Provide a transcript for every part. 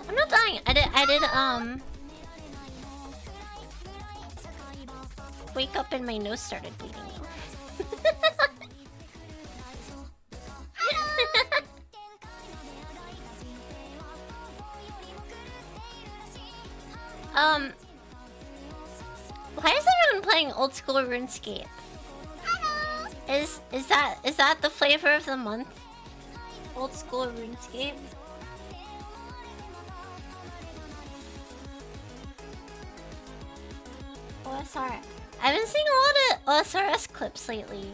I'm not dying. I did wake up and my nose started bleeding. Why is everyone playing old school RuneScape? Is that the flavor of the month? Old school RuneScape? OSR. I've been seeing a lot of OSRS clips lately.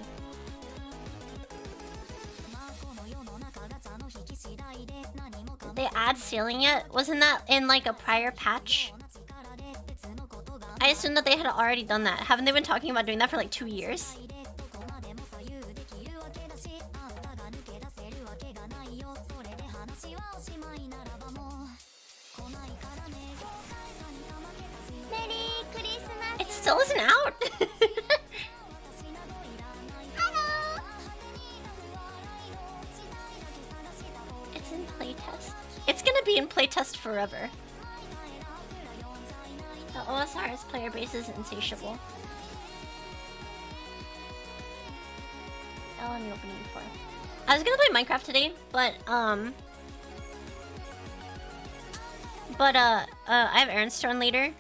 Did they add sailing yet? Wasn't that in like a prior patch? I assume that they had already done that. Haven't they been talking about doing that for like 2 years? It still isn't out. It's in playtest. It's gonna be in playtest forever. The OSR's player base is insatiable. L on the opening for. I was gonna play Minecraft today, but I have errands to run later,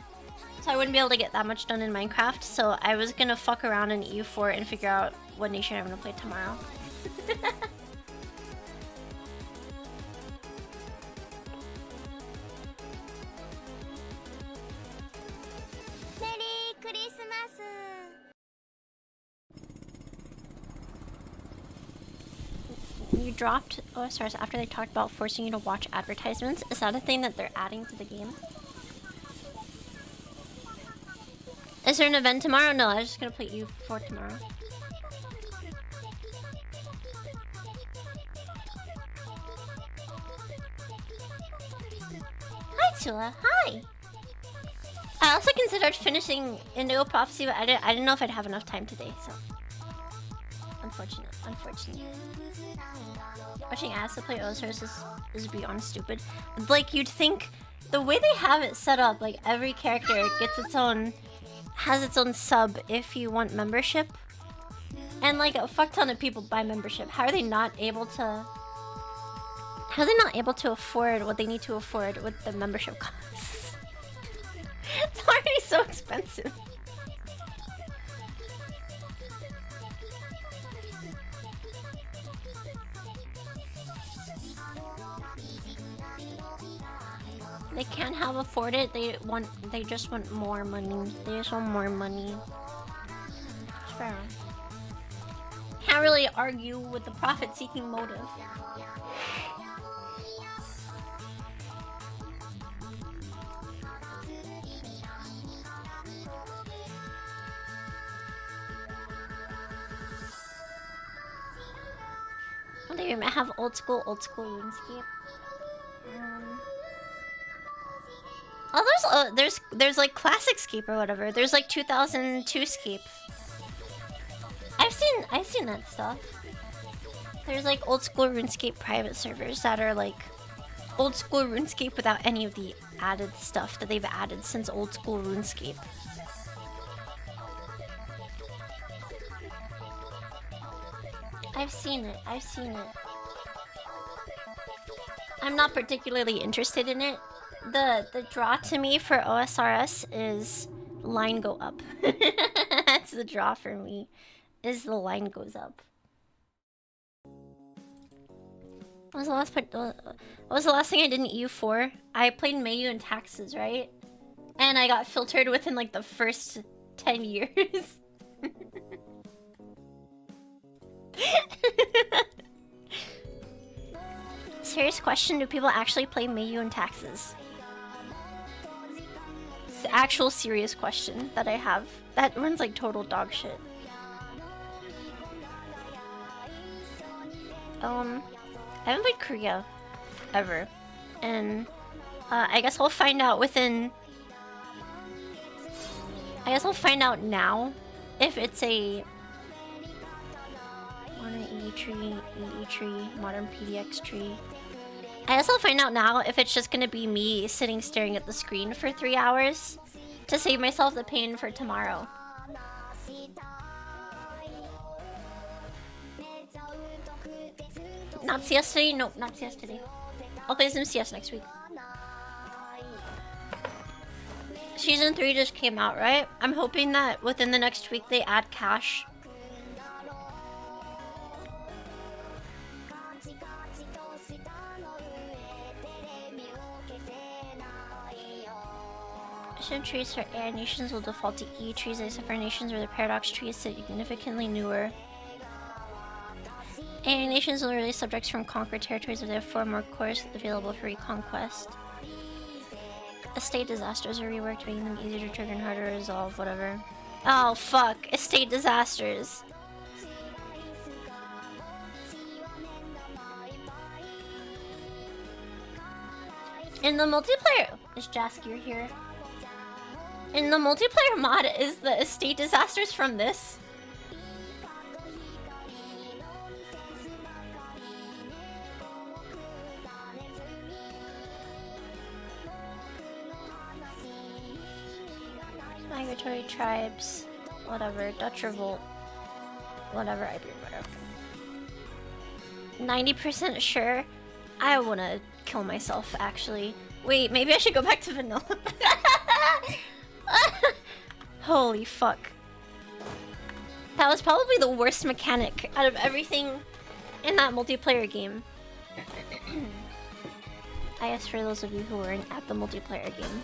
so I wouldn't be able to get that much done in Minecraft. So I was gonna fuck around in EU4 and figure out what nation I'm gonna play tomorrow. Merry Christmas! You dropped OSRs after they talked about forcing you to watch advertisements. Is that a thing that they're adding to the game? Is there an event tomorrow? No, I was just gonna play EU4 tomorrow. Hi, Tula. Hi! I also considered finishing Indigo Prophecy, but I didn't know if I'd have enough time today, so... Unfortunate. Watching Asta play OSRs is beyond stupid. Like, you'd think the way they have it set up, like every character gets has its own sub if you want membership. And like a fuck ton of people buy membership. How are they not able to afford what they need to afford with the membership costs? It's already so expensive. They can't have afforded. They just want more money. They just want more money. It's fair. Can't really argue with the profit-seeking motive. They might have old school RuneScape. Oh, there's like classic Scape or whatever. There's like 2002 Scape. I've seen that stuff. There's like old school RuneScape private servers that are like old school RuneScape without any of the added stuff that they've added since old school RuneScape. I've seen it. I'm not particularly interested in it. The draw to me for OSRS is line go up. That's the draw for me, is the line goes up. What was the last thing I did in EU4? I played Mayu and Taxes, right? And I got filtered within like the first 10 years. Serious question, do people actually play Mayu and Taxes? It's the actual serious question that I have. That runs like total dog shit. I haven't played Korea ever. And I guess I'll find out within... I guess I'll find out now if it's a modern EE tree, modern PDX tree. I guess I'll find out now if it's just gonna be me sitting staring at the screen for 3 hours to save myself the pain for tomorrow. Not CS today? Nope, not CS today. I'll play some CS next week. Season 3 just came out, right? I'm hoping that within the next week they add cash. Mission trees for AI nations will default to E trees, except for nations where the paradox tree is significantly newer. AI nations will release subjects from conquered territories if they have 4 more cores available for reconquest. Estate disasters are reworked, making them easier to trigger and harder to resolve, whatever. Oh fuck, estate disasters. In the multiplayer, is Jaskier here? In the multiplayer mod, is the estate disasters from this? Migratory tribes, whatever, Dutch revolt, whatever, Iberian, whatever. 90% sure. I wanna kill myself, actually. Wait, maybe I should go back to vanilla. Holy fuck. That was probably the worst mechanic out of everything in that multiplayer game. I guess for those of you who weren't at the multiplayer game.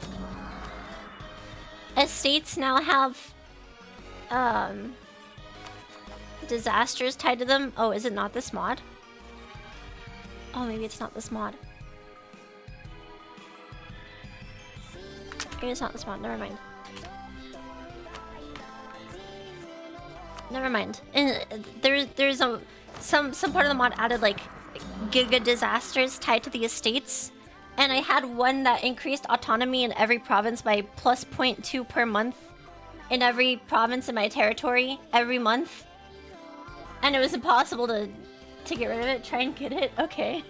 Estates now have disasters tied to them. Oh, is it not this mod? Oh, maybe it's not this mod. Maybe it's not this mod, never mind. Never mind. And there's some part of the mod added like giga disasters tied to the estates. And I had one that increased autonomy in every province by plus 0.2 per month in every province in my territory every month. And it was impossible to get rid of it. Try and get it. Okay.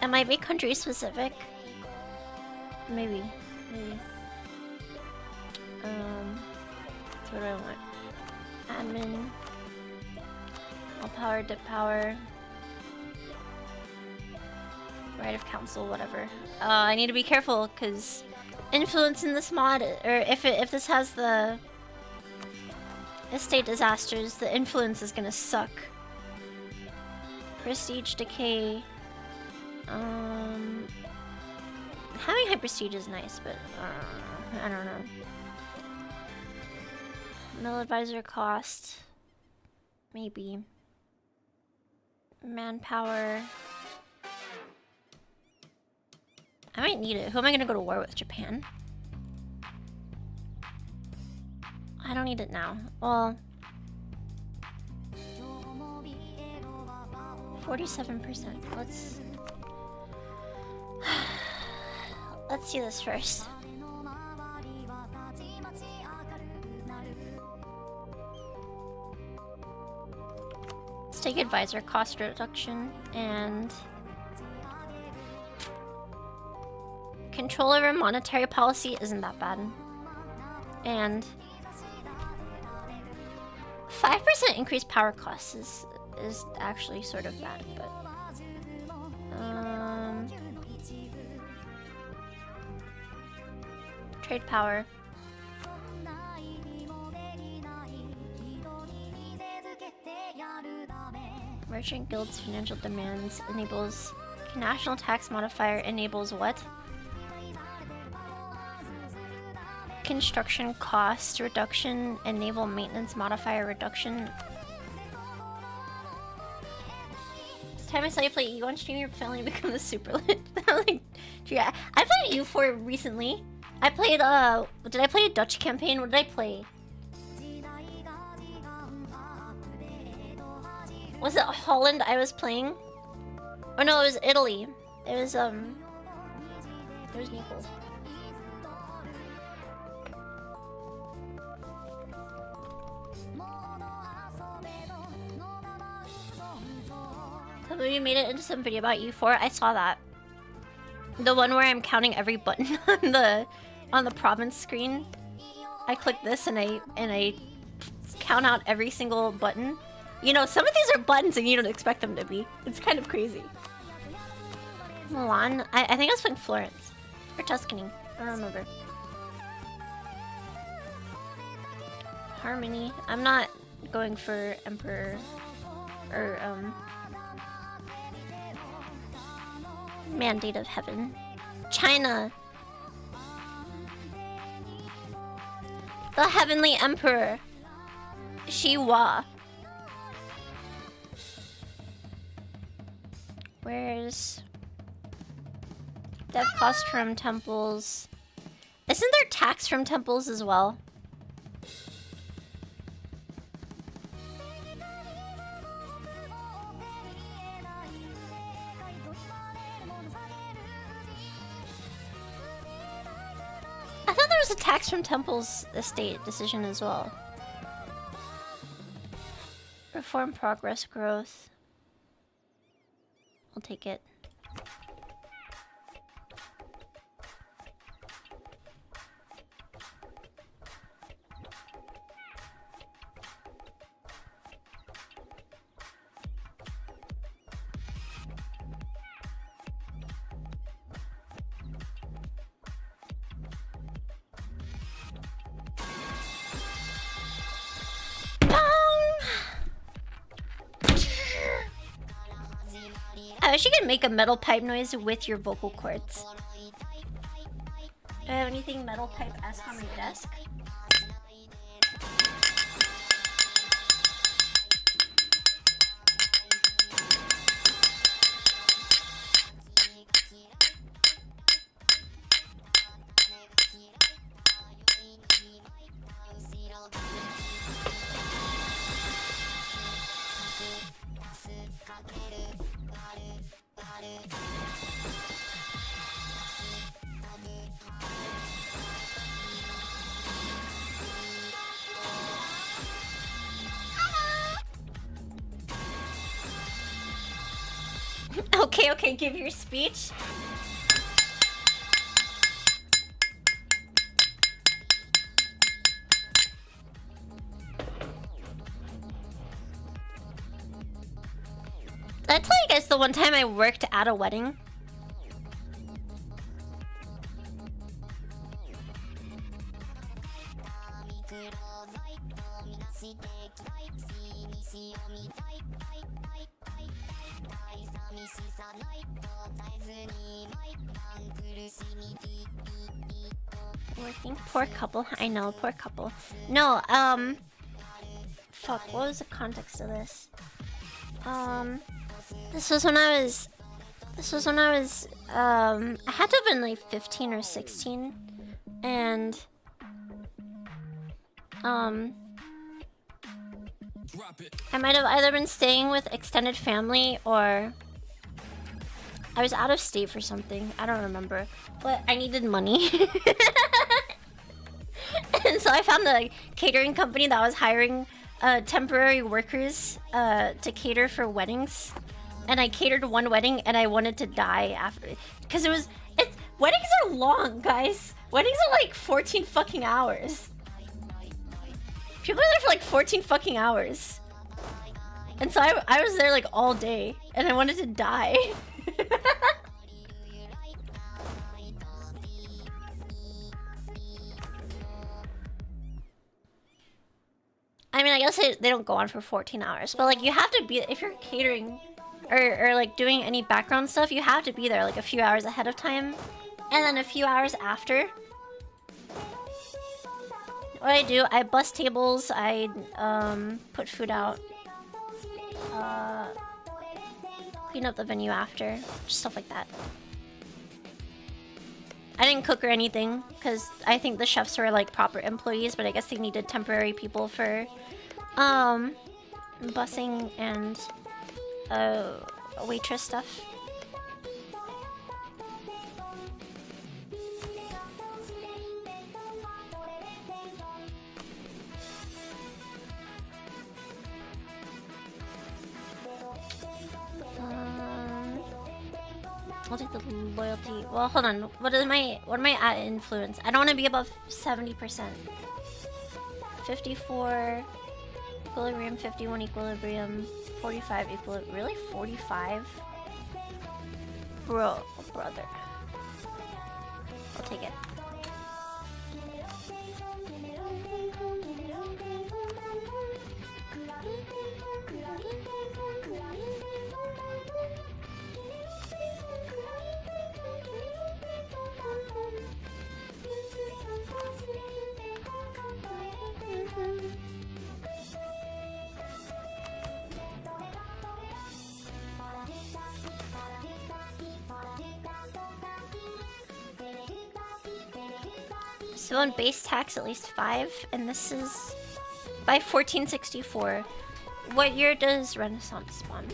It might be country specific. Maybe. So what do I want? Admin. All power, dip power. Right of council, whatever. I need to be careful because influence in this mod, or if this has the estate disasters, the influence is gonna suck. Prestige decay. Having high prestige is nice, but I don't know. Mill advisor cost, maybe. Manpower. I might need it. Who am I gonna go to war with? Japan? I don't need it now. Well, 47%. Let's see this first. Let's take advisor cost reduction and control over monetary policy isn't that bad. And 5% increased power costs is actually sort of bad, but trade power. Merchant guild's financial demands enables national tax modifier enables what? Construction cost reduction and naval maintenance modifier reduction. It's time I saw you play EU on stream, you're finally become the super lit. Like, yeah, I played EU4 recently. I played did I play a Dutch campaign? What did I play? Was it Holland I was playing? Oh no, it was Italy. It was Naples. Somebody made it into some video about U4. I saw that. The one where I'm counting every button on the province screen. I click this and I count out every single button. You know, some of these are buttons and you don't expect them to be. It's kind of crazy. Milan? I think I was playing Florence. Or Tuscany. I don't remember. Harmony. I'm not going for Emperor. Or, Mandate of Heaven. China. The Heavenly Emperor. Shiwa. Where's... Dev cost from temples. Isn't there tax from temples as well? I thought there was a tax from temples estate decision as well. Reform, progress, growth. I'll take it. I wish you could make a metal pipe noise with your vocal cords. Do I have anything metal pipe-esque on my desk? Okay, give your speech. Did I tell you guys the one time I worked at a wedding? Working? Poor couple. I know, poor couple. No, fuck, what was the context of this? This was when I was... I had to have been like 15 or 16. And... I might have either been staying with extended family or... I was out of state for something. I don't remember. But I needed money. And so I found a catering company that was hiring temporary workers to cater for weddings. And I catered one wedding and I wanted to die after. Because weddings are long, guys. Weddings are like 14 fucking hours. People are there for like 14 fucking hours. And so I was there like all day. And I wanted to die. I mean, I guess they don't go on for 14 hours. But like, you have to be... If you're catering or like doing any background stuff, you have to be there like a few hours ahead of time. And then a few hours after. What I do, I bus tables, I put food out. Clean up the venue after. Just stuff like that. I didn't cook or anything, because I think the chefs were like proper employees, but I guess they needed temporary people for busing and waitress stuff. I'll take the loyalty. Well, hold on. What am I at influence? I don't want to be above 70%. 54 equilibrium, 51 equilibrium, 45 equilibrium. Really? 45? Bro, brother. I'll take it. So on base tax at least 5, and this is by 1464. What year does Renaissance spawn?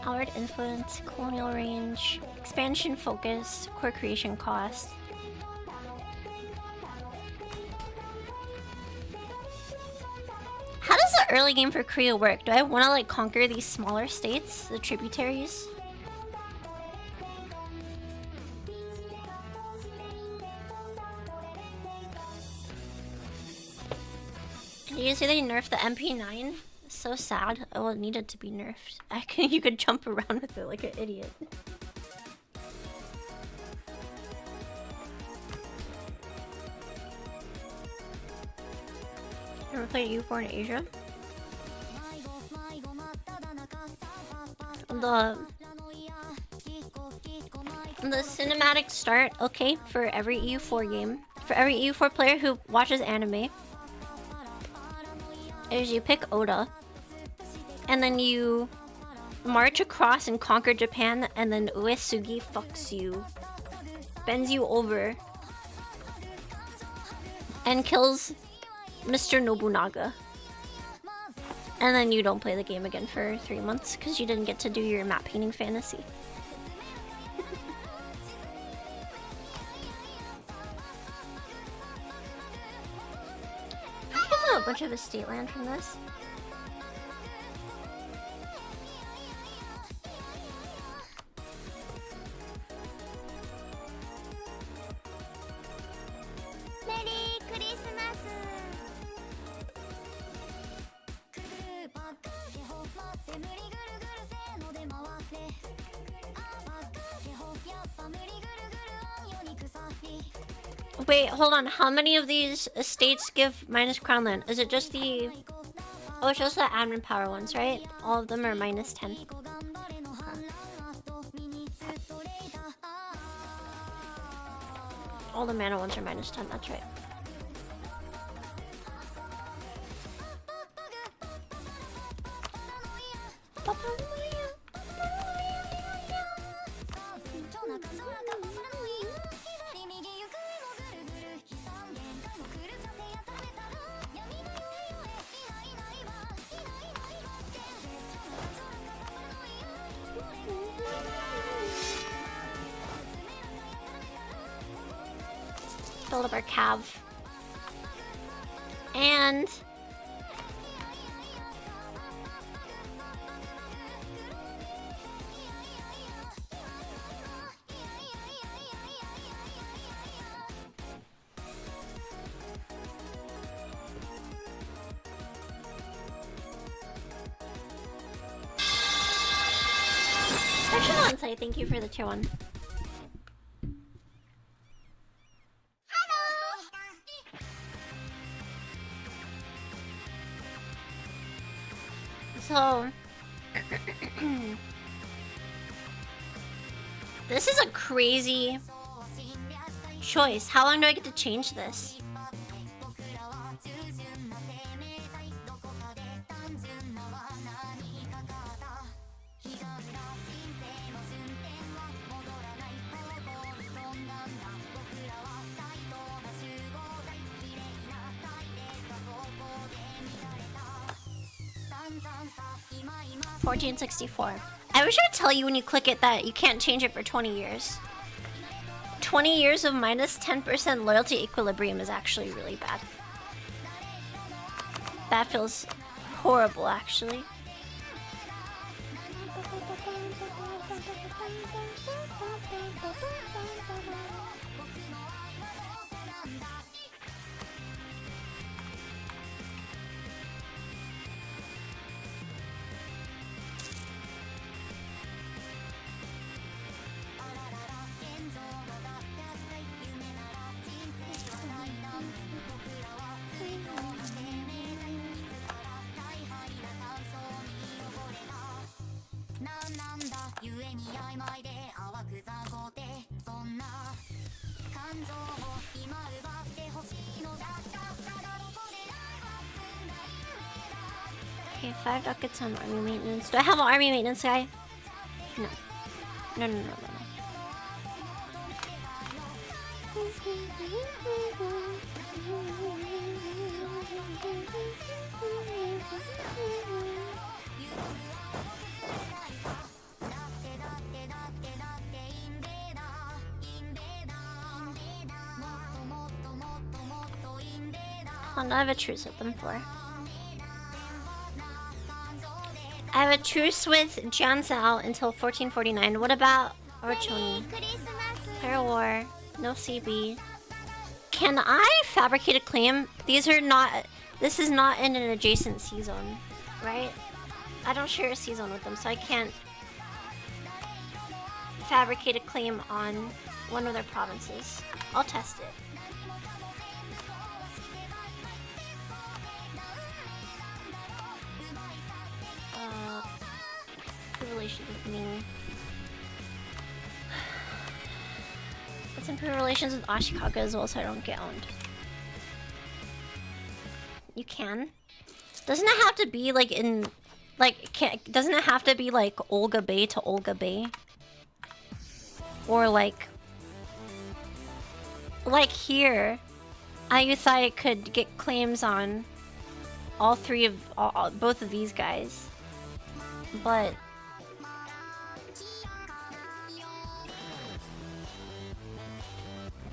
Outward influence, colonial range, expansion focus, core creation cost. How does the early game for Korea work? Do I want to like conquer these smaller states, the tributaries? Did you see they nerfed the MP9? So sad. Oh, it needed to be nerfed. You could jump around with it like an idiot. Ever played U4 in Asia? The cinematic start, okay, for every EU4 game. For every EU4 player who watches anime. Is you pick Oda. And then you march across and conquer Japan, and then Uesugi fucks you. Bends you over. And kills Mr. Nobunaga. And then you don't play the game again for 3 months because you didn't get to do your map painting fantasy. I get a bunch of estate land from this. Wait, hold on. How many of these estates give minus crown land? Is it just the... Oh, it's just the admin power ones, right? All of them are minus 10. Okay. All the mana ones are minus 10, that's right. Build up our cav. And... Special insight, thank you for the tier 1. So, this is a crazy choice. How long do I get to change this? $14.64. I wish I would tell you when you click it that you can't change it for 20 years. 20 years of minus 10% loyalty equilibrium is actually really bad. That feels horrible, actually. Okay, 5 ducats on army maintenance. Do I have an army maintenance guy? No. No. Oh, no, I have a truce with them for. I have a truce with Jiansao until 1449. What about Orchoni? Clear war. No CB. Can I fabricate a claim? These are not... This is not in an adjacent C-zone, right? I don't share a C-zone with them, so I can't fabricate a claim on one of their provinces. I'll test it. Relations with me. Let's improve relations with Ashikaga as well so I don't get owned. You can. Doesn't it have to be like in... Like, doesn't it have to be like Olga Bay to Olga Bay? Or like... Like here, Ayuthai could get claims on all three of... both of these guys. But...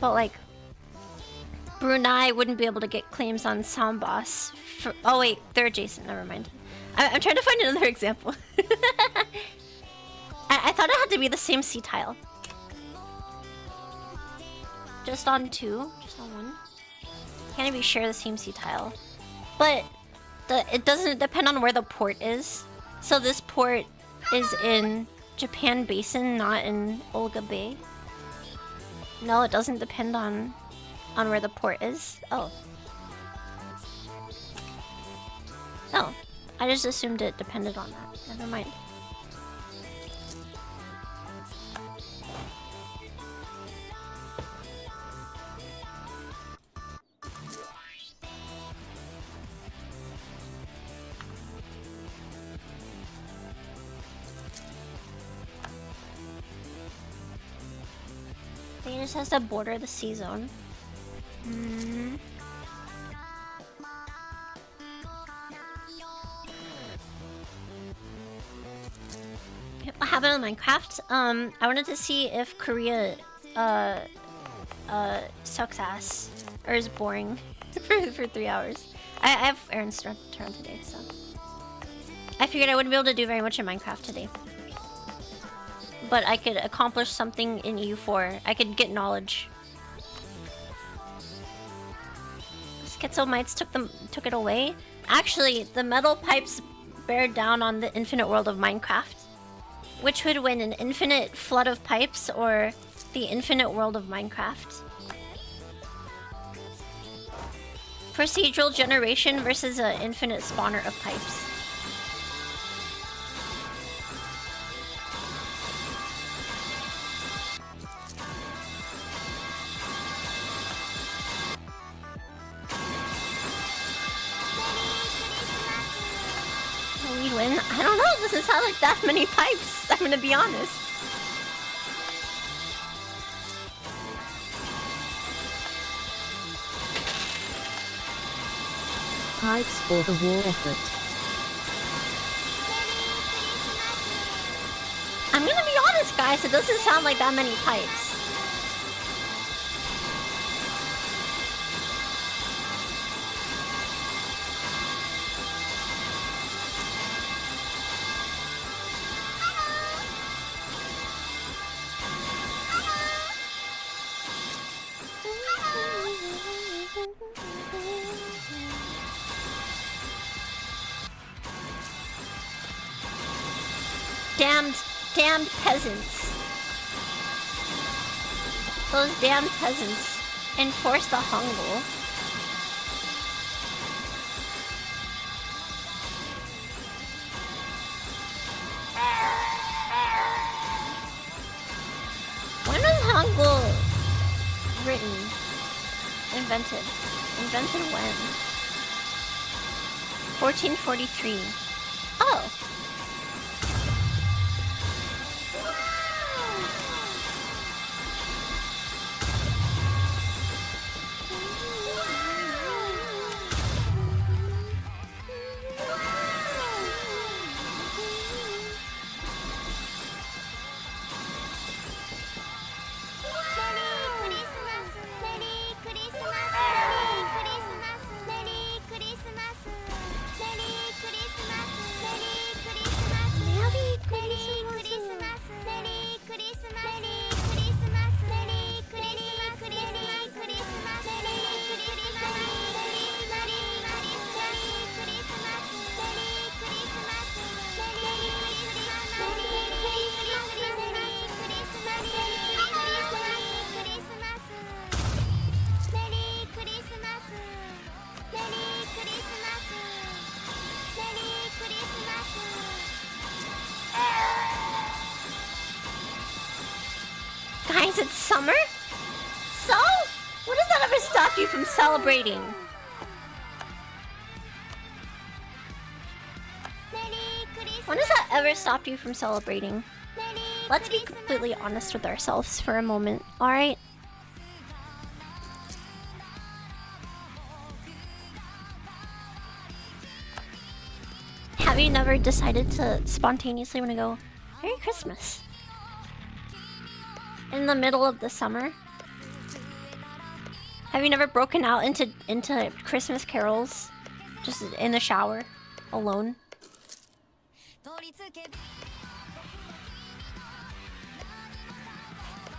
But like, Brunei wouldn't be able to get claims on Sambas. Oh wait, they're adjacent. Never mind. I'm trying to find another example. I thought it had to be the same sea tile. Just on 2, just on 1. Can't even share the same sea tile. But it doesn't depend on where the port is. So this port is in Japan Basin, not in Olga Bay. No, it doesn't depend on where the port is. Oh. Oh. I just assumed it depended on that. Never mind. It just has to border the sea zone. What happened in Minecraft? I wanted to see if Korea sucks ass or is boring for 3 hours. I have errands to run today, so I figured I wouldn't be able to do very much in Minecraft today. But I could accomplish something in EU4. I could get knowledge. Schizomites took it away. Actually, the metal pipes bear down on the infinite world of Minecraft. Which would win, an infinite flood of pipes or the infinite world of Minecraft? Procedural generation versus an infinite spawner of pipes. Win? I don't know, it doesn't sound like that many pipes, I'm gonna be honest. Pipes for the war effort. I'm gonna be honest, guys, it doesn't sound like that many pipes. Damned peasants. Those damned peasants enforce the Hangul. When was Hangul written? Invented. Invented when? 1443. Oh. Guys, it's summer? So? What does that ever stop you from celebrating? When does that ever stop you from celebrating? Let's be completely honest with ourselves for a moment, alright? Have you never decided to spontaneously want to go, Merry Christmas? In the middle of the summer? Have you never broken out into Christmas carols? Just in the shower? Alone?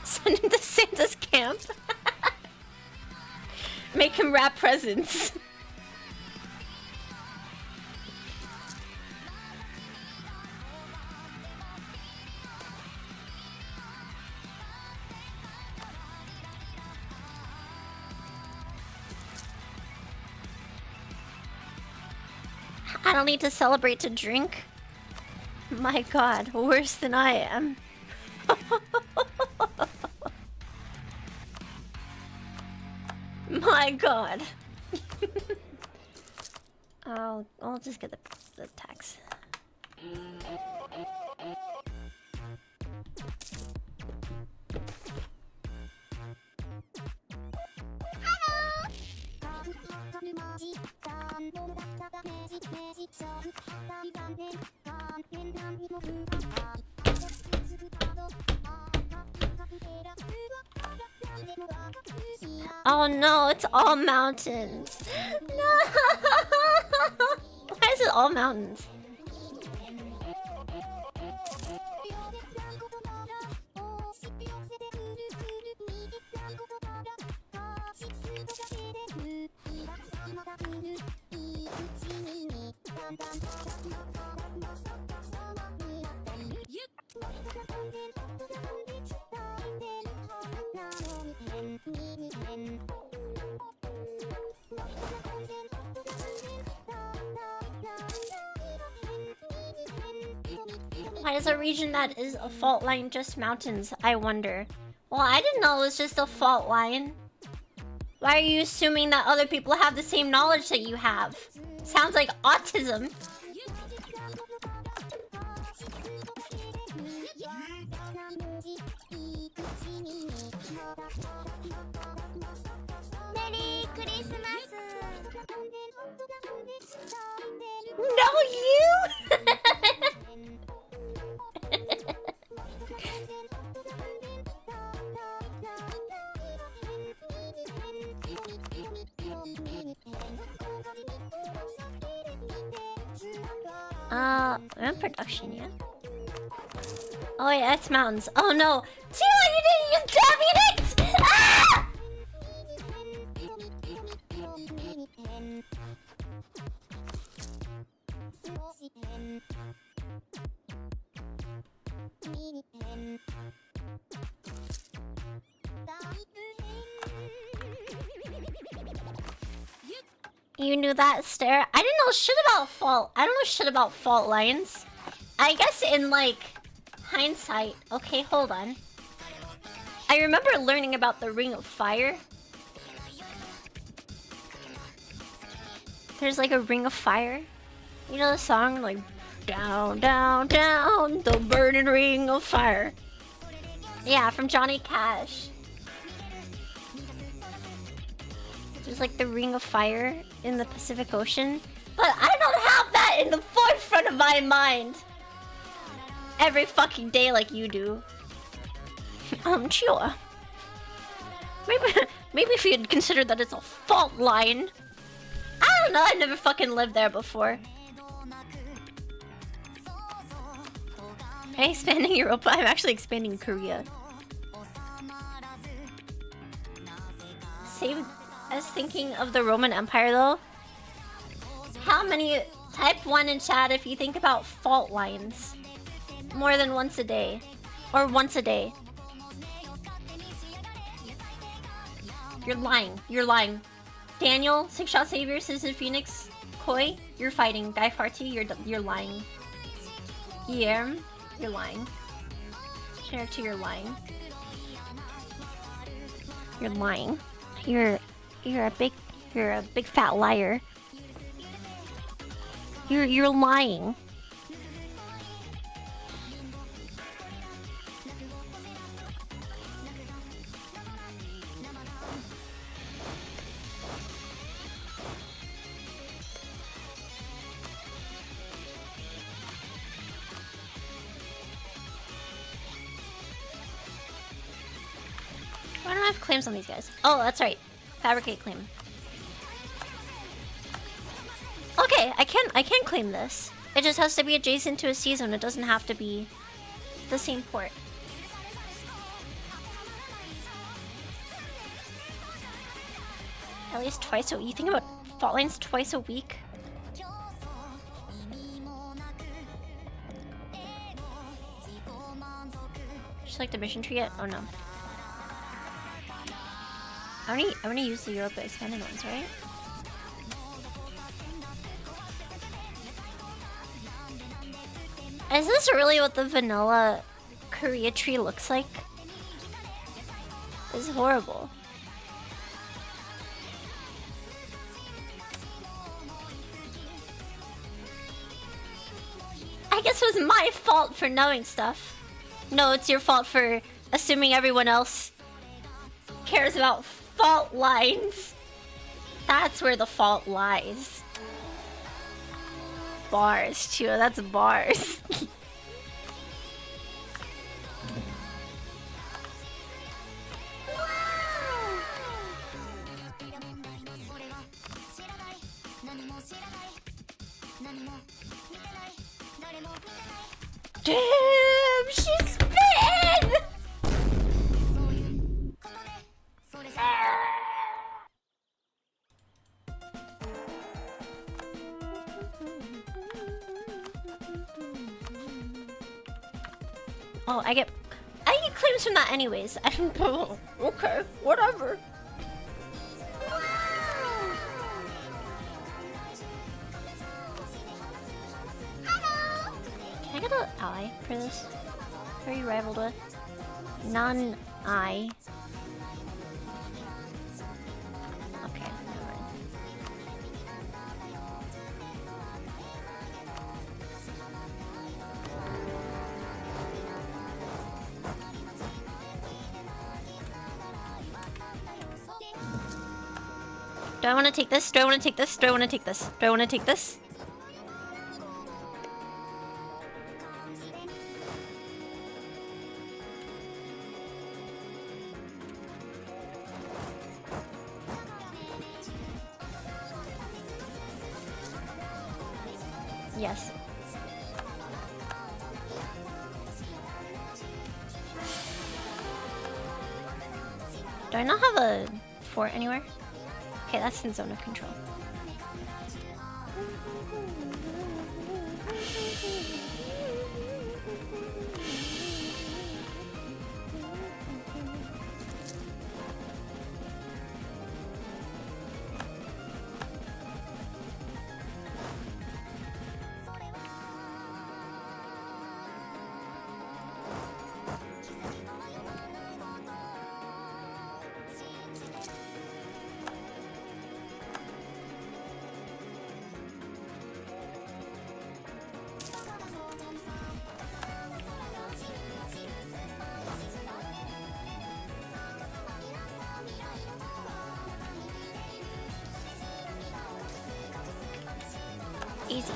Send him to Santa's camp? Make him wrap presents. I don't need to celebrate to drink. My god, worse than I am. My god. I'll just get the tax. Oh no, it's all mountains. No. Why is it all mountains? Why is a region that is a fault line just mountains, I wonder? Well, I didn't know it was just a fault line. Why are you assuming that other people have the same knowledge that you have? Sounds like autism. No, you! We're in production yet? Oh yeah, it's mountains. Oh no! Tila, you didn't use Japanese! Ah! You knew that stare? I didn't know shit about fault. I don't know shit about fault lines. I guess in like hindsight. Okay, hold on. I remember learning about the Ring of Fire. There's like a Ring of Fire. You know the song like down, down, down, the burning ring of fire. Yeah, from Johnny Cash. There's like the Ring of Fire in the Pacific Ocean. But I don't have that in the forefront of my mind every fucking day like you do. Sure. Maybe if you'd consider that it's a fault line. I don't know, I've never fucking lived there before. I'm expanding Europa, I'm actually expanding Korea. Same as thinking of the Roman Empire though. How many... Type 1 in chat if you think about fault lines. More than once a day. Or once a day. You're lying. You're lying. Daniel, 6-shot savior, Citizen Phoenix, Koi, you're fighting. Guy Farty, you're lying. Guillermo, you're lying. Share 2, you're lying. You're lying. You're a big fat liar. You're lying. Why don't I have claims on these guys? Oh, that's right. Fabricate claim. Okay, I can claim this. It just has to be adjacent to a sea zone. It doesn't have to be the same port. At least twice a week. You think about fault lines twice a week? Just like the mission tree yet? Oh no. I'm gonna use the Europa expanded ones, right? Is this really what the vanilla Korea tree looks like? It's horrible. I guess it was my fault for knowing stuff. No, it's your fault for assuming everyone else cares about fault lines. That's where the fault lies. Bars, Chio, that's bars. Damn, she's spitting! Oh, I get claims from that anyways. I don't know. Okay, whatever. Can I get an eye for this? Who are you rivaled with? Non-eye. Okay, never mind. Do I want to take this? Do I want to take this? Do I want to take this? Do I want to take this? Yes. Do I not have a fort anywhere? Okay, that's in zone of control. Easy.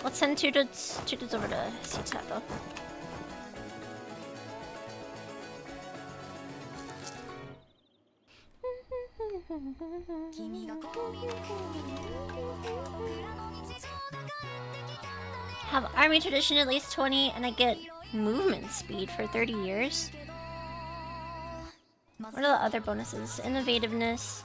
Let's send two dudes over to CTAT though. Have army tradition at least 20 and I get movement speed for 30 years. What are the other bonuses? Innovativeness.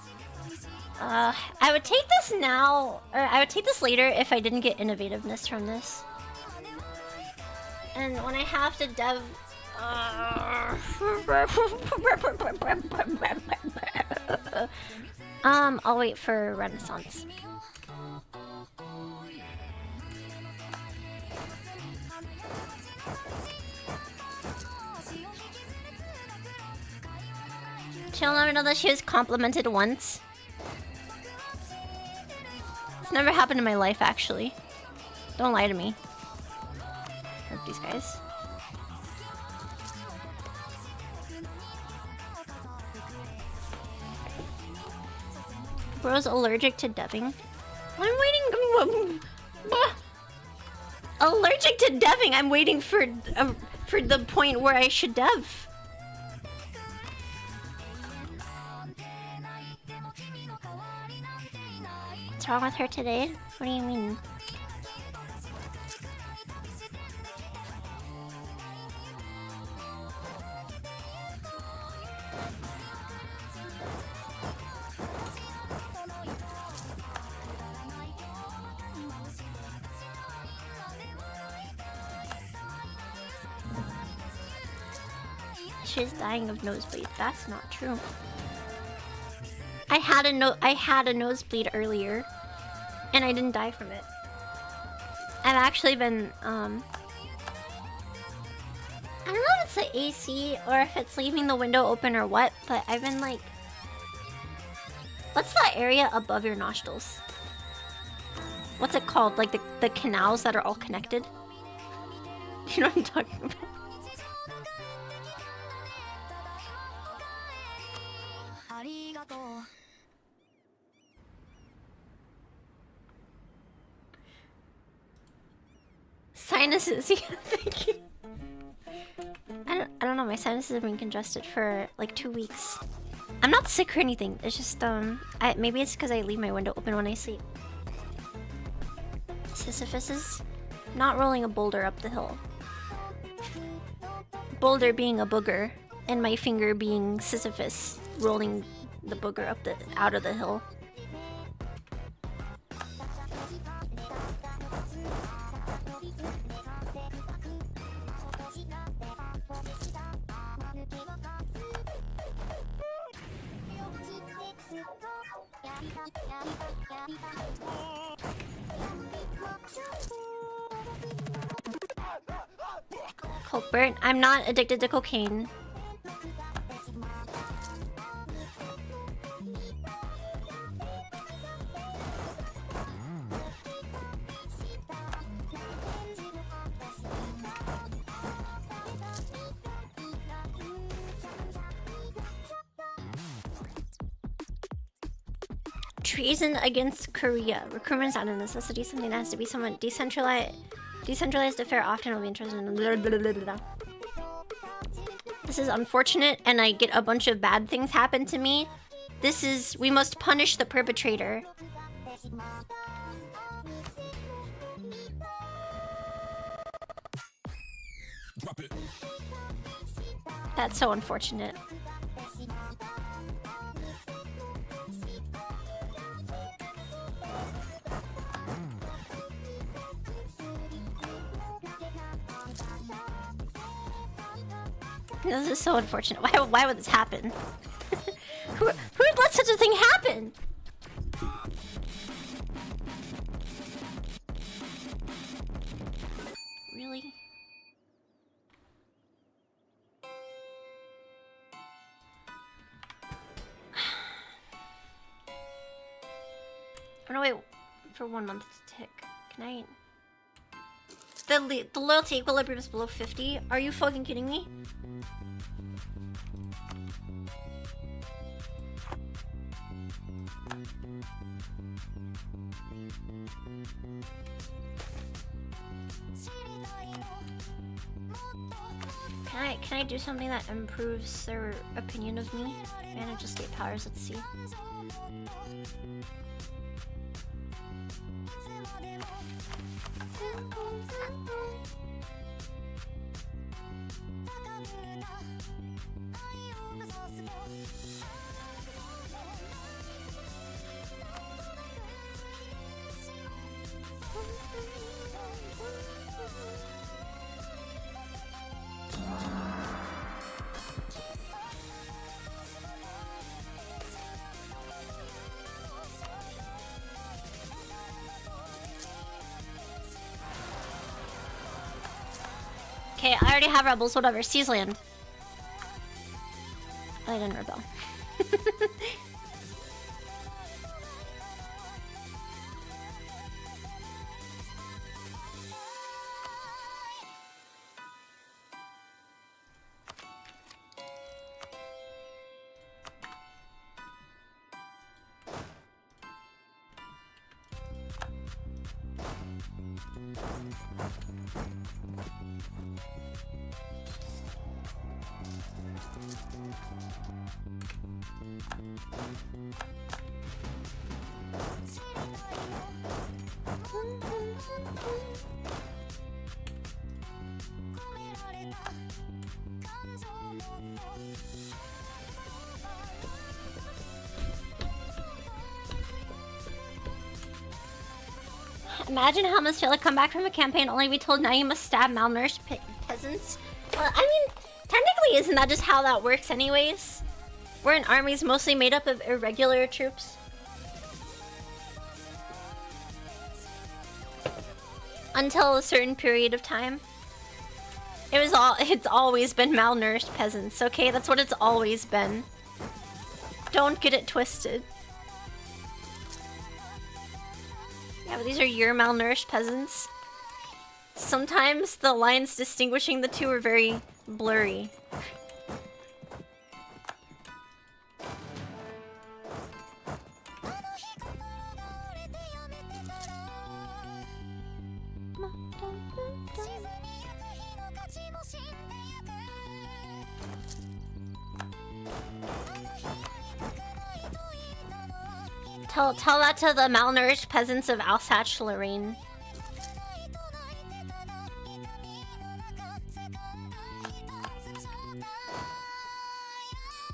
I would take this now, or I would take this later if I didn't get innovativeness from this. And when I have to dev... I'll wait for Renaissance. She'll never know that she was complimented once. It's never happened in my life, actually. Don't lie to me. Hurt these guys. Bro's allergic to deving. I'm waiting. Allergic to deving. I'm waiting for the point where I should dev. What's wrong with her today? What do you mean? She's dying of nosebleed. That's not true. I had a nosebleed earlier, and I didn't die from it. I've actually been I don't know if it's the AC or if it's leaving the window open or what, but I've been like, what's that area above your nostrils? What's it called? Like the canals that are all connected? You know what I'm talking about? Sinuses, yeah, thank you. I don't know, my sinuses have been congested for like 2 weeks. I'm not sick or anything, it's just, maybe it's because I leave my window open when I sleep. Sisyphus is not rolling a boulder up the hill. Boulder being a booger, and my finger being Sisyphus rolling the booger up out of the hill. Culprit, I'm not addicted to cocaine. Treason against Korea. Recruitment is not a necessity. Something that has to be somewhat decentralized. Decentralized affair often will be interested in blah, blah, blah, blah. This is unfortunate, and I get a bunch of bad things happen to me. This is... we must punish the perpetrator. That's so unfortunate. This is so unfortunate. Why would this happen? Who would let such a thing happen? Really? I'm gonna wait for 1 month to tick. Can I... the loyalty equilibrium is below 50. Are you fucking kidding me? Can I do something that improves their opinion of me? Manage estate powers, let's see. Okay, I already have rebels, whatever. Seas land. I didn't rebel. Imagine how much you'll come back from a campaign only to be told now you must stab malnourished peasants. Well, I mean, technically isn't that just how that works anyways? We're an army's mostly made up of irregular troops. Until a certain period of time. It's always been malnourished peasants, okay? That's what it's always been. Don't get it twisted. Yeah, but these are your malnourished peasants. Sometimes the lines distinguishing the two are very blurry. Tell that to the malnourished peasants of Alsace-Lorraine.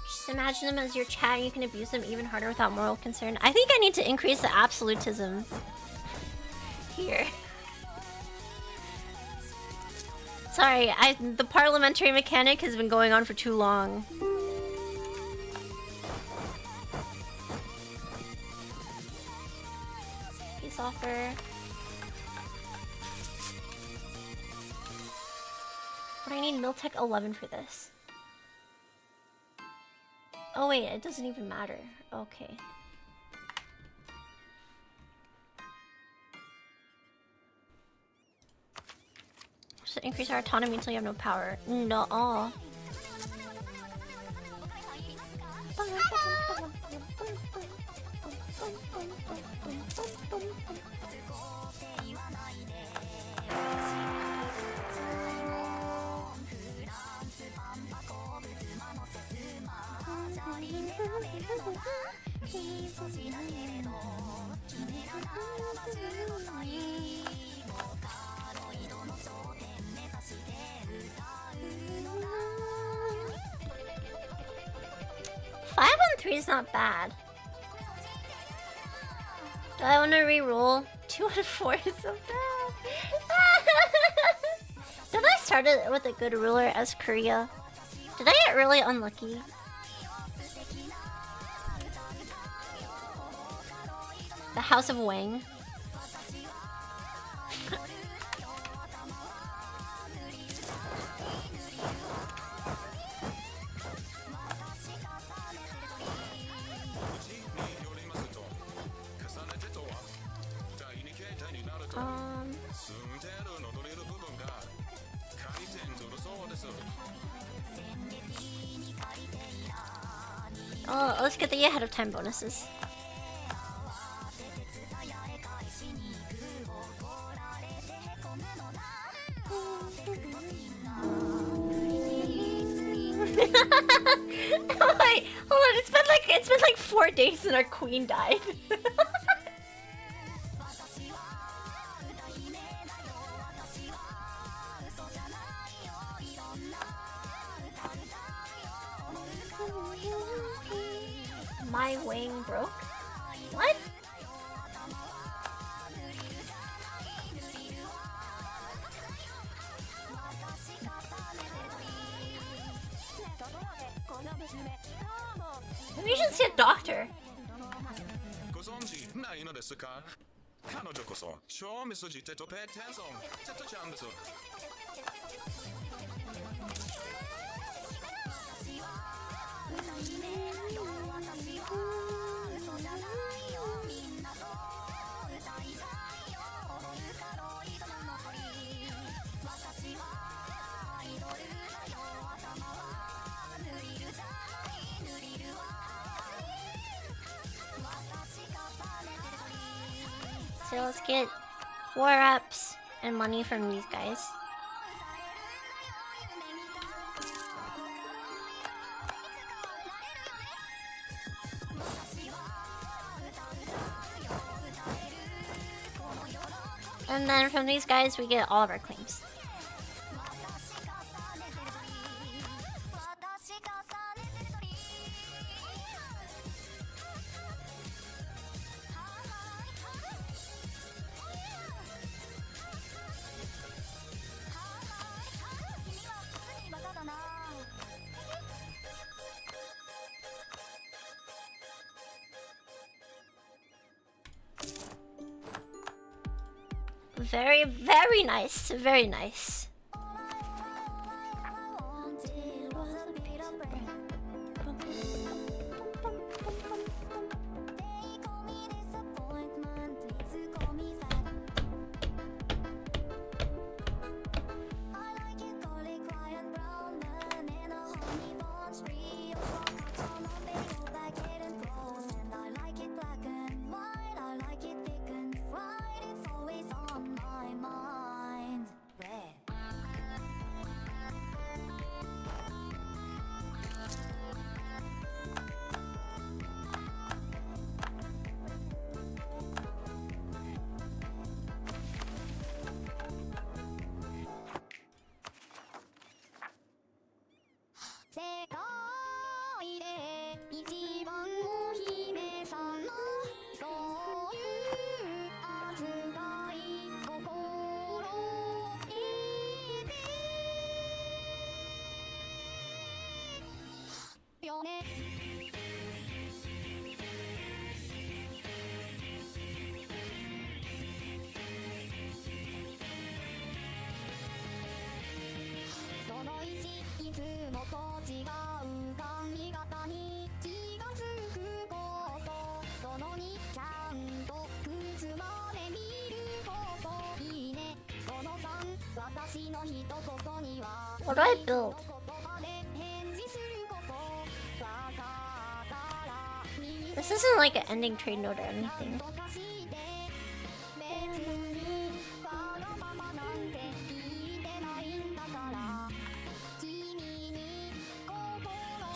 Just imagine them as your chat, you can abuse them even harder without moral concern. I think I need to increase the absolutism here. Sorry, the parliamentary mechanic has been going on for too long. Peace offer. What do I need? Miltech 11 for this. Oh wait, it doesn't even matter. Okay. Just increase our autonomy until you have no power. No. Five on 3 is not bad. Do I want to re-roll? 2 on 4 is so bad. Did I start it with a good ruler as Korea? Did I get really unlucky? The House of Wang. Oh, let's get the ahead of time bonuses. Wait, hold on. It's been like 4 days since our queen died. My wing broke? What? Maybe you should see a doctor. ご存知ないのですか？彼女こそ超ミスジテトペテンソンテトちゃんです。So let's get war ups and money from these guys. And then from these guys we get all of our claims. Very, very nice. Very nice. What do I build? This isn't like an ending trade note or anything.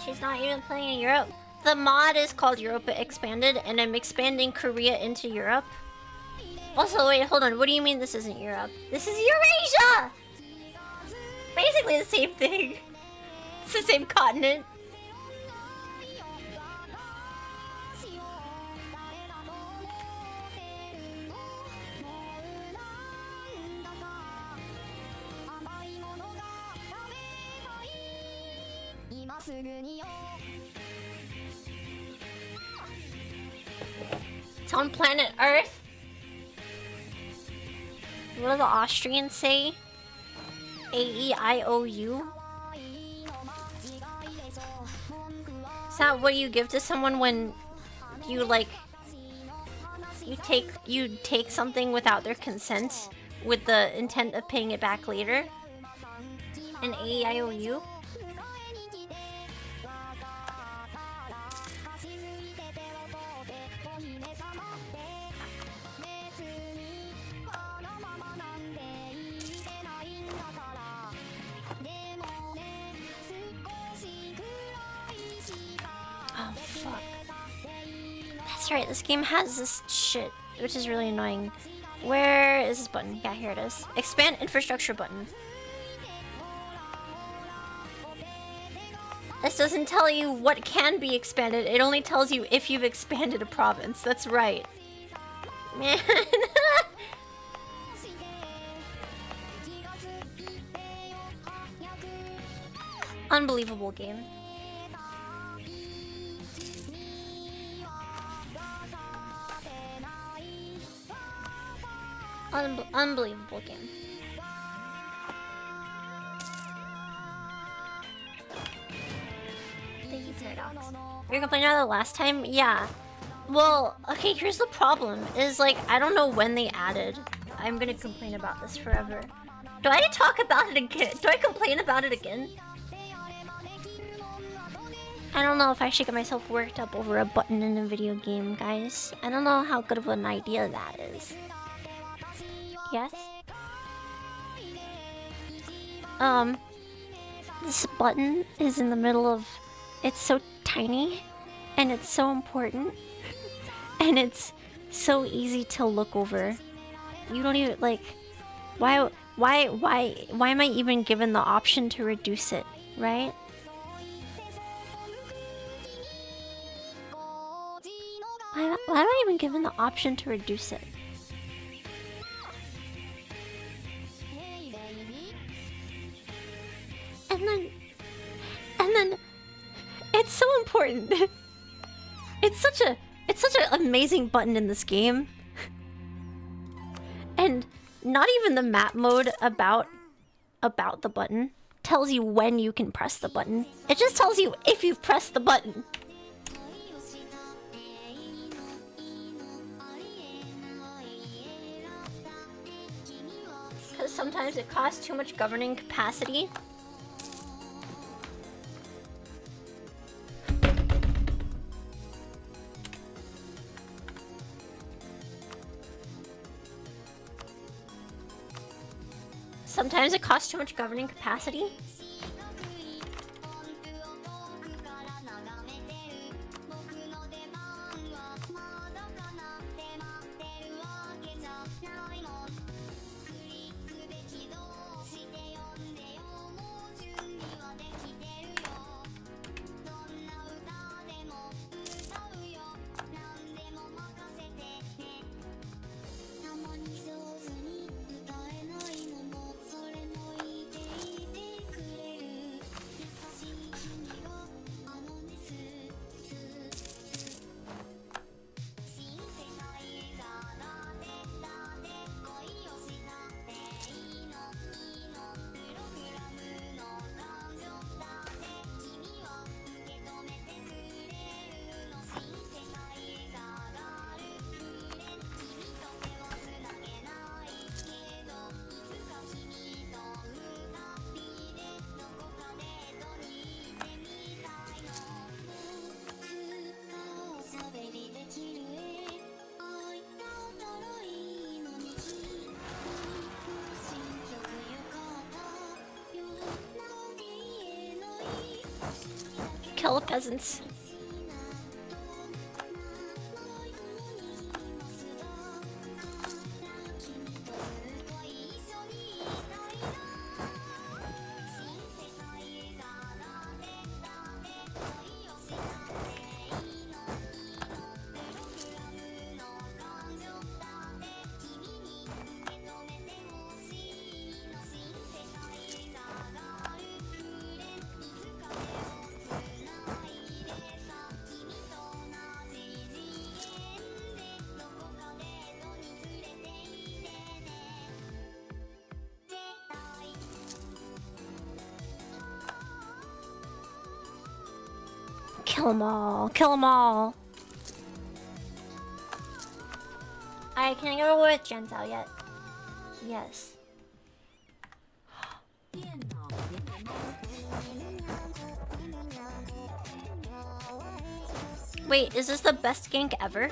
She's not even playing in Europe. The mod is called Europa Expanded, and I'm expanding Korea into Europe. Also, wait, hold on. What do you mean this isn't Europe? This is Eurasia! Basically the same thing. It's the same continent. It's on planet Earth. What do the Austrians say? A-E-I-O-U? Is that what you give to someone when you like you take something without their consent with the intent of paying it back later? An A-E-I-O-U? right, this game has this shit, which is really annoying. Where is this button? Yeah, here it is. Expand infrastructure button. This doesn't tell you what can be expanded, it only tells you if you've expanded a province. That's right. Man. Unbelievable game. Unbelievable game. Thank you, Paradox. You're complaining about the last time? Yeah. Well, okay, here's the problem. Is like, I don't know when they added. I'm gonna complain about this forever. Do I talk about it again? Do I complain about it again? I don't know if I should get myself worked up over a button in a video game, guys. I don't know how good of an idea that is. Yes? This button is in the middle of... It's so tiny, and it's so important, and it's so easy to look over. You don't even, like... Why am I even given the option to reduce it, right? Why am I even given the option to reduce it? And then it's so important. It's such an amazing button in this game. And not even the map mode about the button tells you when you can press the button. It just tells you if you've pressed the button. Because sometimes it costs too much governing capacity. Sometimes it costs too much governing capacity. Kill the peasants. Kill them all. Kill them all. Alright, can I go with Gentile yet? Yes. Wait, is this the best gank ever?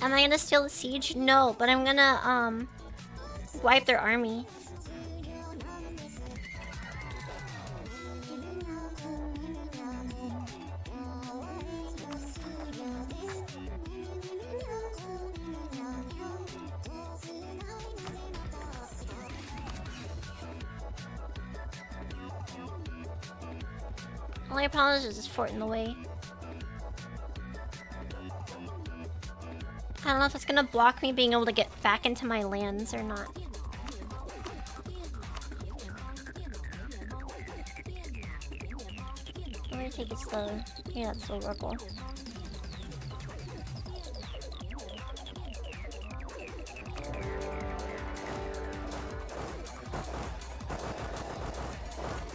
Am I gonna steal the siege? No, but I'm gonna wipe their army. Only problem is there's this fort in the way. I don't know if it's gonna block me being able to get back into my lands or not. I'm gonna take it slow. Yeah, it's slow rubble.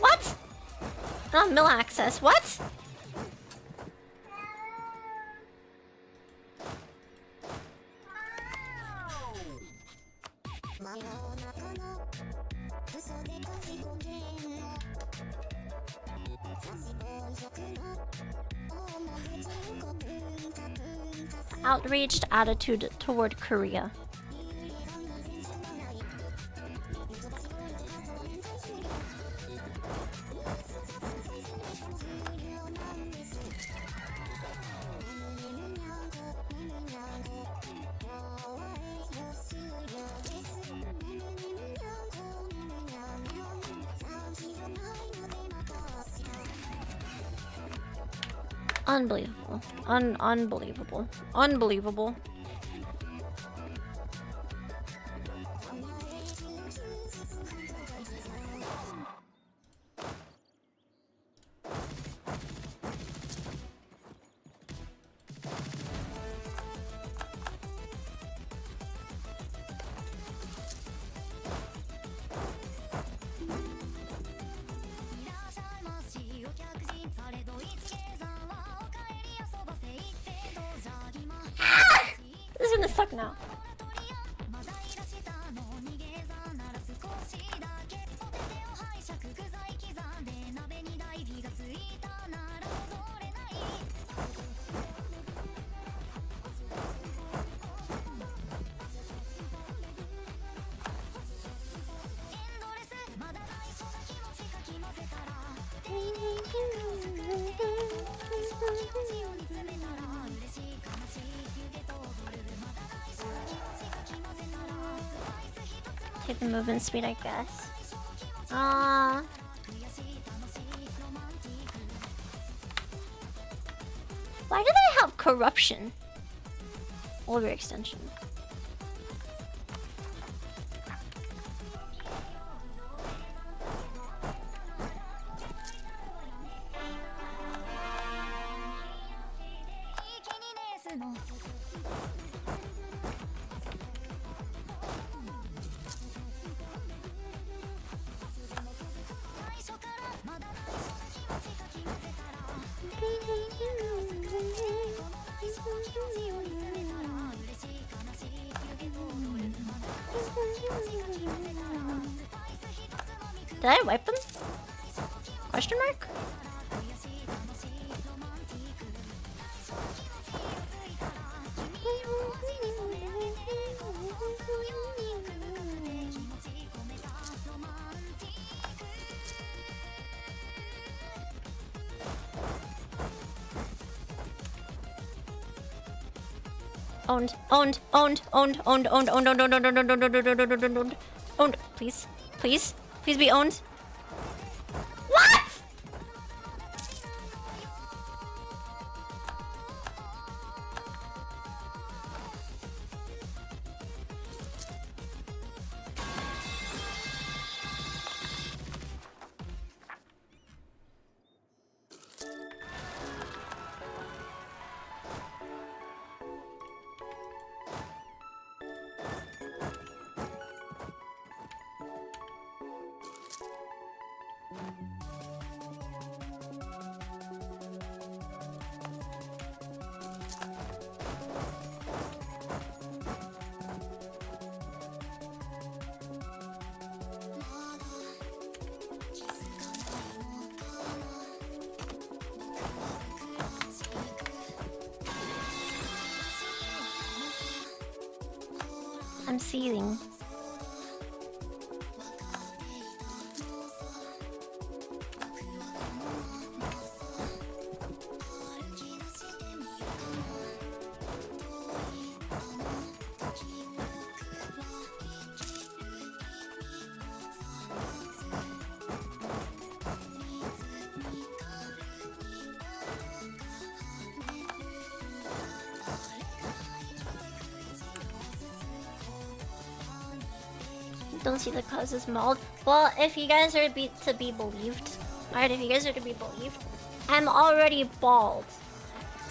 What? Oh, mill access. What? Outraged attitude toward Korea. Unbelievable. Unbelievable. Unbelievable. This is gonna suck now. Take the movement speed, I guess. Why do they have corruption? Overextension. Did I wipe them? Question mark? Owned, owned, owned, owned, owned, owned, owned, owned, owned, owned, owned, owned, owned, owned, owned, owned, owned, owned, owned. Please, please, please be owned. What? I'm seething. Don't see the causes mauled. Well, if you guys are to be believed, alright, if you guys are to be believed, I'm already bald.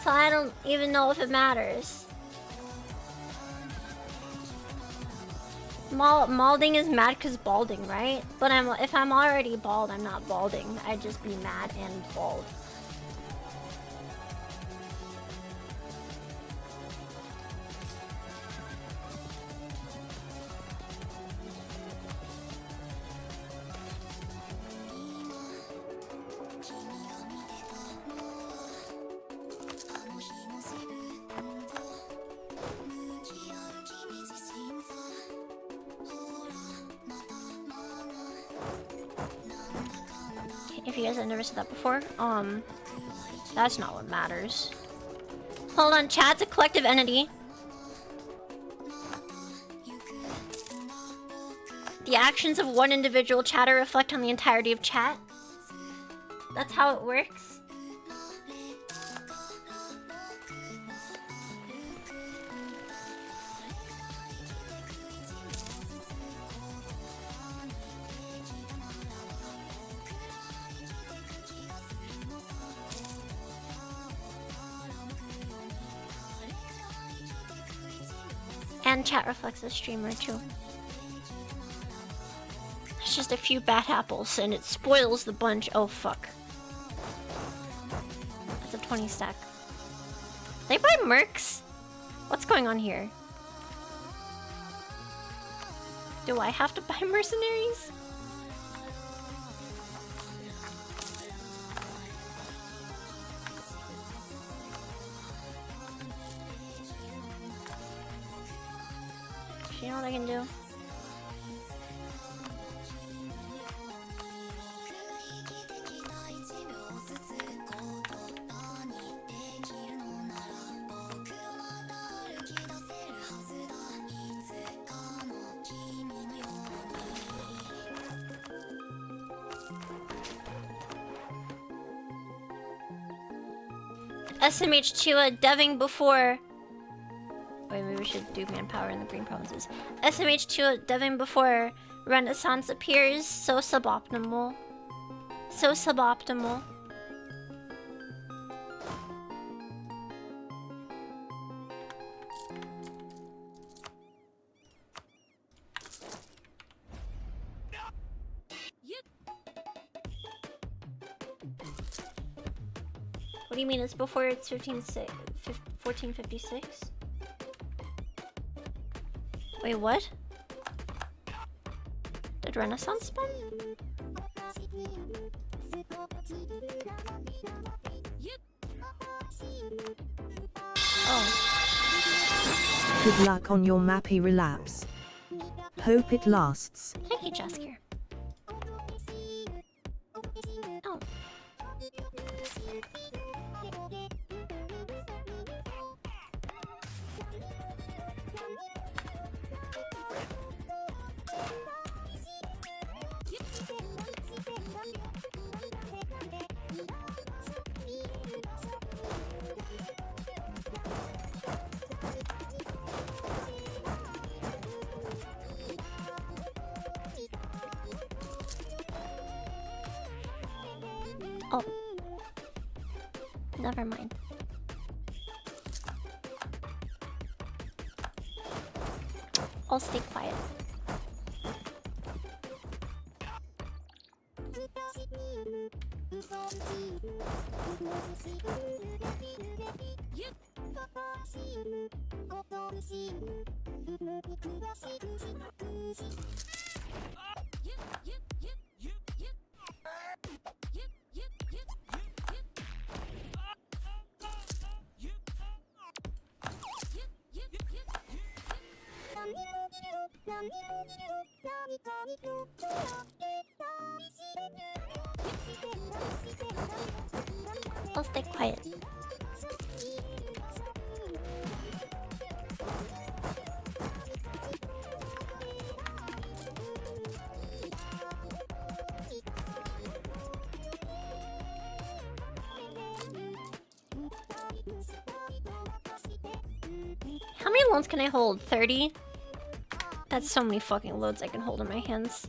So I don't even know if it matters. Malding is mad because balding, right? But if I'm already bald, I'm not balding. I'd just be mad and bald. If you guys have never said that before, that's not what matters. Hold on, chat's a collective entity. The actions of one individual chatter reflect on the entirety of chat. That's how it works. And chat reflects the streamer too. It's just a few bad apples and it spoils the bunch. Oh fuck. That's a 20 stack. They buy mercs? What's going on here? Do I have to buy mercenaries? You know what I can do? SMH Chua deving before. Wait, maybe we should do manpower in the green provinces. SMH Chua deving before Renaissance appears. So suboptimal. So suboptimal. What do you mean? It's before it's 1456? Wait, what? Did Renaissance spawn? Oh. Good luck on your mappy relapse. Hope it lasts. Thank you, Jaskier. Oh. Oh. Never mind. I'll stay quiet. I'll stay quiet. How many loads can I hold? 30? That's so many fucking loads I can hold in my hands.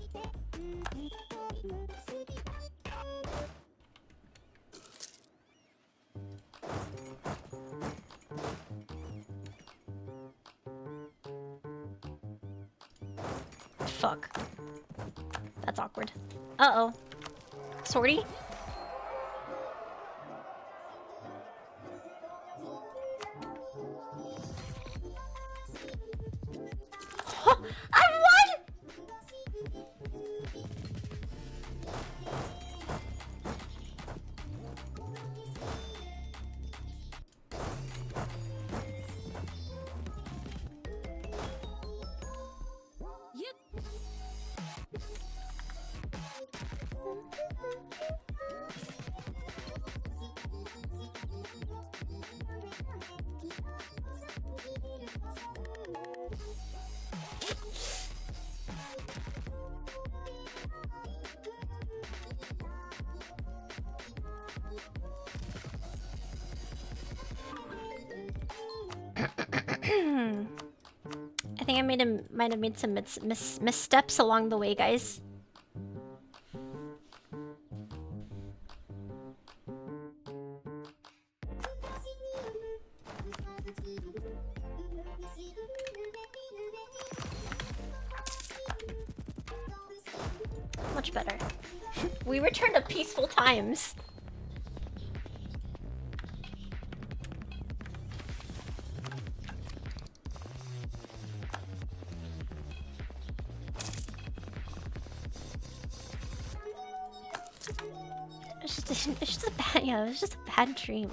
Fuck. That's awkward. Uh-oh. Sortie? I won! I think I might have made some missteps along the way, guys. Much better. We returned to peaceful times. It's just a bad, yeah, it's just a bad dream.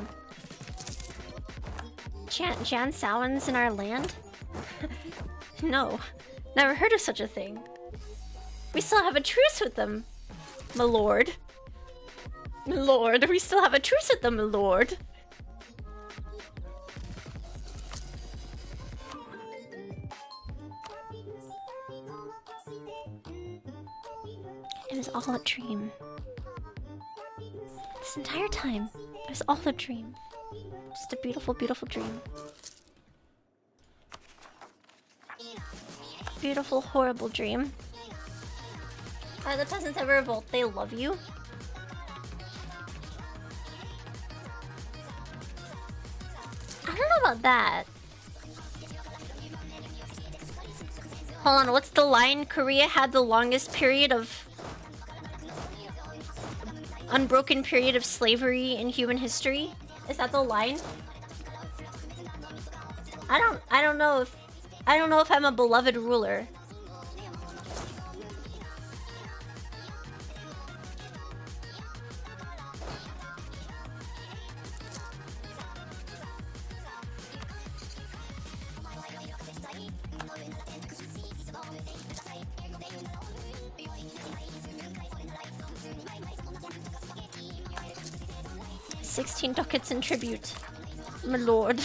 Jan Samhain's in our land? No, never heard of such a thing. We still have a truce with them, my lord. My lord, we still have a truce with them, my lord. It was all a dream. This entire time, it was all a dream. Just a beautiful, beautiful dream. Beautiful, horrible dream. Are the peasants ever revolt? They love you. I don't know about that. Hold on, what's the line? Korea had the longest period of... unbroken period of slavery in human history? Is that the line? I don't know if I'm a beloved ruler. $16 ducats in tribute, my lord.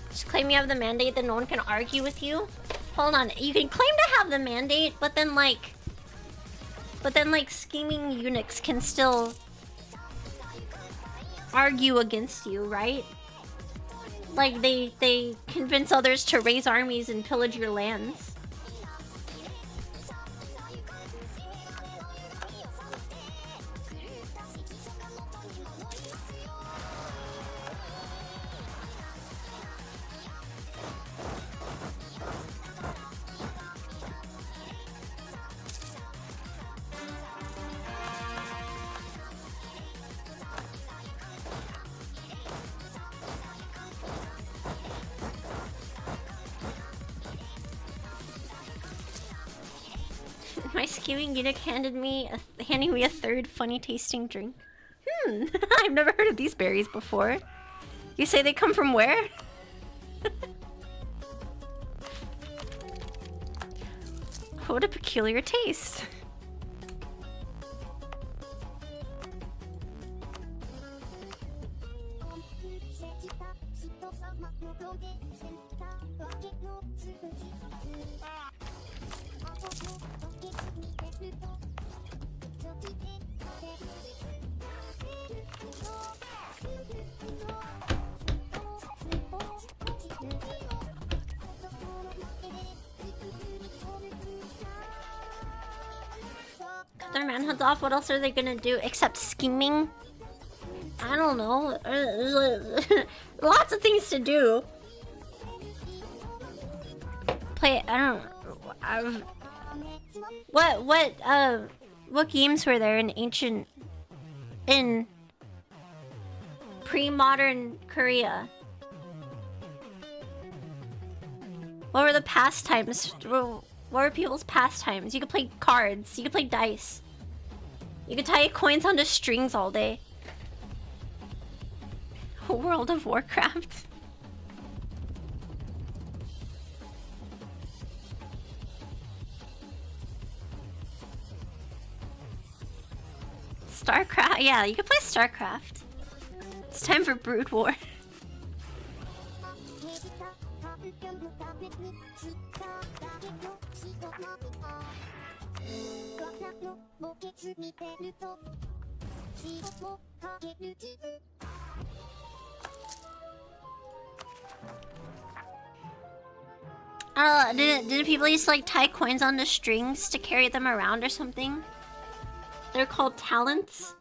Just claim you have the mandate, then no one can argue with you. Hold on, you can claim to have the mandate, but then like scheming eunuchs can still argue against you, right? Like they convince others to raise armies and pillage your lands. My scheming eunuch handing me a third funny tasting drink. I've never heard of these berries before. You say they come from where? What a peculiar taste. Cut their manhoods off. What else are they gonna do except scheming? I don't know. There's lots of things to do. Play. I don't. What games were there in pre-modern Korea? What were the pastimes? What were people's pastimes? You could play cards. You could play dice. You could tie coins onto strings all day. World of Warcraft. StarCraft. Yeah, you could play StarCraft. It's time for Brood War. I don't know, did people used to like tie coins onto strings to carry them around or something? They're called talents,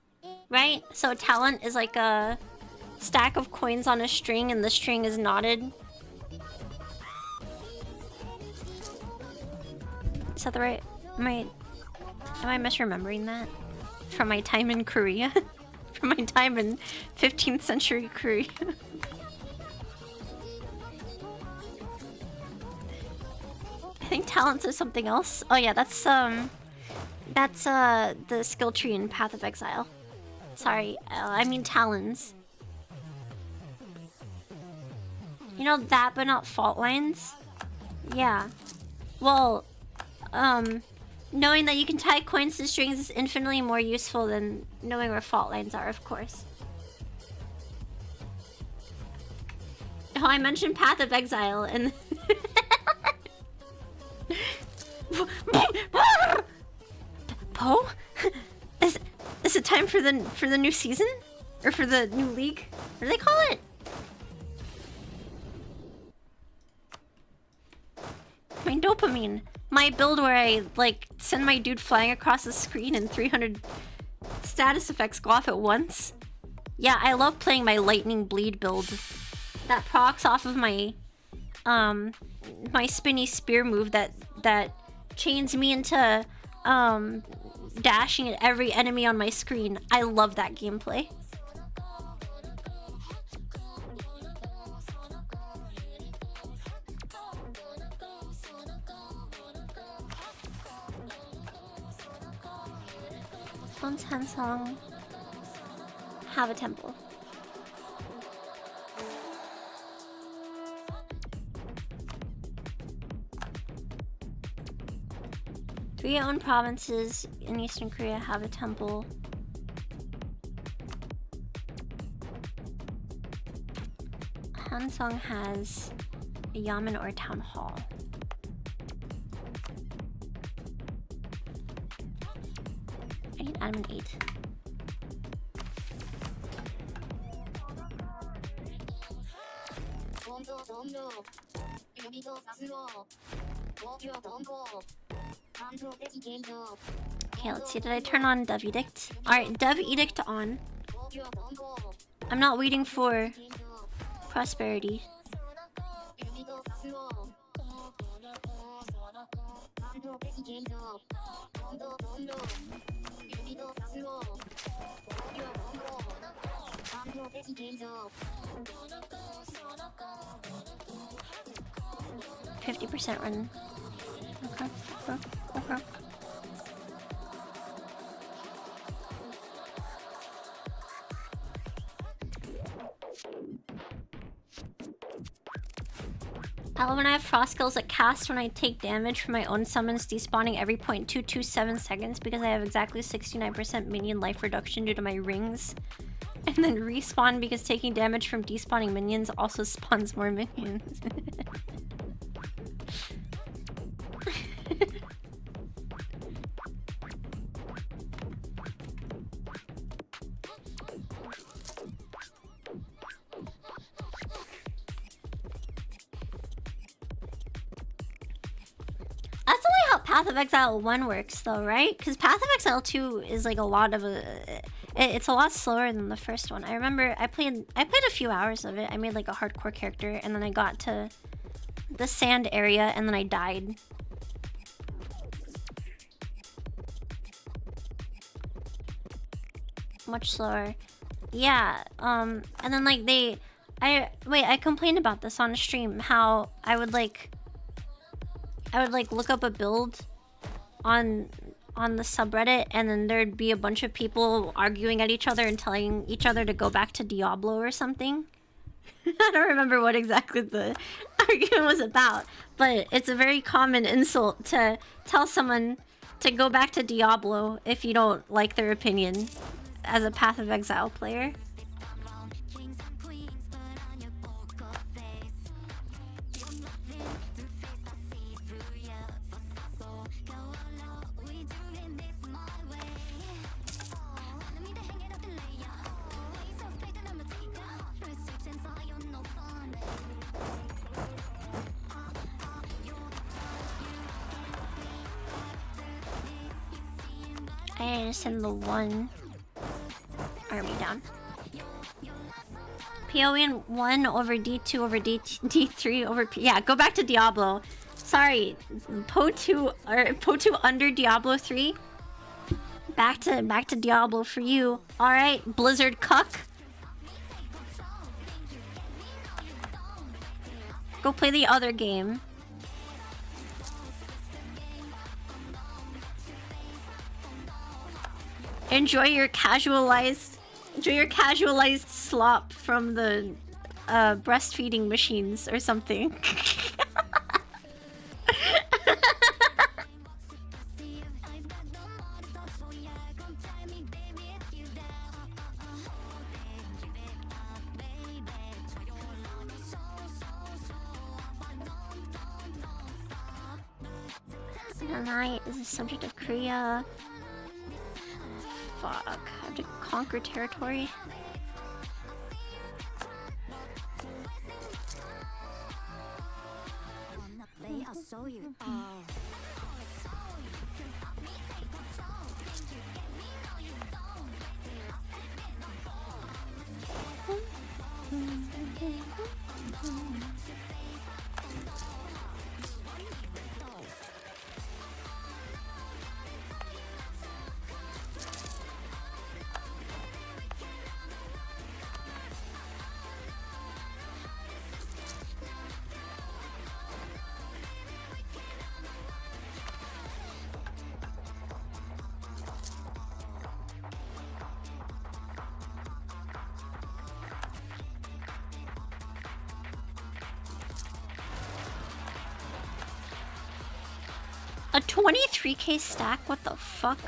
right? So a talent is like a stack of coins on a string and the string is knotted. Is that the right? Am I misremembering that? From my time in Korea? From my time in 15th century Korea? I think talents is something else. Oh yeah, that's the skill tree in Path of Exile. Sorry, I mean talons. You know that, but not fault lines? Yeah. Well, knowing that you can tie coins to strings is infinitely more useful than knowing where fault lines are, of course. Oh, I mentioned Path of Exile and... Poe? Is it time for the new season? Or for the new league? What do they call it? My dopamine. My build where I, like, send my dude flying across the screen and 300 status effects go off at once. Yeah, I love playing my lightning bleed build. That procs off of my, my spinny spear move that chains me into, dashing at every enemy on my screen. I love that gameplay. Bones Hansong have a temple. Three owned provinces in Eastern Korea have a temple. Hansong has a yamen or town hall. I need admin 8. Okay, let's see. Did I turn on Dove Edict? Alright, Dove Edict on. I'm not waiting for prosperity. %, 50% run. Okay. hell when I have frost skills that cast when I take damage from my own summons despawning every 0.227 seconds because I have exactly 69% minion life reduction due to my rings. And then respawn because taking damage from despawning minions also spawns more minions. That's only how Path of Exile 1 works though, right? Because Path of Exile 2 is like a lot of it's a lot slower than the first one. I remember I played a few hours of it. I made like a hardcore character and then I got to the sand area and then I died. Much slower. Yeah, and then like I complained about this on stream, how I would like look up a build on the subreddit and then there'd be a bunch of people arguing at each other and telling each other to go back to Diablo or something. I don't remember what exactly the argument was about, but it's a very common insult to tell someone to go back to Diablo if you don't like their opinion as a Path of Exile player. I need to send the one army down. PoE 1 over D2 over D3 over P. Yeah, go back to Diablo. Sorry, Po2 or Po2 under Diablo 3. Back to Diablo for you. All right, Blizzard cuck. Go play the other game. Enjoy your casualized slop from the breastfeeding machines or something. Tonight is the subject of Korea. Fuck, I have to conquer territory. A 23k stack? What the fuck?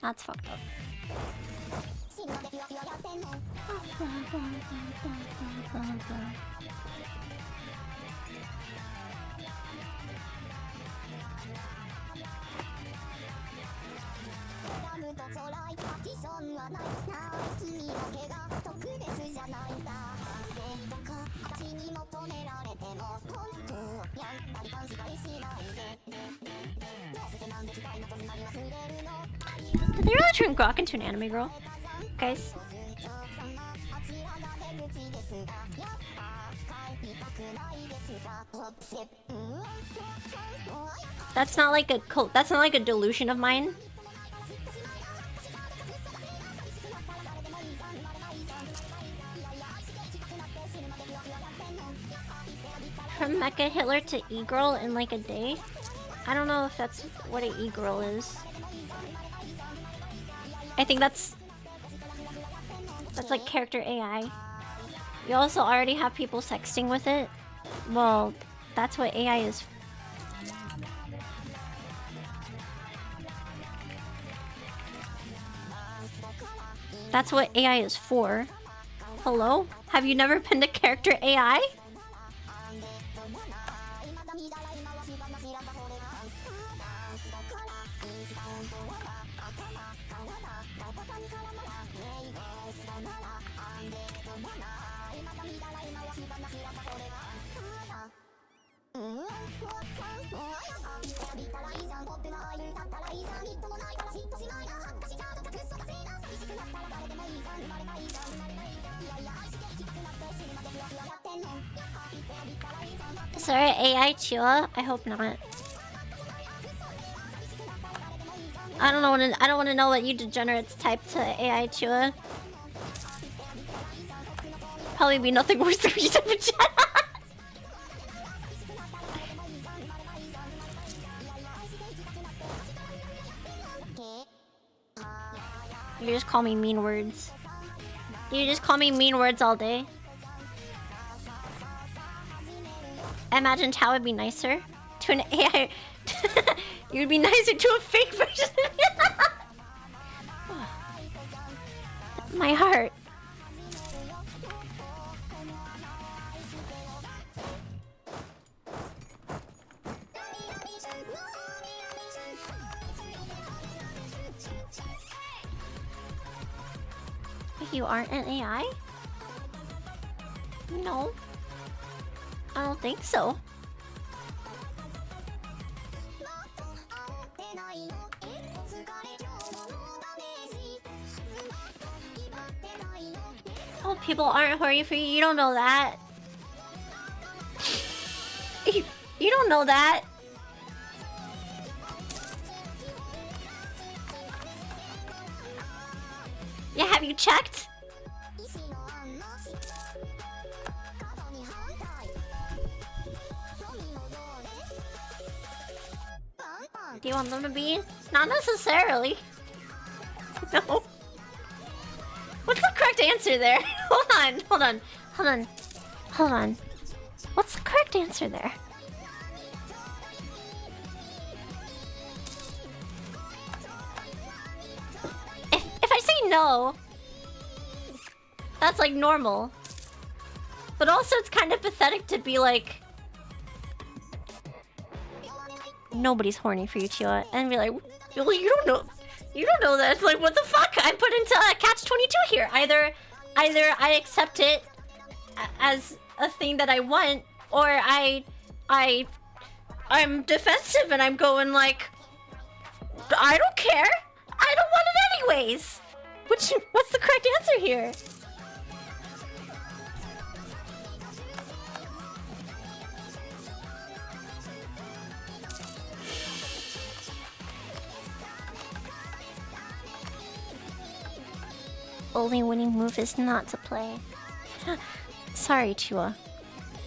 That's fucked up. Did they really turn Grok into an anime girl? Guys? That's not like a that's not like a delusion of mine. From Mecha Hitler to E-Girl in like a day? I don't know if that's what an E-Girl is. I think that's like character AI. You also already have people sexting with it. Well, that's what AI is. That's what AI is for. Hello? Have you never been to character AI? Is there an AI Chua? I hope not. I don't want to know what you degenerates type to AI Chua. Probably be nothing worse than you type in chat. You just call me mean words. You just call me mean words all day. Imagine Tao would be nicer to an AI. You'd be nicer to a fake version of me. My heart. You aren't an AI? No. I don't think so. Oh, people aren't horny for you. You don't know that. You don't know that. Yeah, have you checked? Do you want them to be? Not necessarily. No. What's the correct answer there? Hold on. What's the correct answer there? If I say no, that's like normal. But also it's kind of pathetic to be like, nobody's horny for you, Chiwa, and be like, well, you don't know that. Like, what the fuck? I'm put into a catch-22 here. Either I accept it as a thing that I want, or I'm defensive and I'm going like, I don't care. I don't want it anyways. What's the correct answer here? Only winning move is not to play. Sorry, Chua.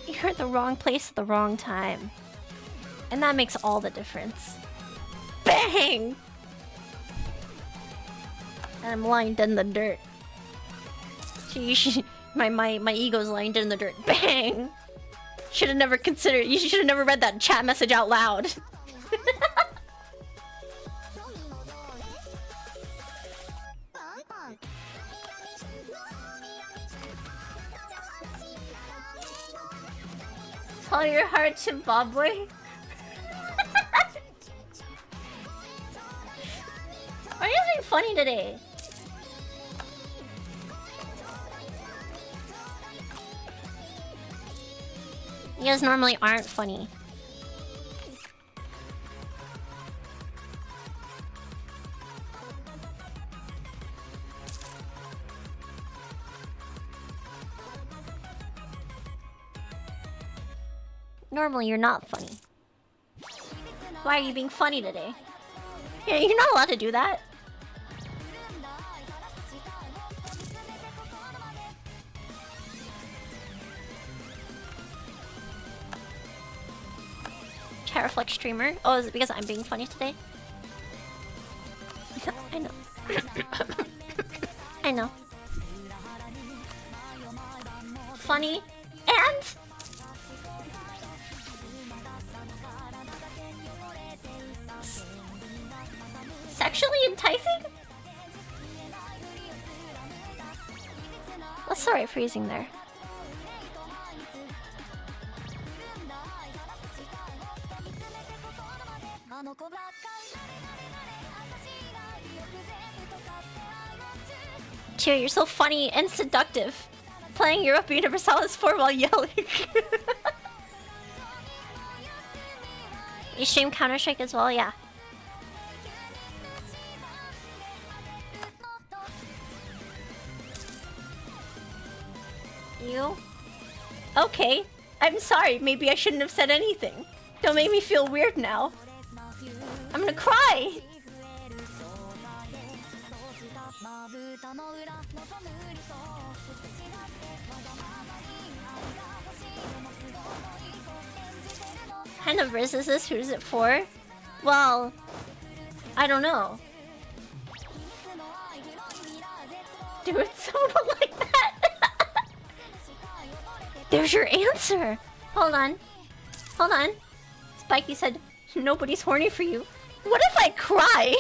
You're at the wrong place at the wrong time. And that makes all the difference. Bang! And I'm lying dead in the dirt. My ego's lying dead in the dirt. Bang! Should have never considered. You should have never read that chat message out loud. Follow your heart, Zimbabwe. Why are you being funny today? You guys normally aren't funny. Normally you're not funny. Why are you being funny today? Yeah, you're not allowed to do that. Terraflex streamer. Oh, is it because I'm being funny today? I know. I know. Funny and sexually enticing? Well, sorry for freezing there. Cheer, you're so funny and seductive. Playing Europa Universalis 4 while yelling. You stream Counter-Strike as well? Yeah. You? Okay. I'm sorry. Maybe I shouldn't have said anything. Don't make me feel weird now. I'm gonna cry! What kind of riz is this? Who is it for? Well, I don't know. Dude, someone like that! There's your answer! Hold on. Hold on. Spiky said, nobody's horny for you. What if I cry?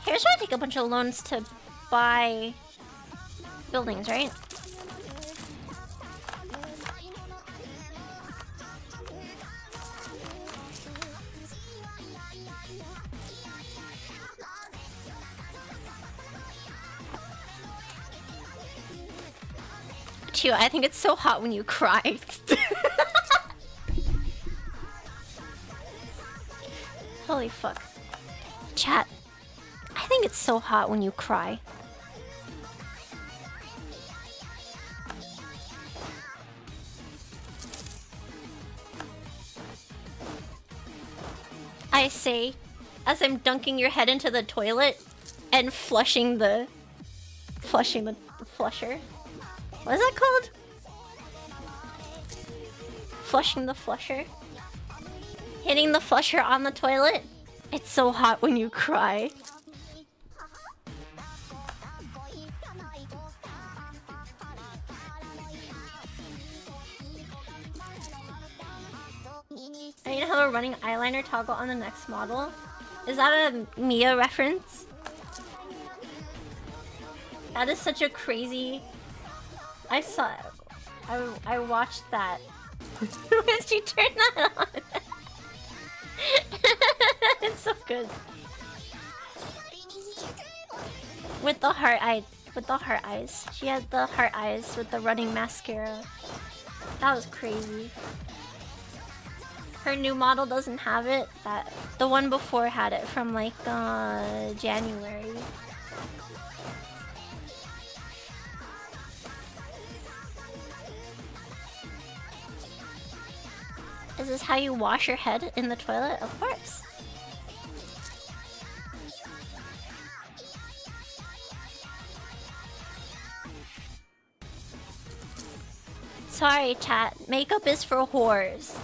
Here's where I take a bunch of loans to buy buildings, right? Chew, I think it's so hot when you cry. Holy fuck. Chat. I think it's so hot when you cry. I say, as I'm dunking your head into the toilet and flushing the flusher. What is that called? Flushing the flusher. Hitting the flusher on the toilet. It's so hot when you cry. I need to have a running eyeliner toggle on the next model. Is that a Mia reference? That is such a crazy... I watched that. When she turned that on. It's so good. With the heart eyes. She had the heart eyes with the running mascara. That was crazy. Her new model doesn't have it. The one before had it from like January. Is this how you wash your head in the toilet? Of course. Sorry, chat. Makeup is for whores.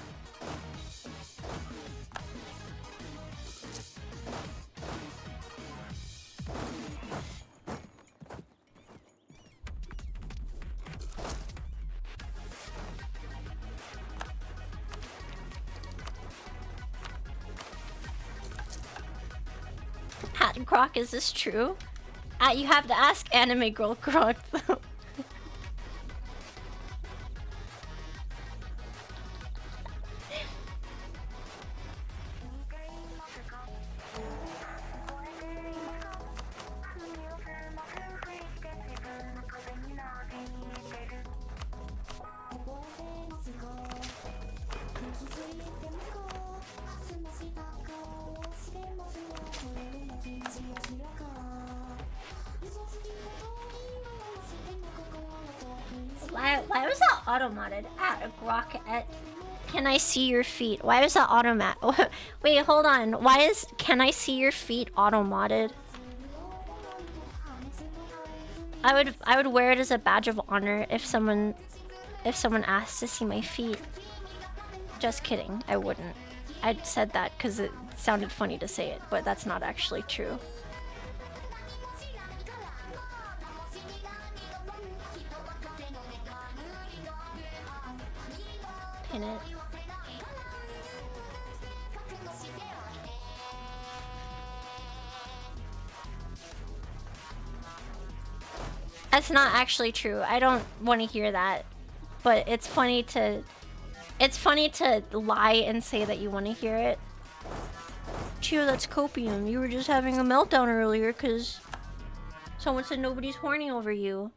At Grok, is this true? You have to ask anime girl Grok though. Why was that automated? At a Grok at can I see your feet? Why was that automat? Wait, hold on. Why is can I see your feet automated? I would wear it as a badge of honor if someone asked to see my feet. Just kidding. I wouldn't. I said that because it sounded funny to say it, but that's not actually true. Pin it. That's not actually true. I don't want to hear that. But it's funny to lie and say that you want to hear it. Chiyo, that's copium. You were just having a meltdown earlier because someone said nobody's horny over you.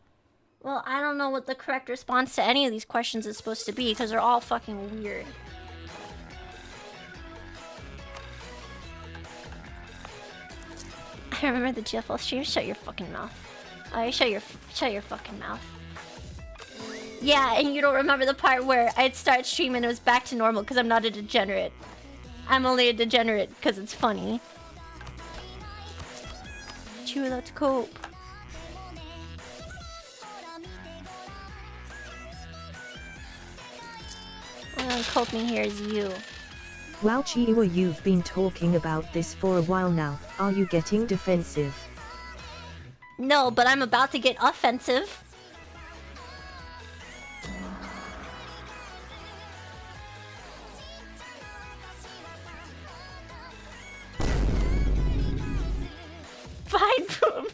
Well, I don't know what the correct response to any of these questions is supposed to be because they're all fucking weird. I remember the GFL stream. Shut your fucking mouth. Shut your fucking mouth. Yeah, and you don't remember the part where I'd start streaming and it was back to normal because I'm not a degenerate. I'm only a degenerate because it's funny. Chew, let's cope. Coping here is you. Wow, Chiwa, you've been talking about this for a while now. Are you getting defensive? No, but I'm about to get offensive. Fine, boom.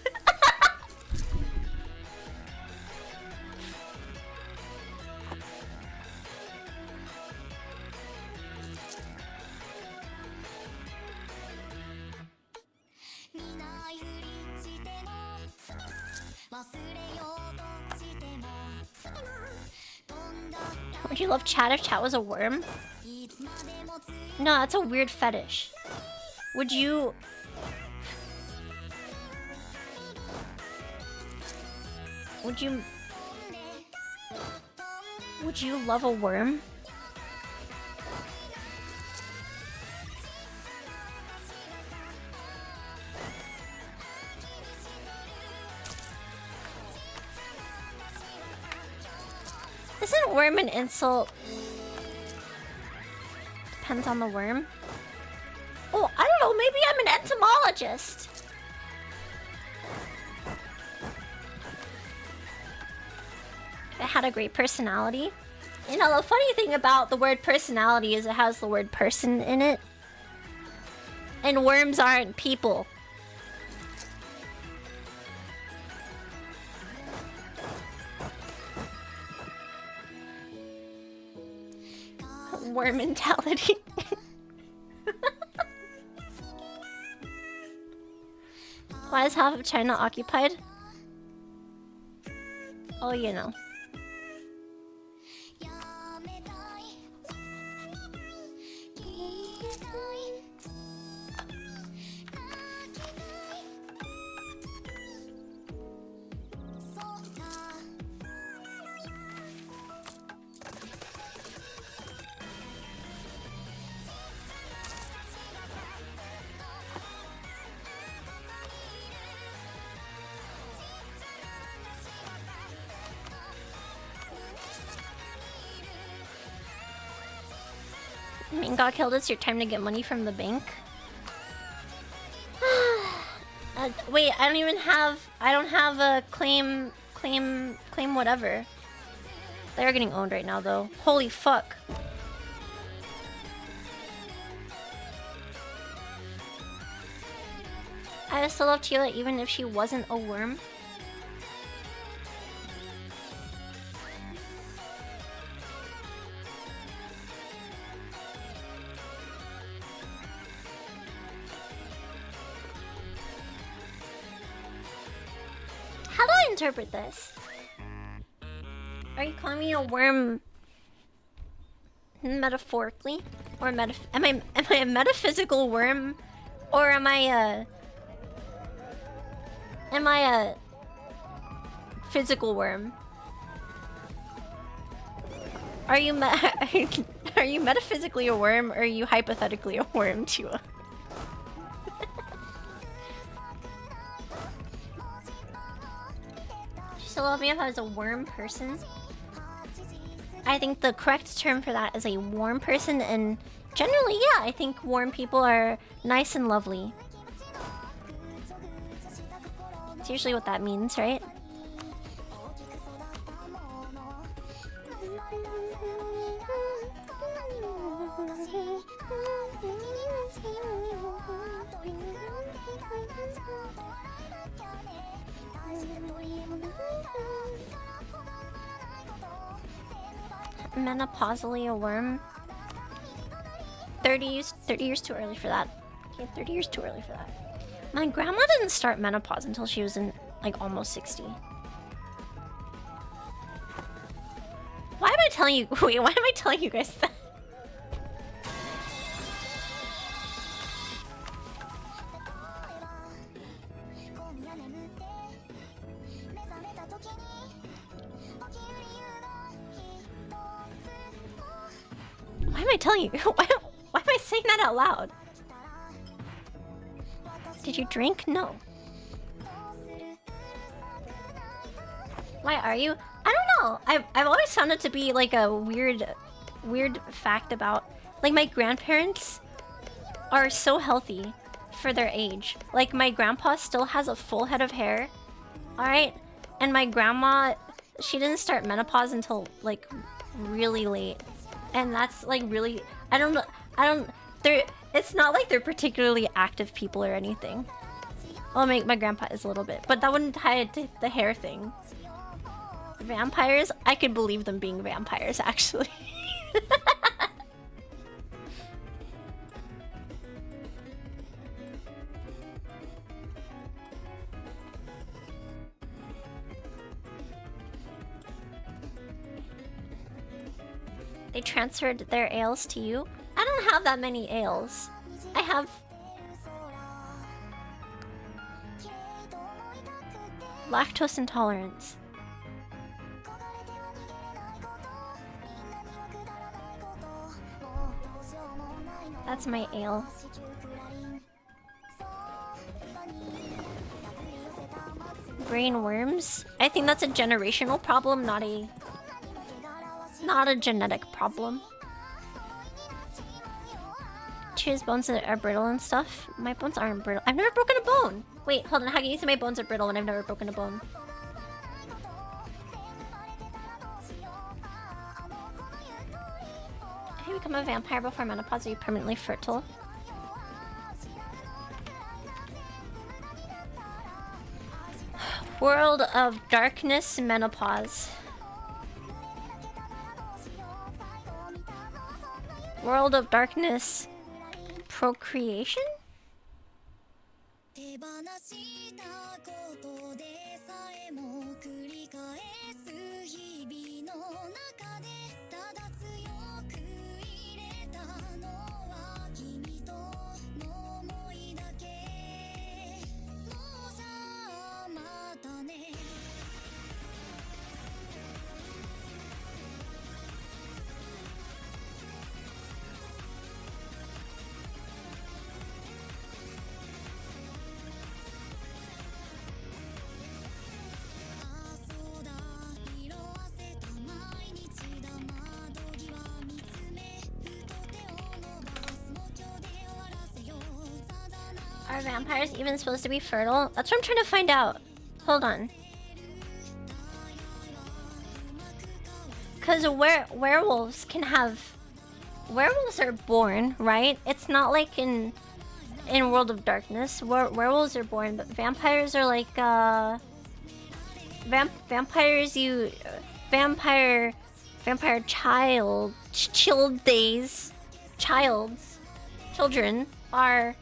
Would you love chat if chat was a worm? No, that's a weird fetish. Would you... Would you love a worm? Isn't worm an insult? Depends on the worm. Oh, I don't know, maybe I'm an entomologist. It had a great personality. You know, the funny thing about the word personality is it has the word person in it. And worms aren't people. Worm mentality. Why is half of China occupied? Oh, you know. Ming got killed. It's your time to get money from the bank. Wait, I don't have a claim whatever. They're getting owned right now though. Holy fuck. I would still love Tila even if she wasn't a worm. How do I interpret this? Are you calling me a worm metaphorically? Or am I a metaphysical worm? Or am I a physical worm? Are you are you metaphysically a worm, or are you hypothetically a worm, Chua? She still love me if I was a worm person. I think the correct term for that is a warm person, and generally, yeah, I think warm people are nice and lovely. It's usually what that means, right? Menopausally a worm. 30 years too early for that. Okay, 30 years too early for that. My grandma didn't start menopause until she was in like almost 60. Why am I telling you? Wait, why am I telling you guys that? Why am I telling you? Why am I saying that out loud? Did you drink? No. Why are you? I don't know. I've always found it to be like a weird fact about, like, my grandparents are so healthy for their age. Like, my grandpa still has a full head of hair. Alright? And my grandma, she didn't start menopause until like really late. And that's like really, it's not like they're particularly active people or anything. Well, my grandpa is a little bit, but that wouldn't tie it to the hair thing. Vampires, I could believe them being vampires, actually. They transferred their ales to you? I don't have that many ales. I have... lactose intolerance. That's my ale. Brain worms? I think that's a generational problem, not a genetic problem. Cheers, bones are brittle and stuff. My bones aren't brittle. I've never broken a bone. Wait, hold on. How can you say my bones are brittle when I've never broken a bone? If you become a vampire before menopause, are you permanently fertile? World of Darkness, menopause. World of Darkness, procreation? Are vampires even supposed to be fertile? That's what I'm trying to find out. Hold on. Because werewolves can have... Werewolves are born, right? It's not like in in World of Darkness. Werewolves are born, but vampires are like vampires. Vampire children are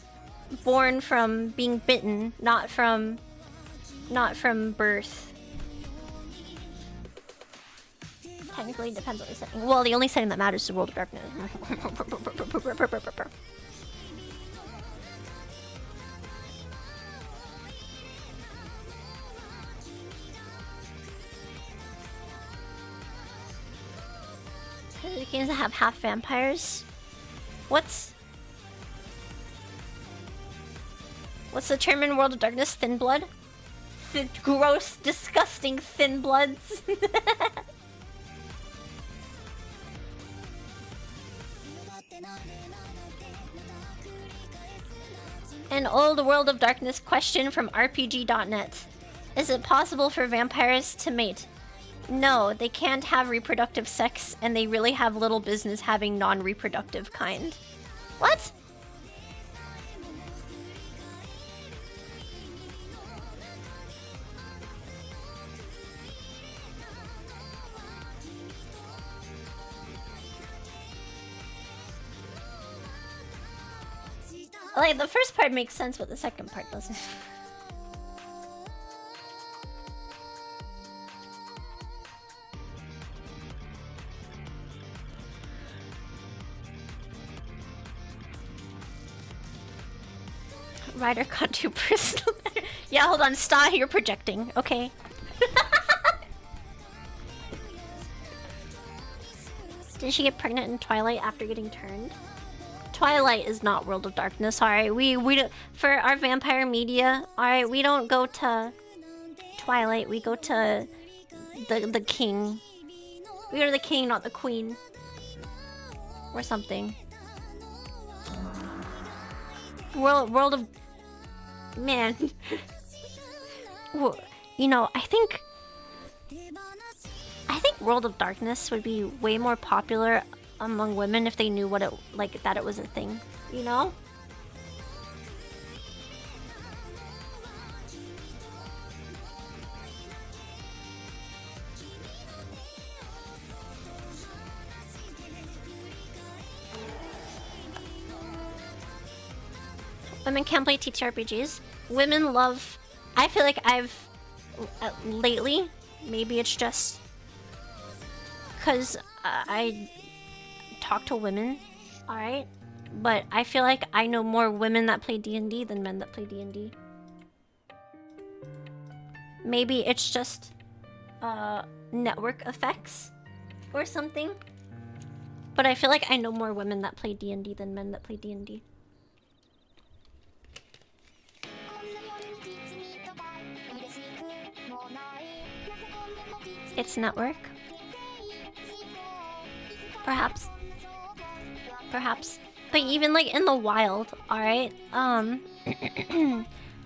born from being bitten, not from birth. Technically, it depends on the setting. Well, the only setting that matters is the World of Darkness. The games that have half vampires. What's the term in World of Darkness? Thin blood? Gross, disgusting thin bloods. An old World of Darkness question from RPG.net. Is it possible for vampires to mate? No, they can't have reproductive sex, and they really have little business having non-reproductive kind. What? Like, the first part makes sense, but the second part doesn't. Ryder can't do personal. Yeah, hold on, Sta, you're projecting. Okay. Did she get pregnant in Twilight after getting turned? Twilight is not World of Darkness. Alright, we do, for our vampire media. Alright, we don't go to Twilight. We go to the king. We go to the king, not the queen, or something. World of man. You know, I think World of Darkness would be way more popular among women if they knew what it that it was a thing, you know? Women can't play TTRPGs. Women love... I feel like I've... lately, maybe it's just... because I talk to women, alright? But I feel like I know more women that play D&D than men that play D&D. Maybe it's just... network effects or something. But I feel like I know more women that play D&D than men that play D&D. It's network. Perhaps. Perhaps. But even like in the wild, alright?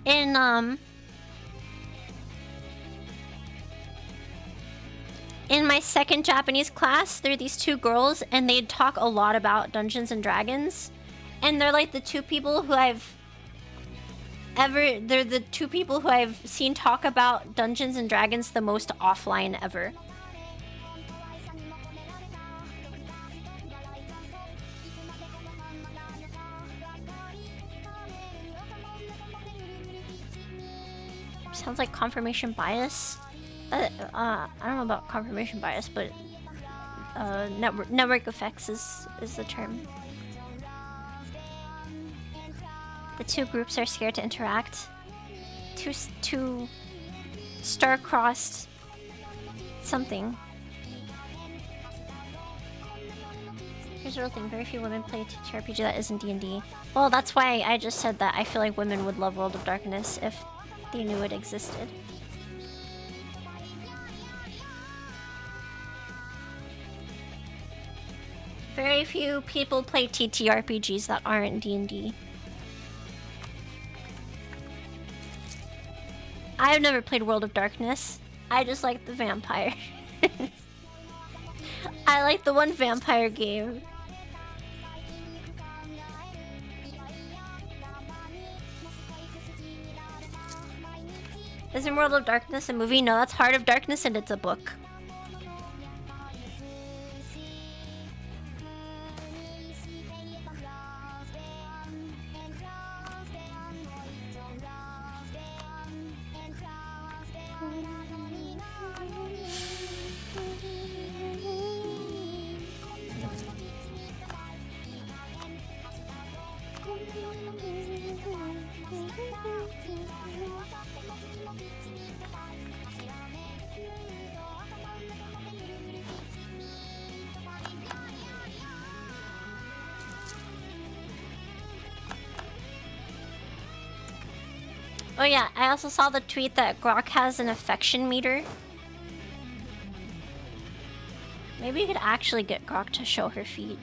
In my second Japanese class, there are these two girls and they talk a lot about Dungeons and Dragons. And they're like the two people who they're the two people who I've seen talk about Dungeons and Dragons the most offline ever. Sounds like confirmation bias. I don't know about confirmation bias, but network effects is the term. The two groups are scared to interact. Two star-crossed something. Here's a real thing. Very few women play TTRPG that isn't D&D. Well, that's why I just said that I feel like women would love World of Darkness if they knew it existed. Very few people play TTRPGs that aren't D&D. I've never played World of Darkness. I just like the vampire. I like the one vampire game. Isn't World of Darkness a movie? No, that's Heart of Darkness and it's a book. Oh yeah, I also saw the tweet that Grok has an affection meter. Maybe you could actually get Grok to show her feet.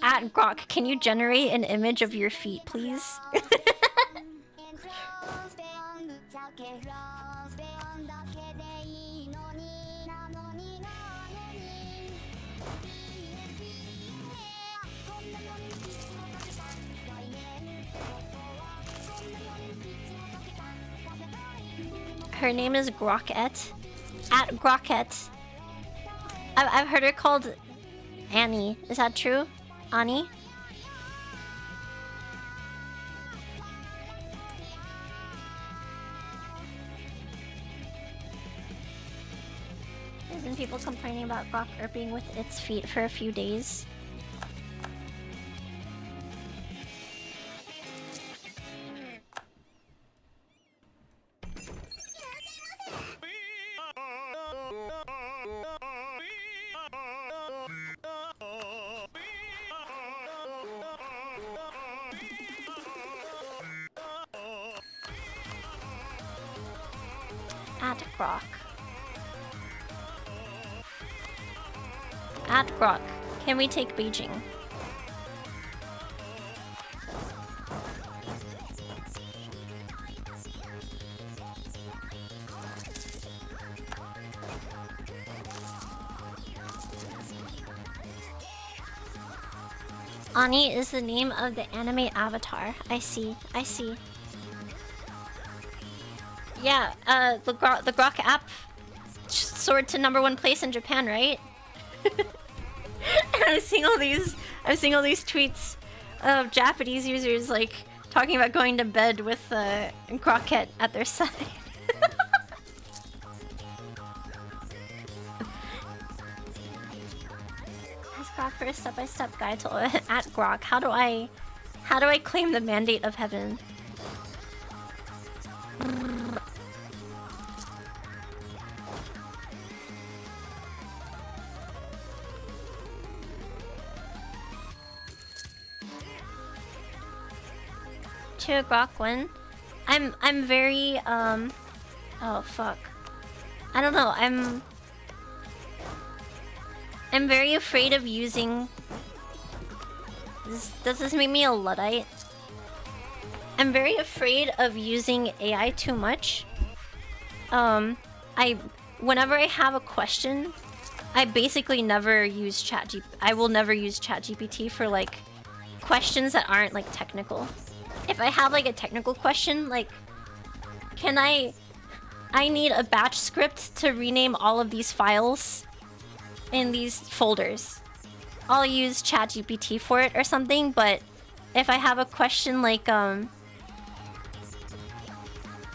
At Grok, can you generate an image of your feet, please? Her name is Grokette. At Grokette. I've heard her called Annie. Is that true? Annie? Isn't people complaining about Grok erping with its feet for a few days? At Grok. At Grok. Can we take Beijing? Ani is the name of the anime avatar. I see. I see. Yeah, the Grok app soared to #1 place in Japan, right? And I'm seeing all these tweets of Japanese users like talking about going to bed with Croquette at their side. Ask Grok for a step-by-step guide to at Grok. How do I claim the mandate of heaven? To Grokwen, I'm very oh fuck, I don't know. I'm very afraid of using this. Does this make me a Luddite? I'm very afraid of using AI too much. Whenever I have a question, I basically never use ChatGPT. I will never use ChatGPT for like questions that aren't like technical. If I have like a technical question, like, I need a batch script to rename all of these files in these folders. I'll use ChatGPT for it or something, but if I have a question like,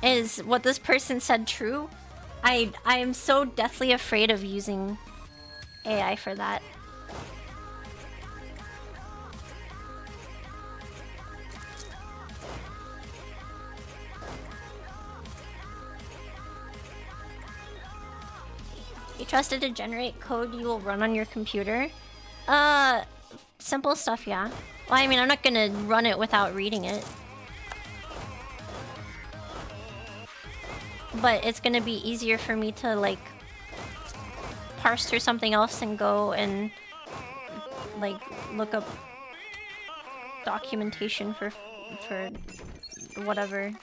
is what this person said true? I am so deathly afraid of using AI for that. You trusted to generate code you will run on your computer? Simple stuff, yeah. Well, I mean, I'm not gonna run it without reading it. But it's gonna be easier for me to, like, parse through something else and go and, like, look up documentation for whatever.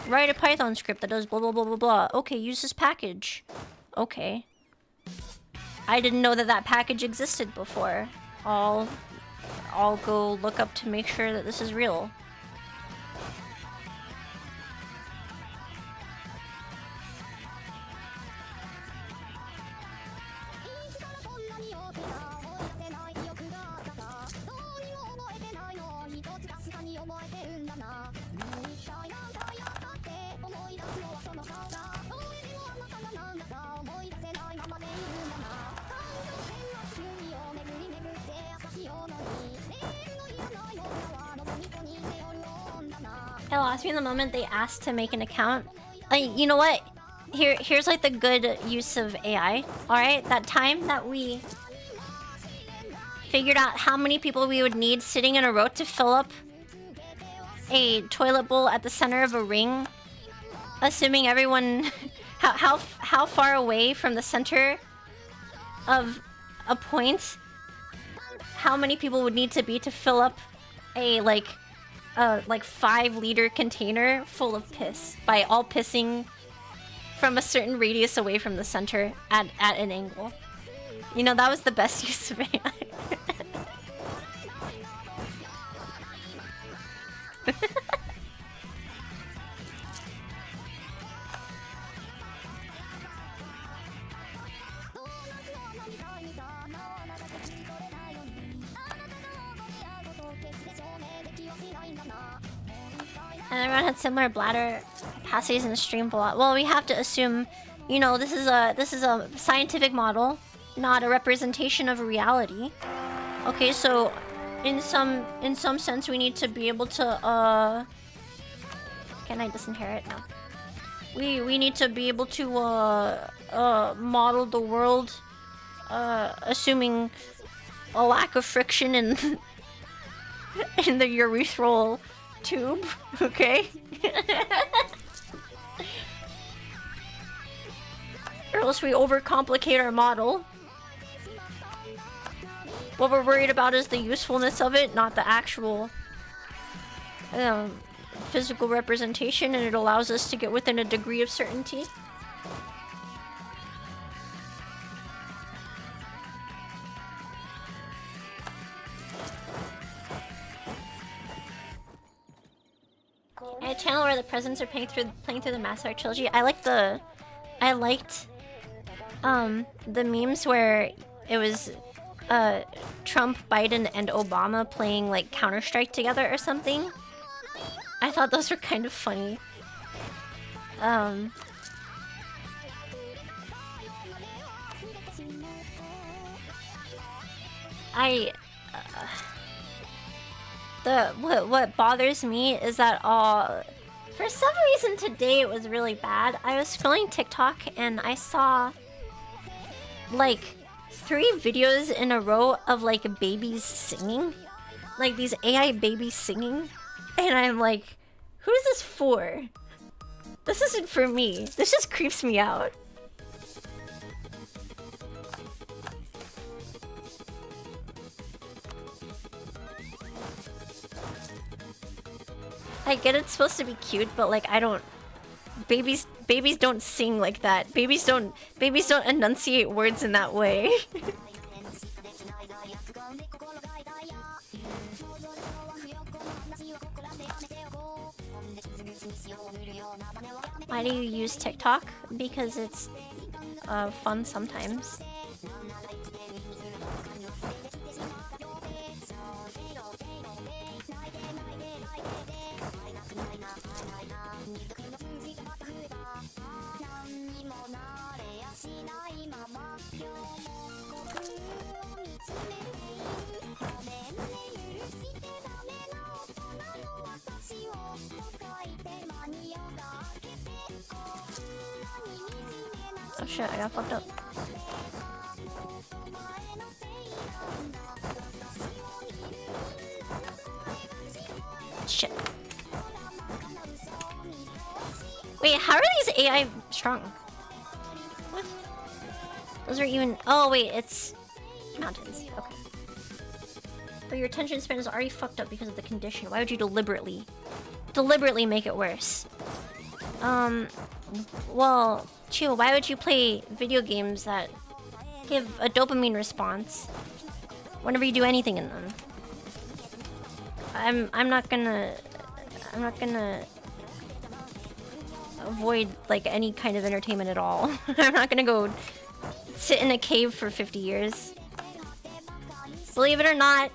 Write a Python script that does blah blah blah blah blah. Okay, use this package. Okay. I didn't know that that package existed before. I'll go look up to make sure that this is real. It lost me in the moment they asked to make an account. You know what? Here's like the good use of AI. Alright, that time that we figured out how many people we would need sitting in a row to fill up a toilet bowl at the center of a ring, assuming everyone how far away from the center of a point, how many people would need to be to fill up a like 5-liter container full of piss by all pissing from a certain radius away from the center at an angle. You know, that was the best use of AI. And everyone had similar bladder capacities in the stream a lot. Well, we have to assume, you know, this is a scientific model, not a representation of reality. Okay, so in some sense, we need to be able to Can I disinherit? No. We need to be able to model the world, assuming a lack of friction in in the urethral tube, okay? Or else we overcomplicate our model. What we're worried about is the usefulness of it, not the actual physical representation, and it allows us to get within a degree of certainty. A channel where the presidents are playing through the Mass Effect trilogy. I liked the memes where it was Trump, Biden, and Obama playing like Counter-Strike together or something. I thought those were kind of funny. What bothers me is that for some reason today it was really bad. I was scrolling TikTok and I saw like 3 videos in a row of like babies singing, like these AI babies singing, and I'm like, who is this for? This isn't for me. This just creeps me out. I get it's supposed to be cute, but like I don't. Babies don't sing like that. Babies don't enunciate words in that way. Why do you use TikTok? Because it's fun sometimes. Oh shit, I got fucked up. Shit. Wait, how are these AI strong? What? Those are even... Oh wait, it's... mountains. Okay. But your attention span is already fucked up because of the condition. Why would you deliberately make it worse? Well, Chill, why would you play video games that give a dopamine response whenever you do anything in them? I'm not gonna avoid like any kind of entertainment at all. I'm not gonna go sit in a cave for 50 years. Believe it or not,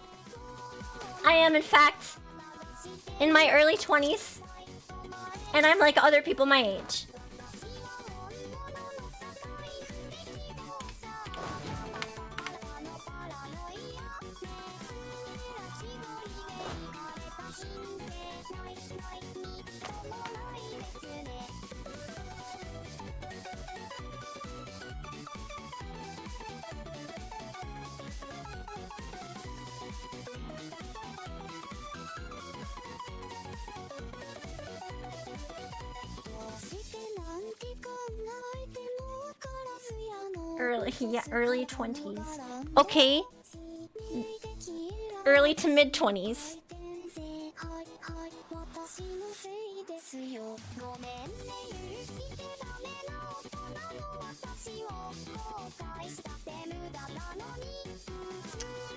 I am in fact in my early 20s, and I'm like other people my age. Early 20s. Okay. Early to mid 20s.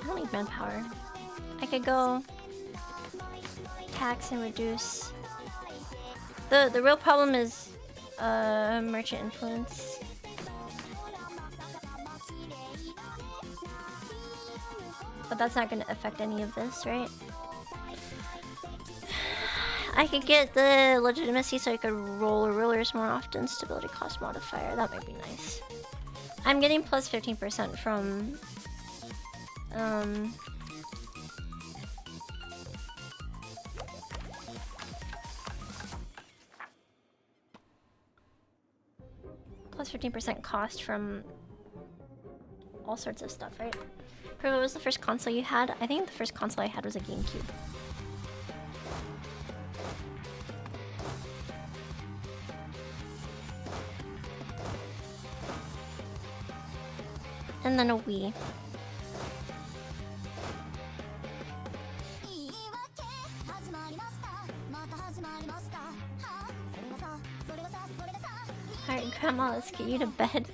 I don't need manpower. I could go tax and reduce. The real problem is merchant influence. But that's not going to affect any of this, right? I could get the legitimacy so I could roll rulers more often. Stability cost modifier. That might be nice. I'm getting plus 15% from... plus 15% cost from all sorts of stuff, right? What was the first console you had? I think the first console I had was a GameCube. And then a Wii. Alright, Grandma, let's get you to bed.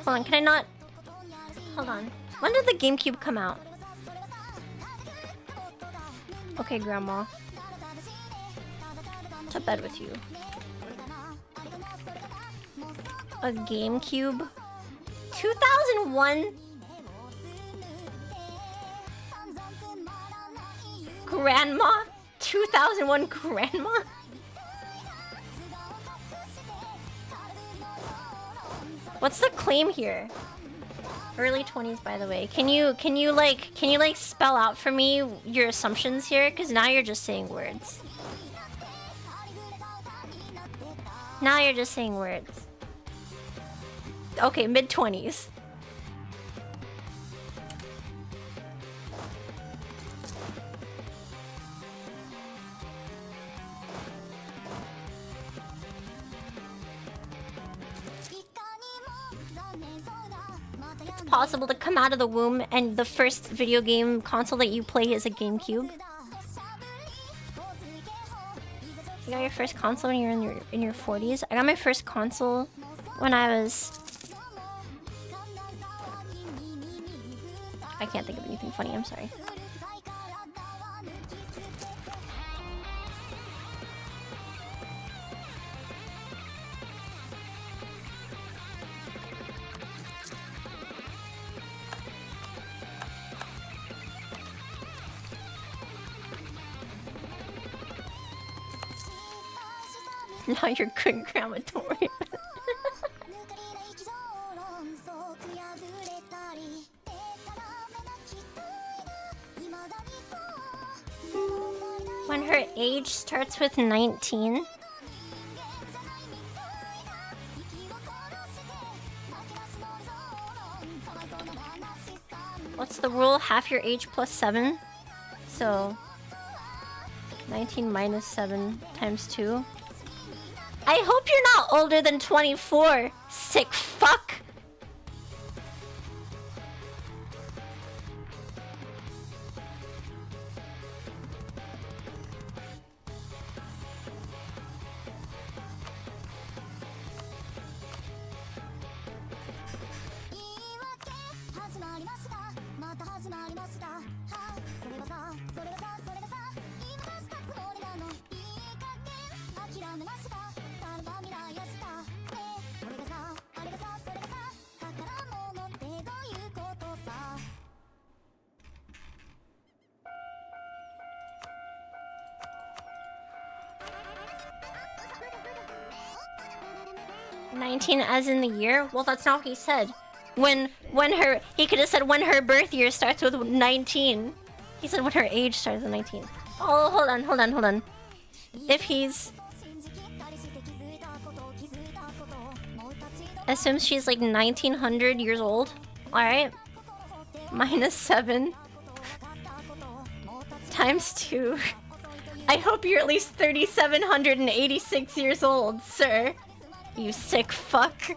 Hold on, can I not... Hold on. When did the GameCube come out? Okay, Grandma. To bed with you. A GameCube? 2001? Grandma? 2001 Grandma? What's the claim here? Early 20s, by the way. Can you spell out for me your assumptions here? Because now you're just saying words. Now you're just saying words. Okay, mid-20s. It's possible to come out of the womb and the first video game console that you play is a GameCube. You got your first console when you're in your 40s. I got my first console when I was... I can't think of anything funny, I'm sorry. Now you're good, Grandma, don't worry. When her age starts with 19? What's the rule? Half your age plus 7? So... 19 minus 7 times 2. I hope you're not older than 24, sick fuck! 19 as in the year? Well, that's not what he said. He could have said when her birth year starts with 19. He said when her age starts with 19. Oh, hold on. If he's... assumes she's like 1900 years old. Alright. -7. Times 2. I hope you're at least 3786 years old, sir. You sick fuck.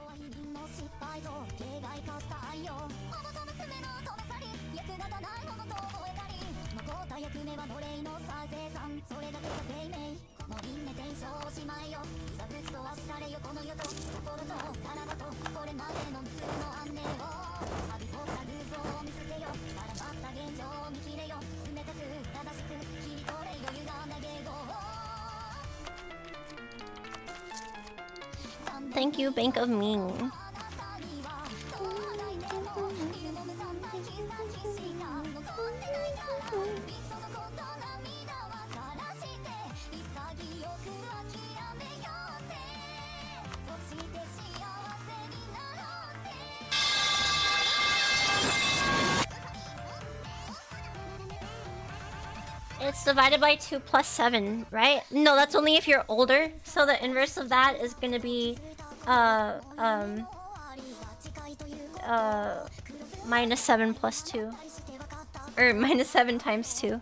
Thank you, Bank of Ming. It's divided by 2 plus 7, right? No, that's only if you're older. So the inverse of that is gonna be -7 plus 2. Or -7 times 2.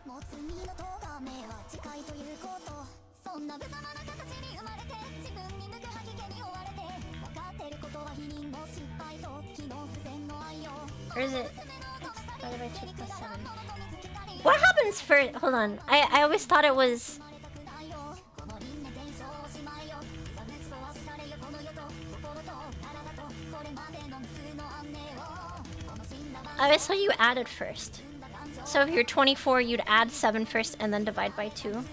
Or is it divided by 2 plus 7? What happens for... hold on. I always thought it was... I always thought you added first. So if you're 24, you'd add 7 first and then divide by 2.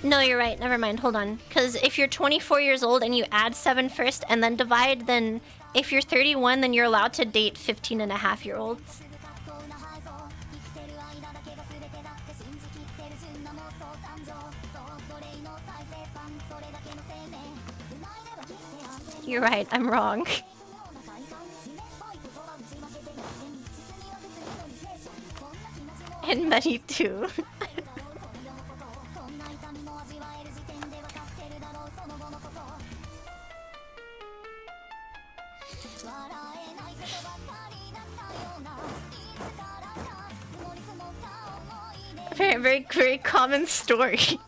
No, you're right. Never mind. Hold on. Because if you're 24 years old and you add 7 first and then divide, then if you're 31, then you're allowed to date 15-and-a-half-year-olds. You're right. I'm wrong. And many too. Very common story.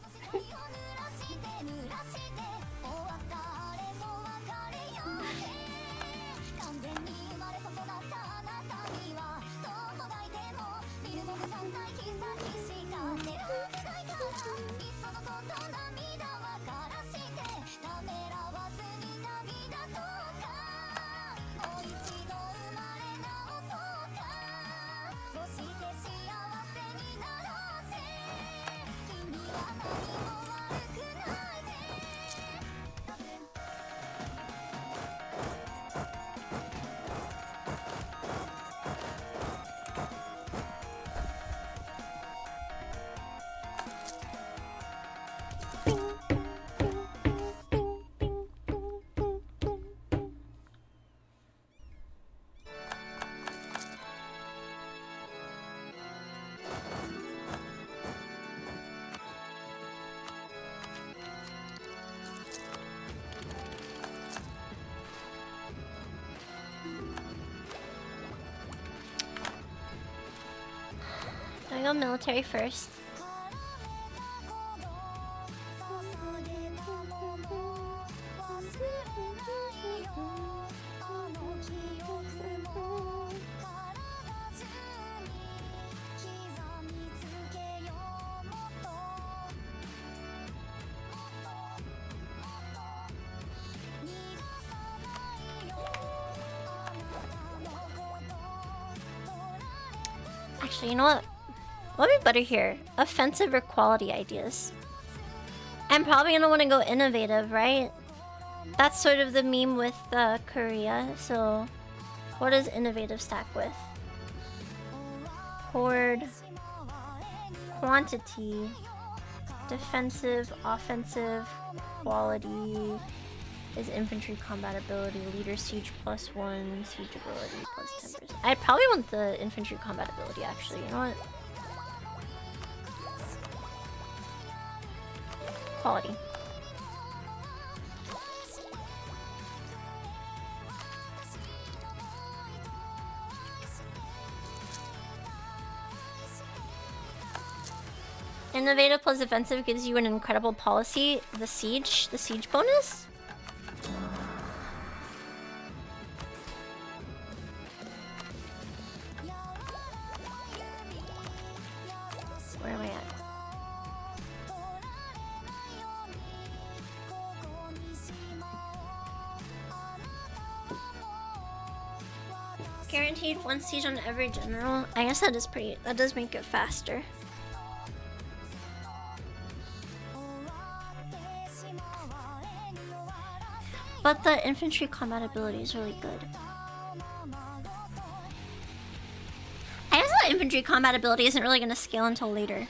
I go military first. Actually, you know what? What would be better here? Offensive or quality ideas? I'm probably gonna want to go innovative, right? That's sort of the meme with Korea, so What does innovative stack with? Horde, quantity, defensive, offensive, quality, is infantry combat ability, leader siege +1, siege ability +10%. I'd probably want the infantry combat ability actually, you know what? Quality. Innovative plus defensive gives you an incredible policy. The siege bonus? Where am I at? Guaranteed 1 siege on every general. I guess that does make it faster. But the infantry combat ability is really good. I guess the infantry combat ability isn't really going to scale until later.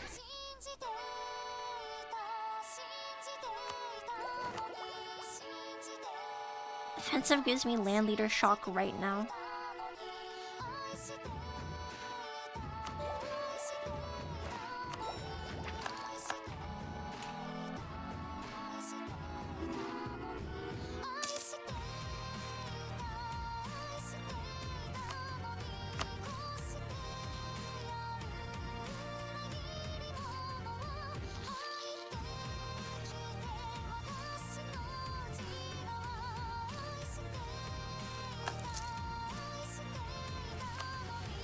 Offensive gives me land leader shock right now.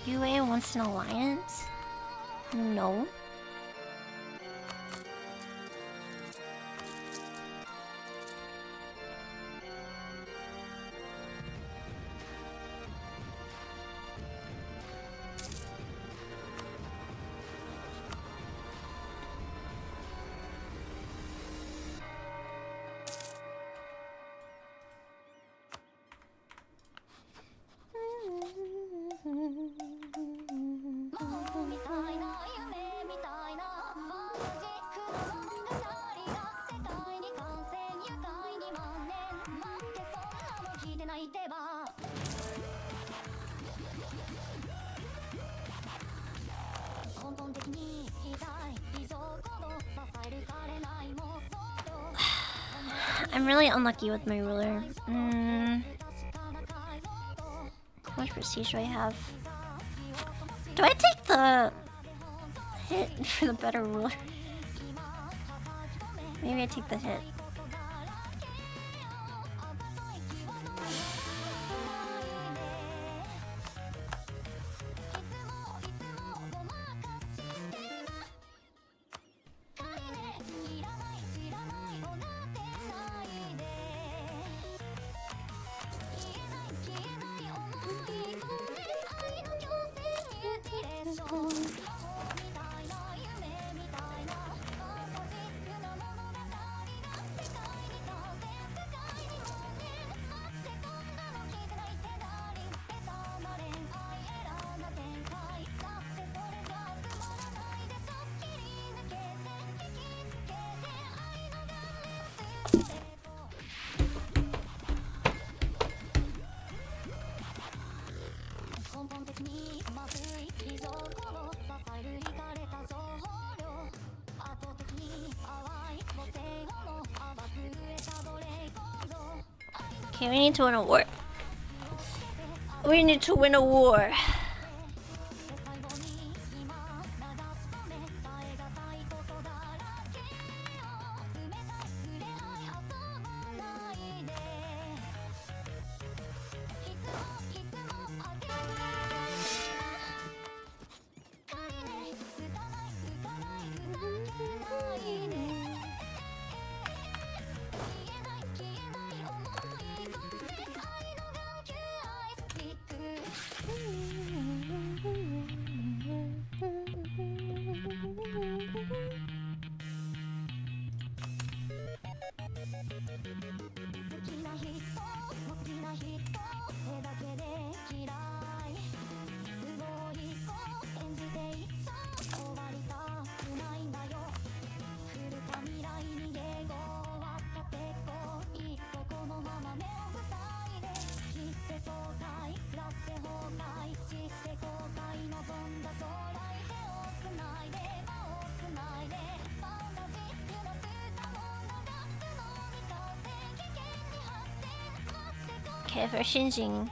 UA wants an alliance? No. I'm really unlucky with my ruler. How much prestige do I have? Do I take the hit for the better ruler? Maybe I take the hit. Okay, we need to win a war. We need to win a war. Okay, for Shinjing.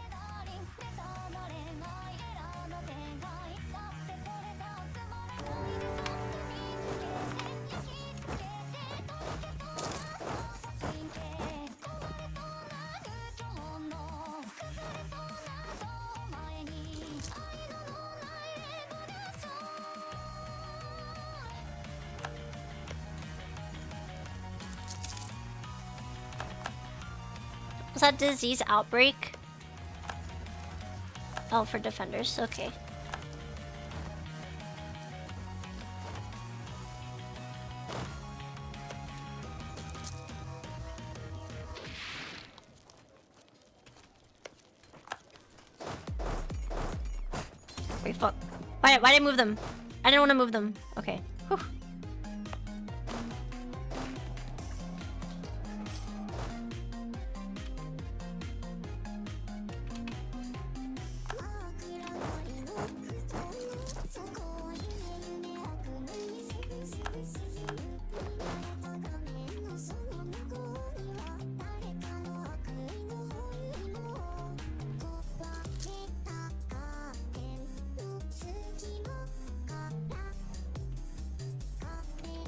Was that disease outbreak? Oh, for defenders, okay. Wait, fuck. Why did I move them? I didn't want to move them. Okay. Whew.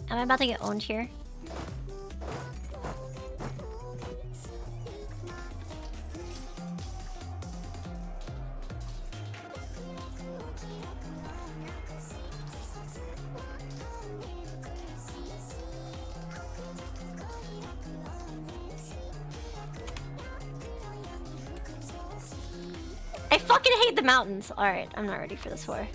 Am I about to get owned here? I fucking hate the mountains. Alright, I'm not ready for this war.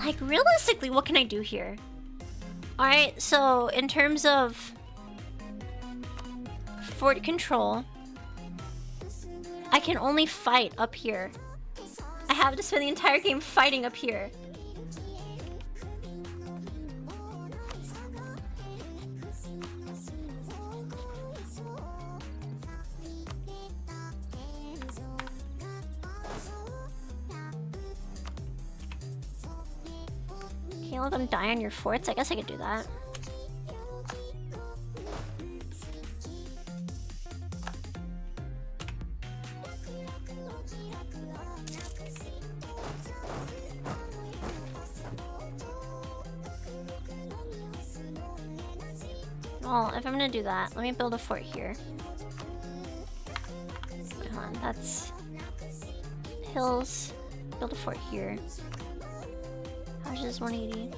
Like, realistically, what can I do here? Alright, so in terms of fort control, I can only fight up here. I have to spend the entire game fighting up here. Can't let them die on your forts? I guess I could do that. Well, if I'm gonna do that, let me build a fort here. Come on, that's hills. Build a fort here. How much is 180?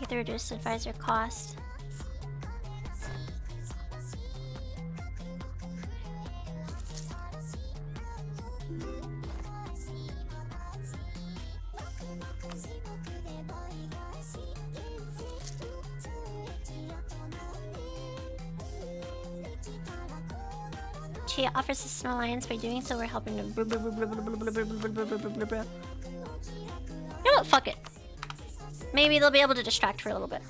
To reduce advisor cost. Chia offers us an alliance. By doing so, we're helping to. You know what? Fuck it. Maybe they'll be able to distract for a little bit.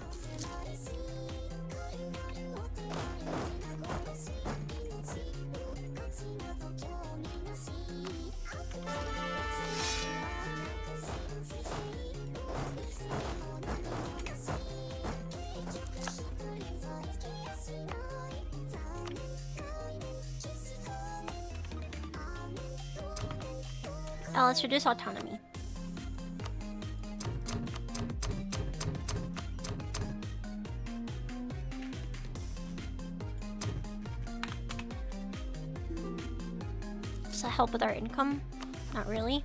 Oh, let's reduce autonomy. Does that help with our income? Not really.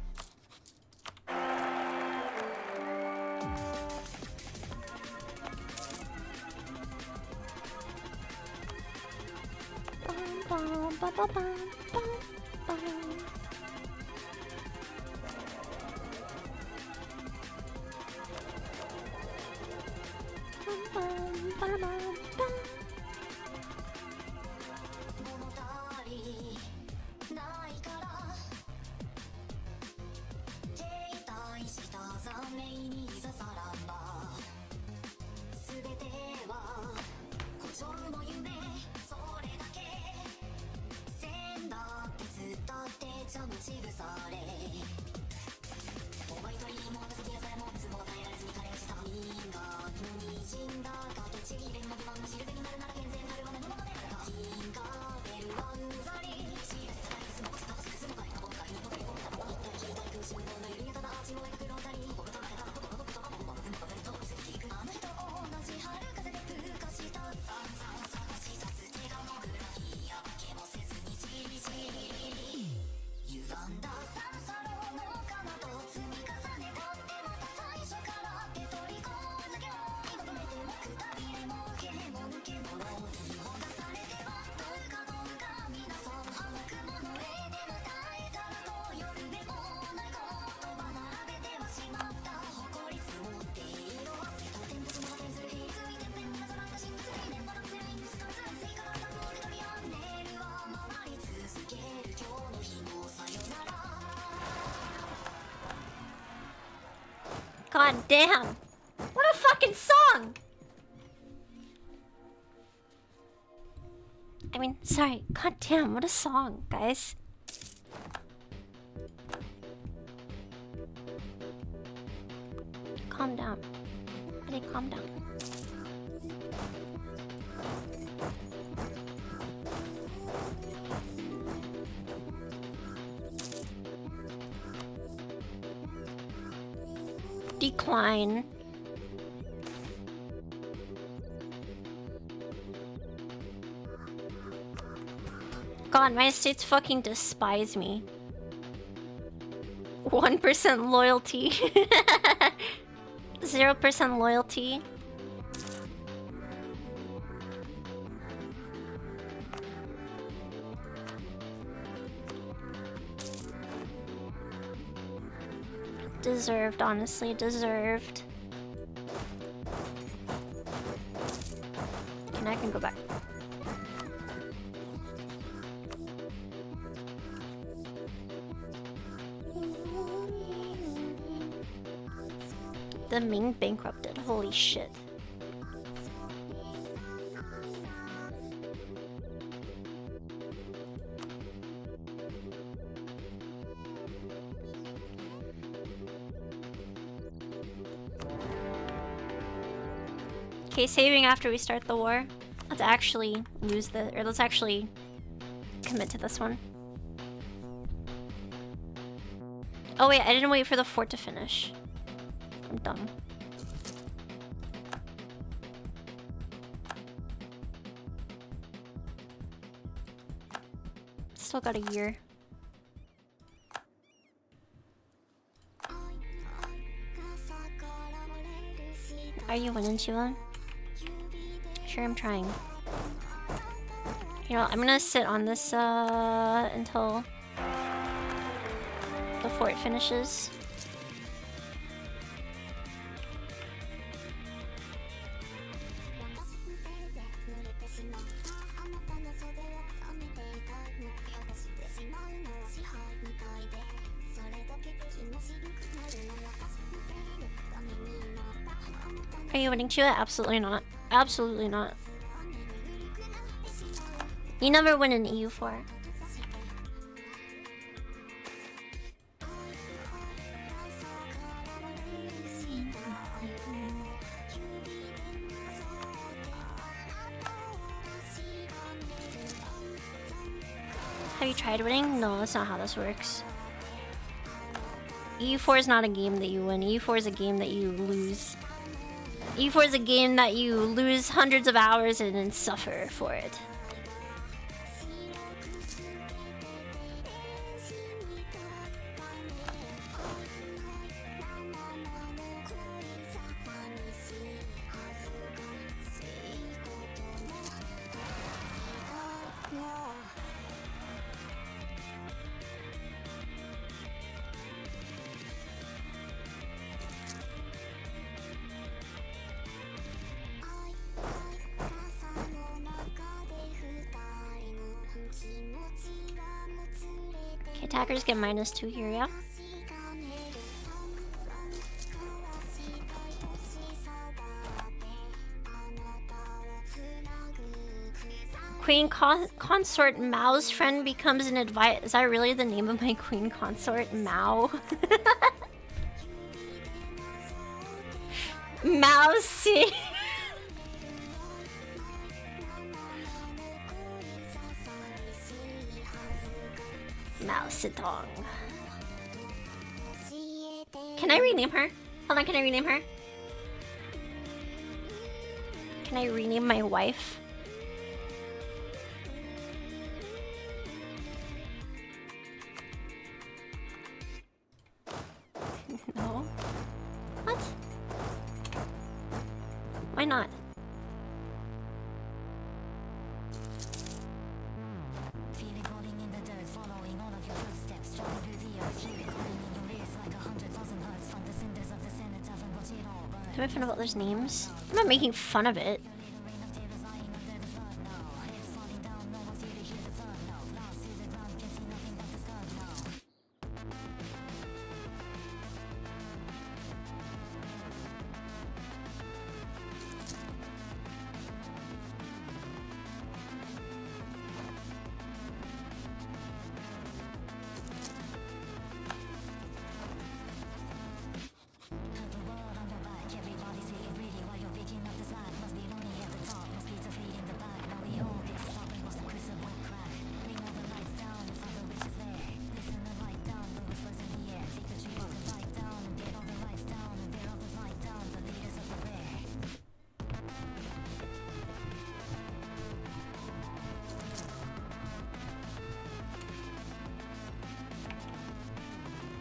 God damn! What a fucking song! I mean, sorry. God damn, what a song, guys. Calm down. Honey, calm down. Decline. God, my estates fucking despise me. 1% loyalty. 0% loyalty. Deserved, honestly, deserved. And I can go back. The Ming bankrupted, holy shit. Okay, saving after we start the war. Let's actually lose the, or let's actually commit to this one. Oh wait, I didn't wait for the fort to finish. I'm dumb. Still got a year. Are you winning, Chiwa? Sure, I'm trying. You know, I'm gonna sit on this until the fort finishes. Are you winning, Chiwa? Absolutely not. Absolutely not. You never win an EU4. Have you tried winning? No, that's not how this works. EU4 is not a game that you win. EU4 is a game that you lose. EU4 is a game that you lose hundreds of hours in and suffer for it. Attackers get -2 here, yeah? Queen Consort Mao's friend becomes an advisor. Is that really the name of my Queen Consort? Mao? Mao Si. Mao Zedong. Can I rename her? Hold on, can I rename her? Can I rename my wife? No. What? Why not? Do I find out others' names? I'm not making fun of it.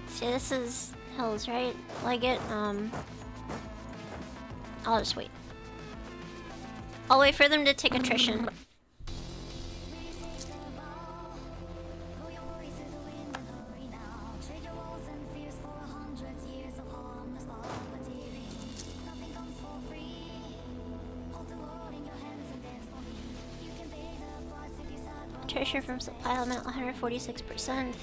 See, this is hills, right? Like it, I'll just wait. I'll wait for them to take attrition. Treasure from supply element 146%.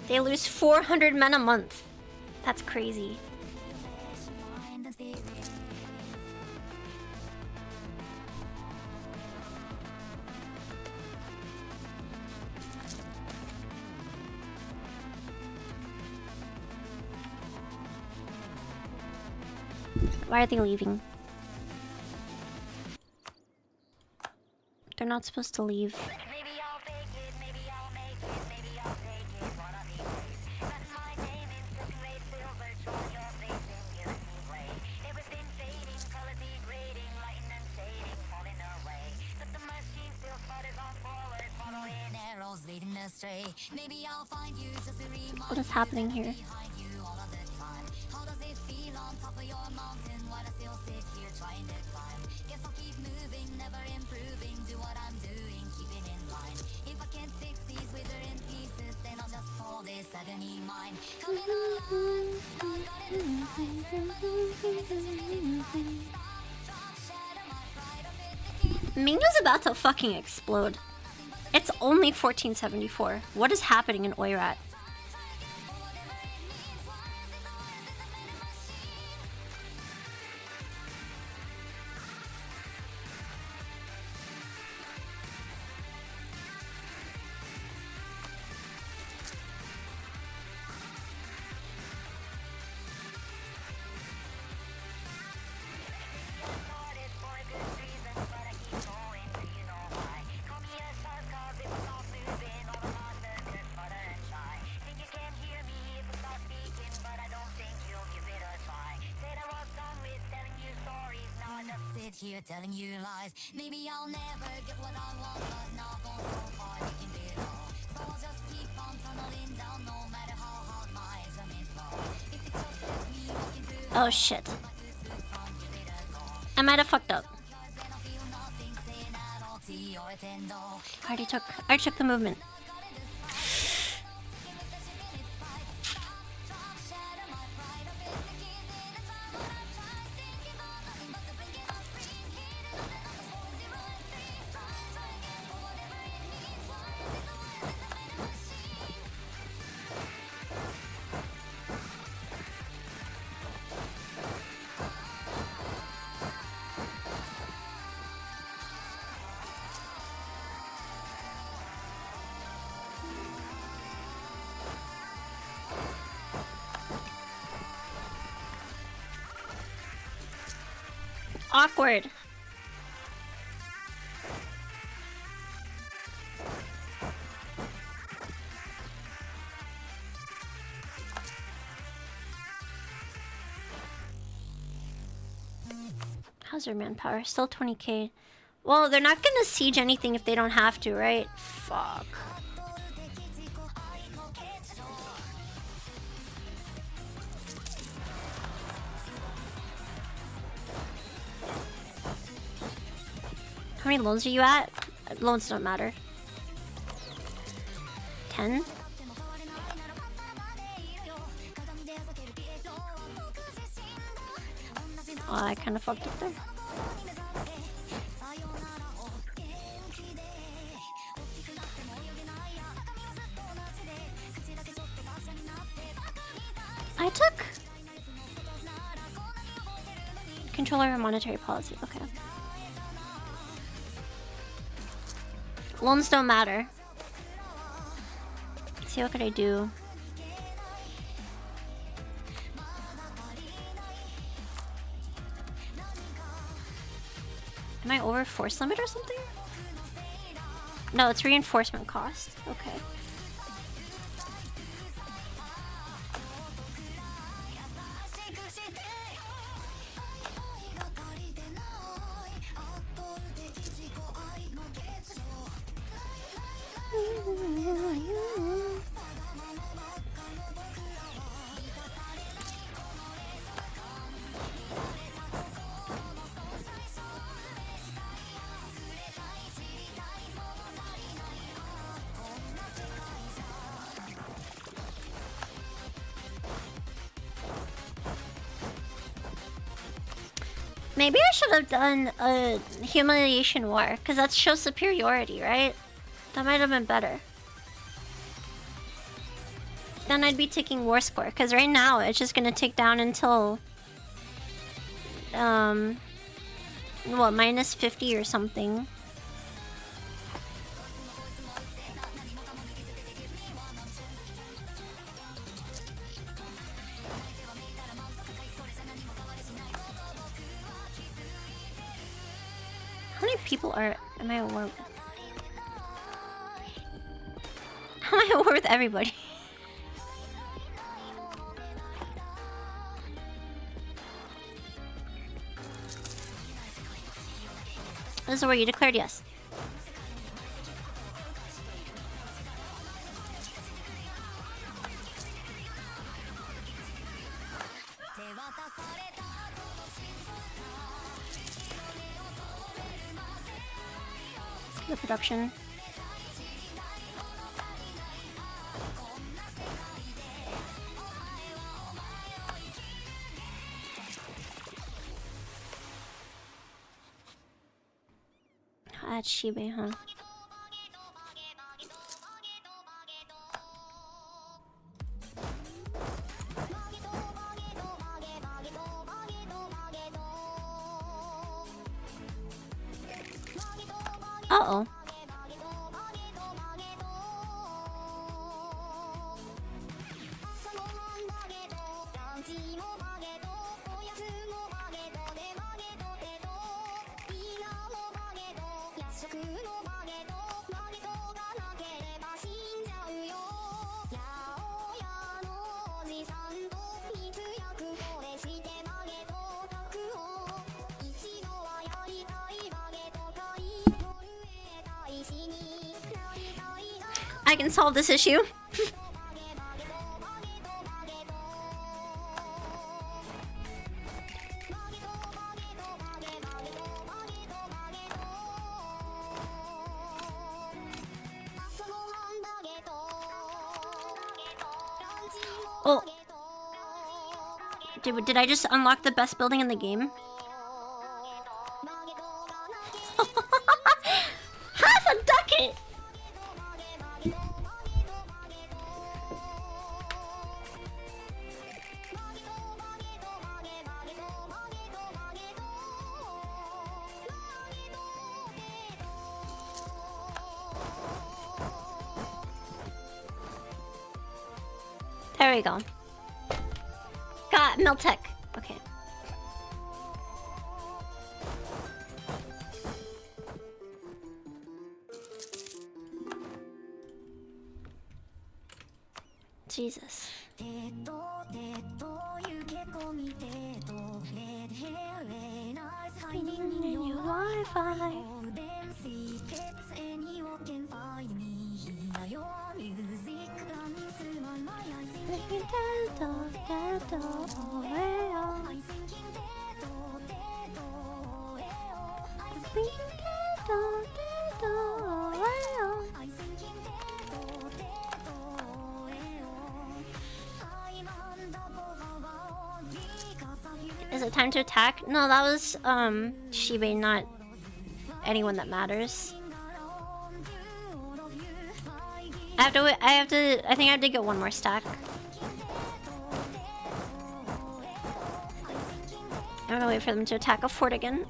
They lose 400 men a month. That's crazy. Why are they leaving? They're not supposed to leave. What is happening here? Mingo's about to fucking explode. It's only 1474. What is happening in Oirat? Here telling you lies. Maybe I'll never get what I want, but now I've gone so far, you can do it all. So I'll just keep on tunneling down, no matter how hard my exam fall. If it just lets me walking through. Oh shit. I might have fucked up. I already took the movement. awkward. How's your manpower? Still 20k. Well, they're not gonna siege anything if they don't have to, right? Fuck. How many loans are you at? Loans don't matter. 10? Oh, I kind of fucked up there. I took control over monetary policy. Okay. Loans don't matter. Let's see, what could I do? Am I over force limit or something? No, it's reinforcement cost. Okay. Maybe I should have done a humiliation war, because that shows superiority, right? That might have been better. Then I'd be taking war score, because right now it's just gonna tick down until what, minus 50 or something. How many people am I at war with? How am I at war with everybody? This is where you declared yes. The production. At Shibe, huh? Uh-oh. I can solve this issue. Oh. Did I just unlock the best building in the game? Half a ducat! There we go. Got Miltech. Okay. Jesus. Your Wi-Fi. Is it time to attack? No, that was Shibe, not anyone that matters. I think I have to get one more stack. I'm gonna wait for them to attack a fort again.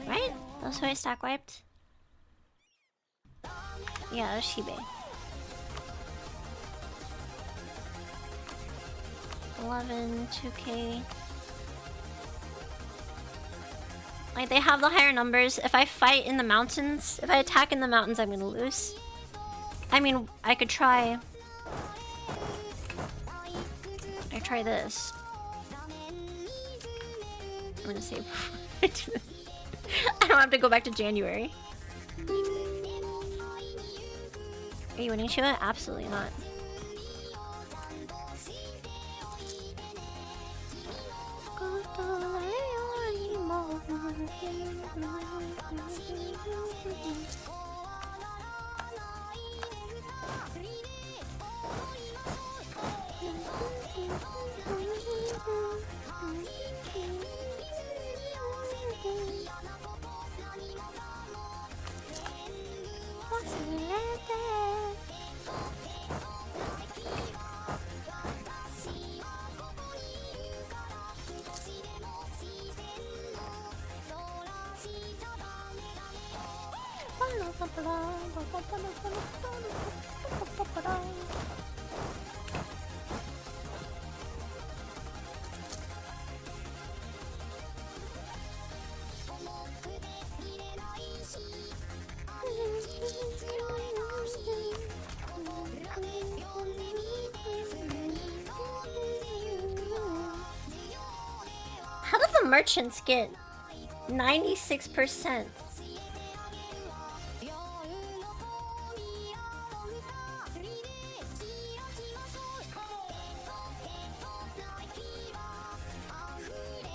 Right? That's why I stack wiped. Yeah, that's Shibe. 11, 2k. Like, they have the higher numbers. If I fight in the mountains, if I attack in the mountains, I'm gonna lose. I mean, I could try... I try this. I'm gonna save... I don't have to go back to January. Are you winning, Shiva? Absolutely not. How does the merchants get 96%?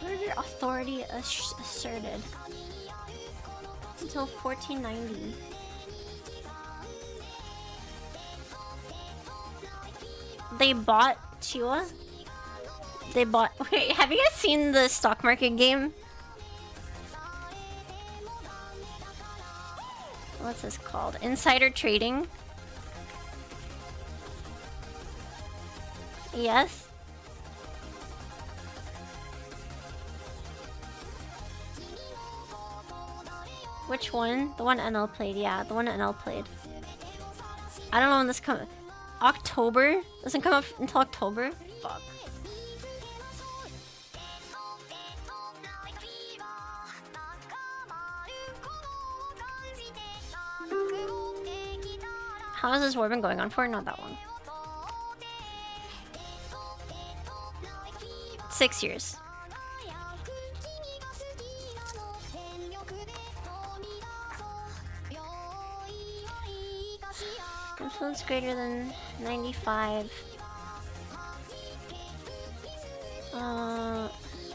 Order authority asserted until 1490. They bought Chiwa? They bought... Wait, have you guys seen the stock market game? What's this called? Insider trading? Yes? Which one? The one NL played, yeah, the one NL played. I don't know when this comes... October? Doesn't come up until October? Fuck. How has this war been going on for? Not that long. 6 years. Influence greater than 95.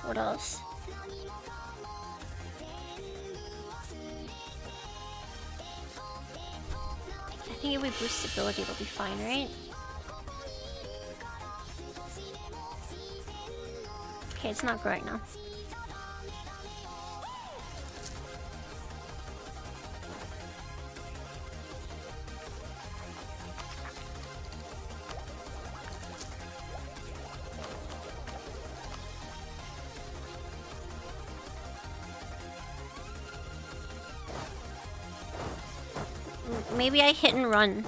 What else? I think if we boost stability, it'll be fine, right? Okay, it's not growing now. Maybe I hit and run.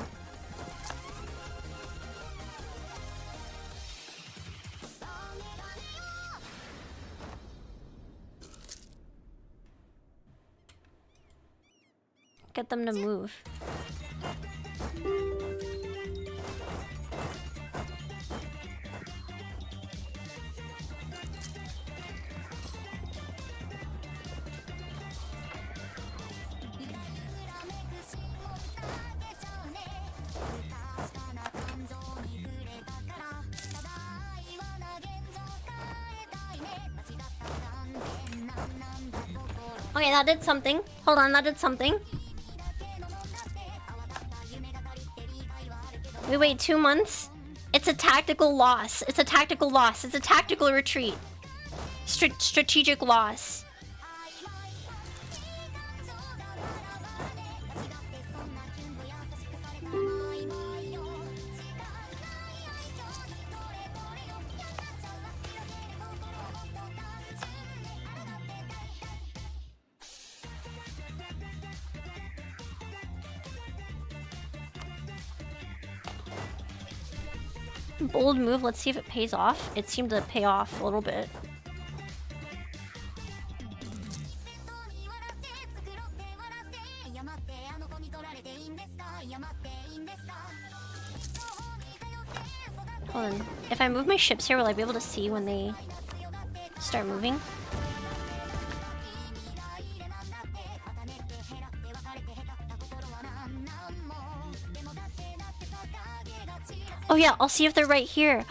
get them to move. Okay, that did something. Hold on, that did something. We wait 2 months. It's a tactical loss. It's a tactical loss. It's a tactical retreat. Strategic loss. Bold move. Let's see if it pays off. It seemed to pay off a little bit. Hold on. If I move my ships here, will I be able to see when they start moving? Oh yeah, I'll see if they're right here.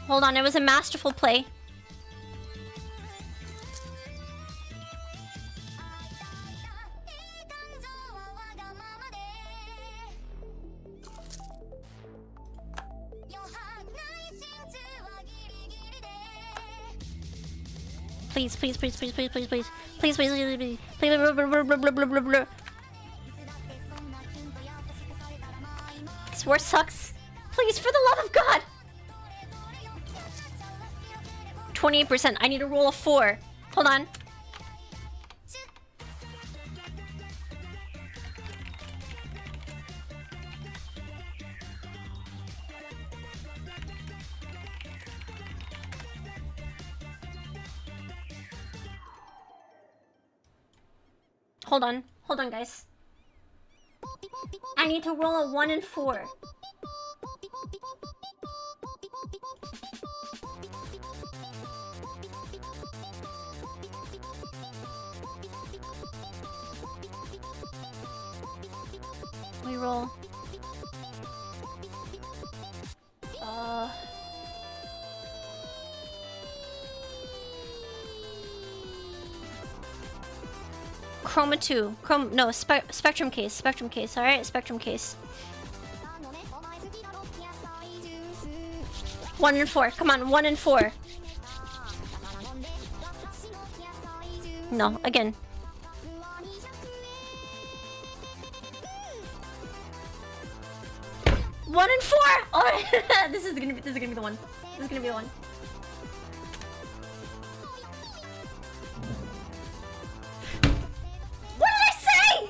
Hold on, it was a masterful play. Please, please, please, please, please, please, please, please, please, please, please, please, blah, blah, blah, blah, blah, blah, blah, blah. This war sucks. Please, for the love of God. 28%. I need to roll a 4. Hold on. Hold on, guys. I need to roll a 1 and 4. We roll. Chroma 2. No, spectrum case. Alright, spectrum case. 1 and 4. Come on, 1 and 4. No, again. 1 and 4! Alright, this is gonna be the one. This is gonna be the one. What did I say?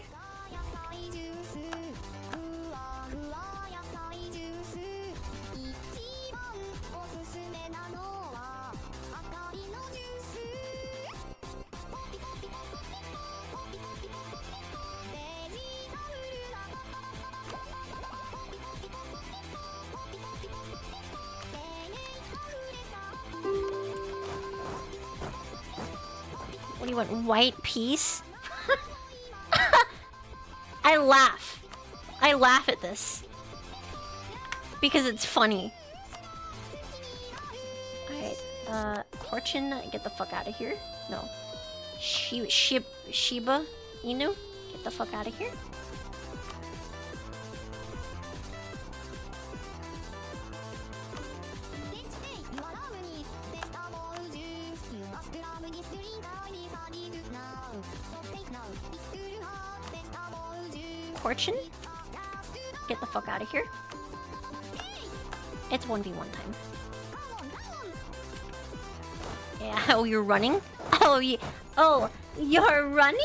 What do you want? White piece? I laugh at this because it's funny. Alright, Corchin, get the fuck out of here. No. Shiba Inu, get the fuck out of here. Corchin, get the fuck out of here. It's 1v1 time. Yeah, oh, you're running? Oh, oh, you're running?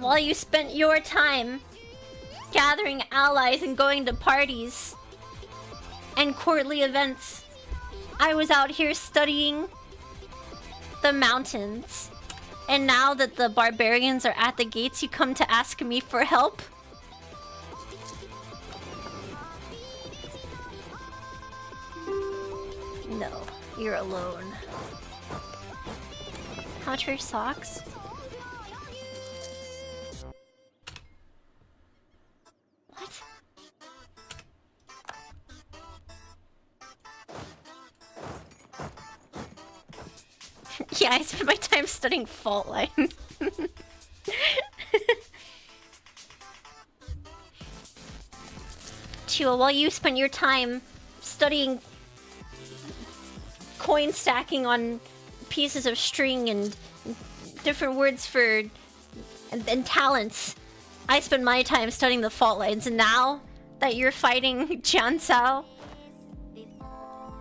While you spent your time gathering allies and going to parties and courtly events, I was out here studying the mountains. And now that the barbarians are at the gates, you come to ask me for help? No, you're alone. How's your socks? What? Yeah, I spend my time studying fault lines. Chua, while you spend your time studying coin stacking on pieces of string and different words for and talents, I spend my time studying the fault lines. And now that you're fighting Jian Sao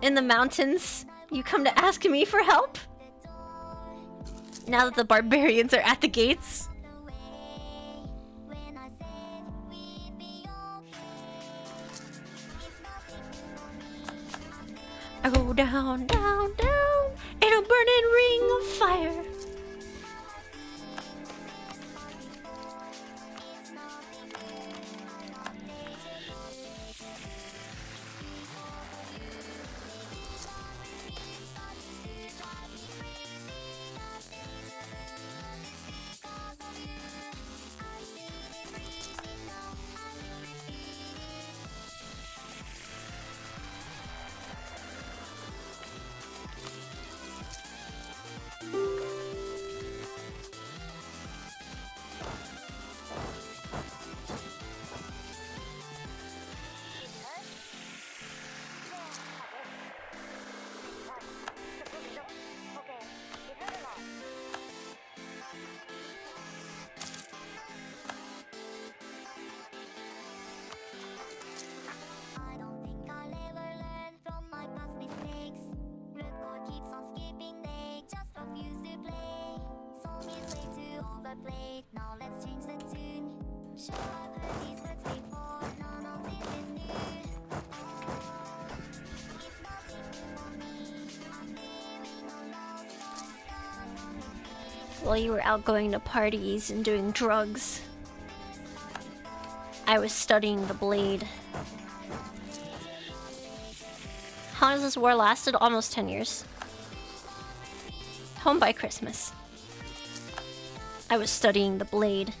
in the mountains, you come to ask me for help? Now that the barbarians are at the gates? I go down, down, down in a burning ring of fire. I don't think I'll ever learn from my past mistakes. Record keeps on skipping, they just refuse to play. Song is way too overplayed, now let's change the tune. Sure, I've heard these words before, none of this is new. It's nothing new for me, I'm hearing a love song stuck on repeat. While you were out going to parties and doing drugs, I was studying the blade. How long has this war lasted? Almost 10 years. Home by Christmas. I was studying the blade.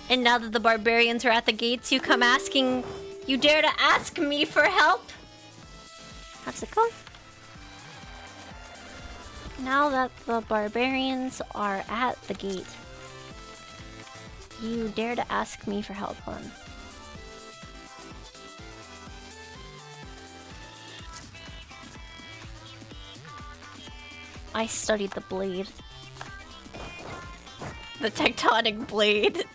And now that the barbarians are at the gates, you come asking... You dare to ask me for help? How's it go? Now that the barbarians are at the gate, you dare to ask me for help, hon. I studied the blade. The tectonic blade.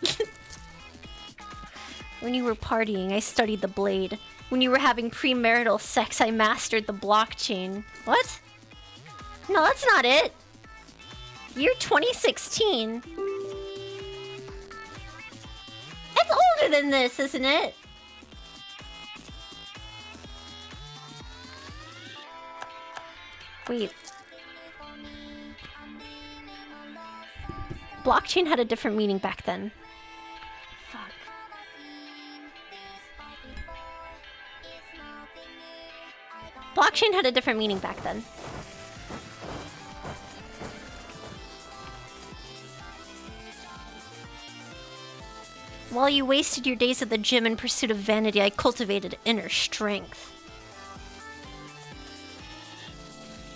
When you were partying, I studied the blade. When you were having premarital sex, I mastered the blockchain. What? No, that's not it. Year 2016. It's older than this, isn't it? Wait. Blockchain had a different meaning back then. Fuck. Blockchain had a different meaning back then. While you wasted your days at the gym in pursuit of vanity, I cultivated inner strength.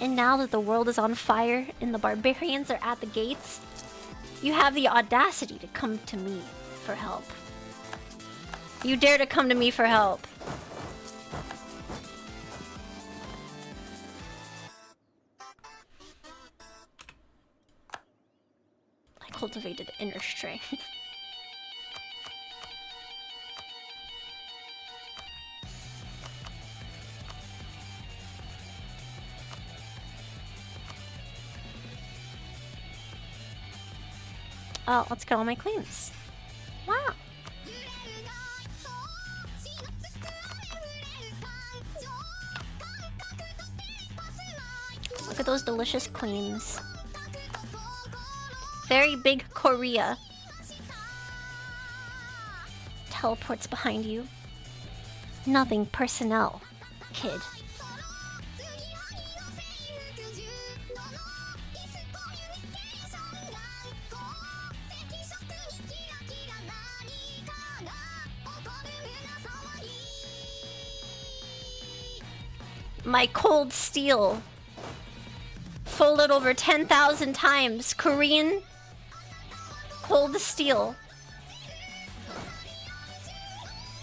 And now that the world is on fire and the barbarians are at the gates, you have the audacity to come to me for help. You dare to come to me for help. cultivated inner strength. Oh, let's get all my claims. Wow. Look at those delicious claims. Very big Korea. Teleports behind you. Nothing personnel, kid. My cold steel. Folded over 10,000 times. Korean cold steel.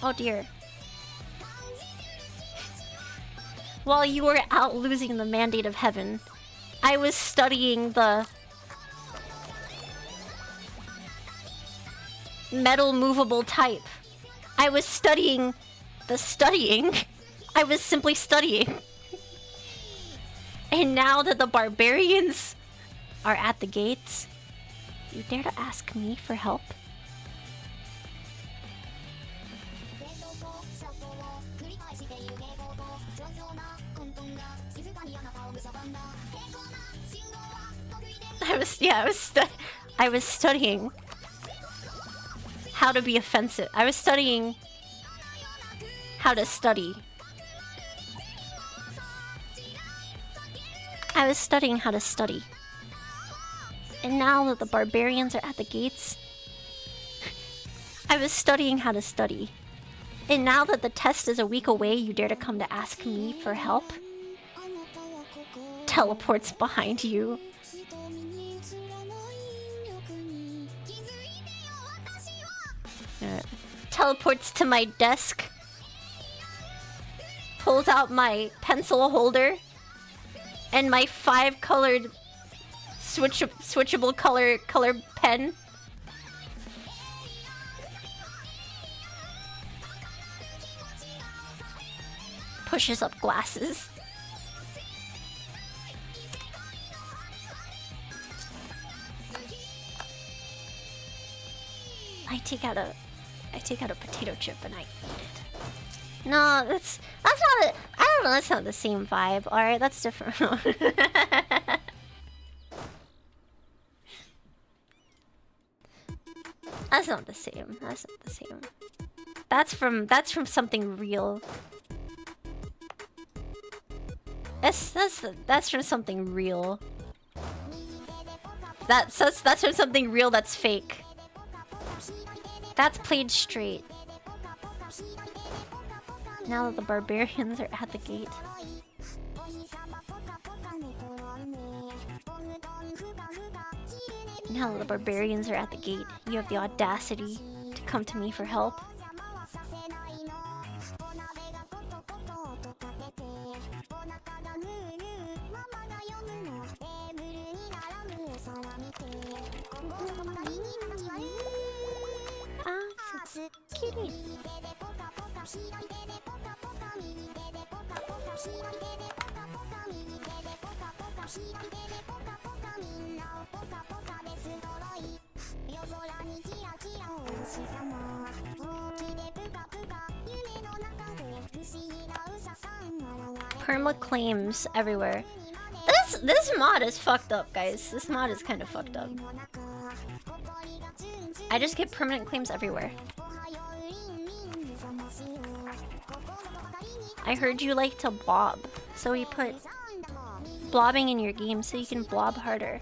Oh dear. While you were out losing the mandate of heaven, I was studying the metal movable type. I was studying the studying. I was simply studying. And now that the barbarians are at the gates, you dare to ask me for help? I was studying how to be offensive. I was studying how to study. I was studying how to study. And now that the barbarians are at the gates, I was studying how to study. And now that the test is a week away, you dare to come to ask me for help? Teleports behind you. Teleports to my desk. Pulls out my pencil holder. And my 5-colored switchable color pen. Pushes up glasses. I take out a potato chip and I eat it. No, that's not it. I don't know, that's not the same vibe. Alright, that's different. That's not the same. That's not the same. That's from something real. That's from something real. That's from something real that's fake. That's played straight. Now that the barbarians are at the gate. Now that the barbarians are at the gate, you have the audacity to come to me for help. Kitty. Perma claims everywhere. This mod is fucked up, guys. This mod is kind of fucked up. I just get permanent claims everywhere. I heard you like to blob, so we put blobbing in your game so you can blob harder.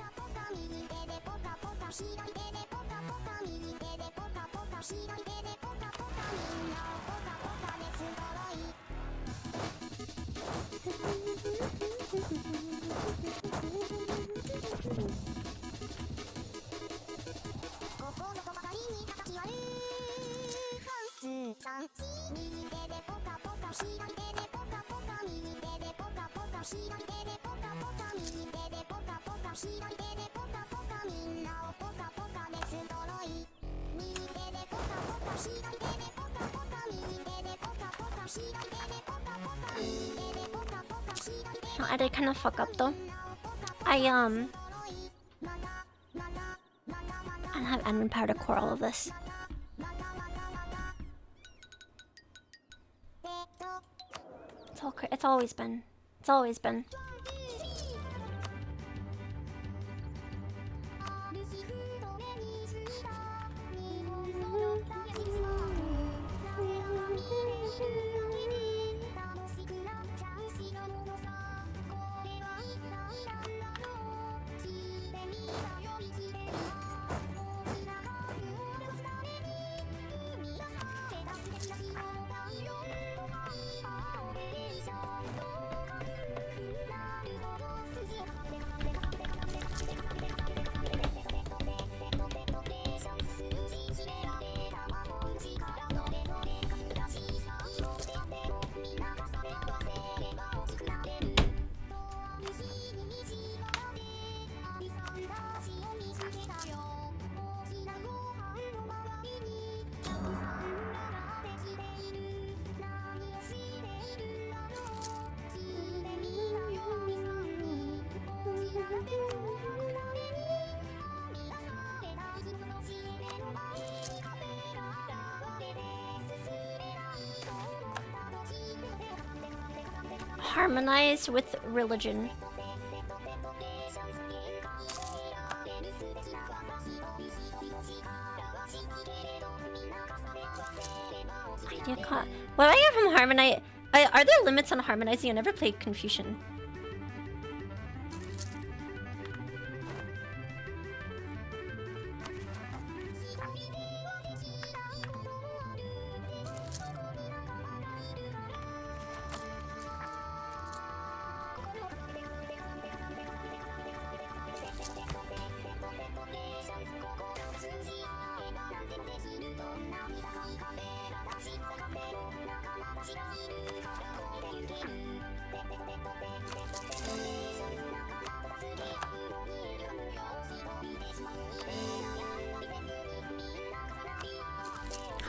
No, I did kind of fuck up though. I don't have admin power to core all of this. It's always been. It's always been. Harmonize with religion. Idea caught. What do I get from harmonize? Are there limits on harmonizing? I never played Confucian.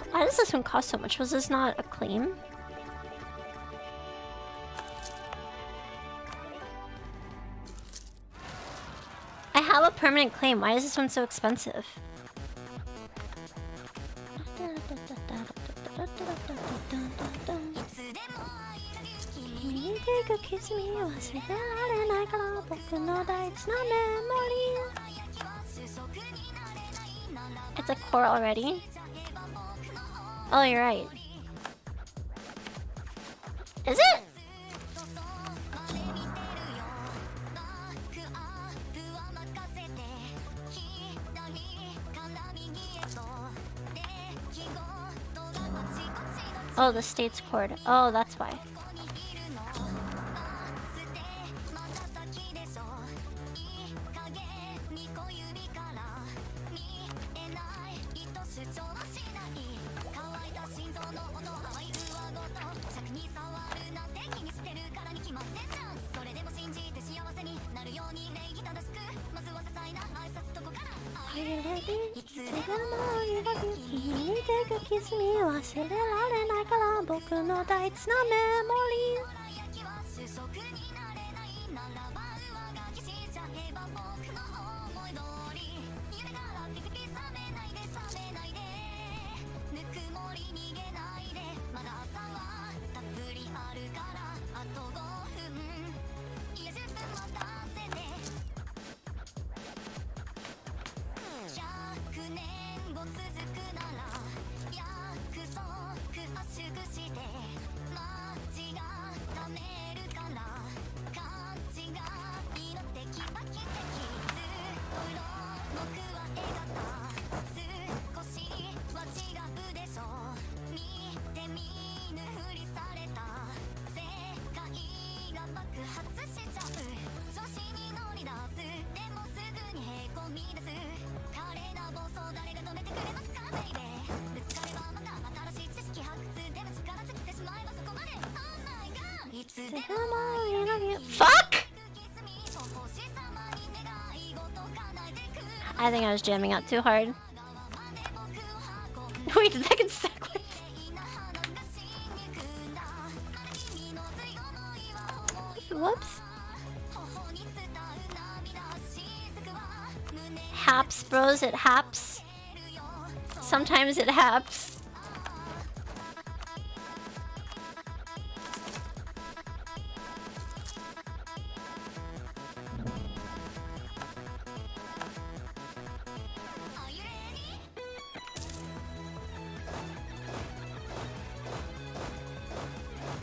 Why does this one cost so much? Was this not a claim? I have a permanent claim. Why is this one so expensive? It's a core already. Oh, you're right. Is it? Oh, the state's chord. Oh, that's why. Fuck! I think I was jamming out too hard. Wait, did that get stuck with? Whoops. Haps, bros, it haps. Sometimes it haps.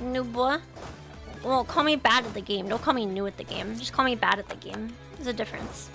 New boy? Well, call me bad at the game. Don't call me new at the game. Just call me bad at the game. There's a difference.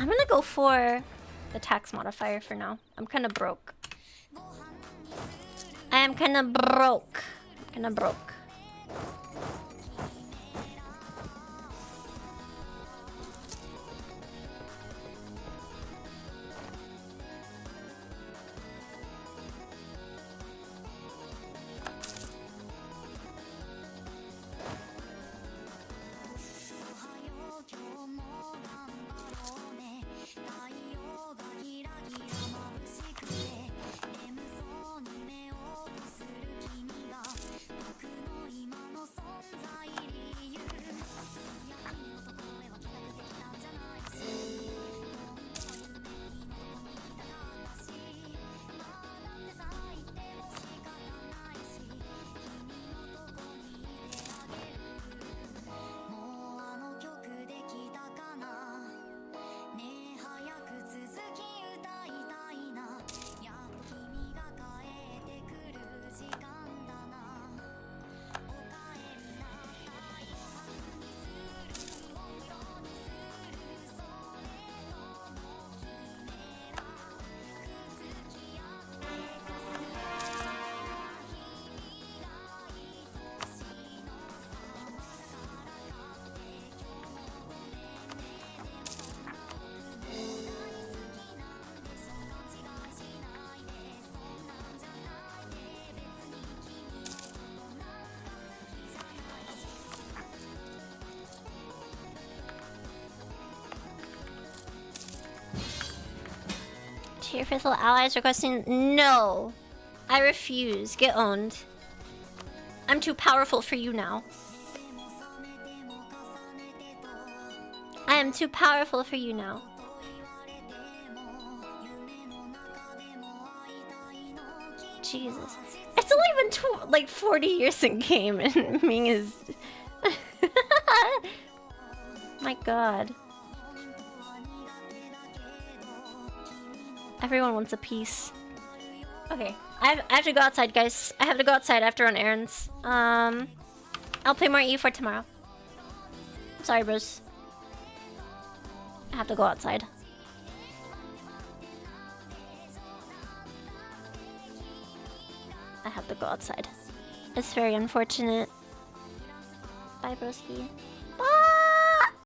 I'm gonna go for the tax modifier for now. I'm kind of broke. I am kind of broke. Kind of broke. Tier Fizzle allies requesting no. I refuse. Get owned. I'm too powerful for you now. I am too powerful for you now. Jesus. It's only been like 40 years in game and Ming is... My god. Everyone wants a piece. Okay, I have to go outside, guys. I have to go outside. I have to run errands. I'll play more E4 tomorrow. Sorry, bros. I have to go outside. I have to go outside. It's very unfortunate. Bye, broski.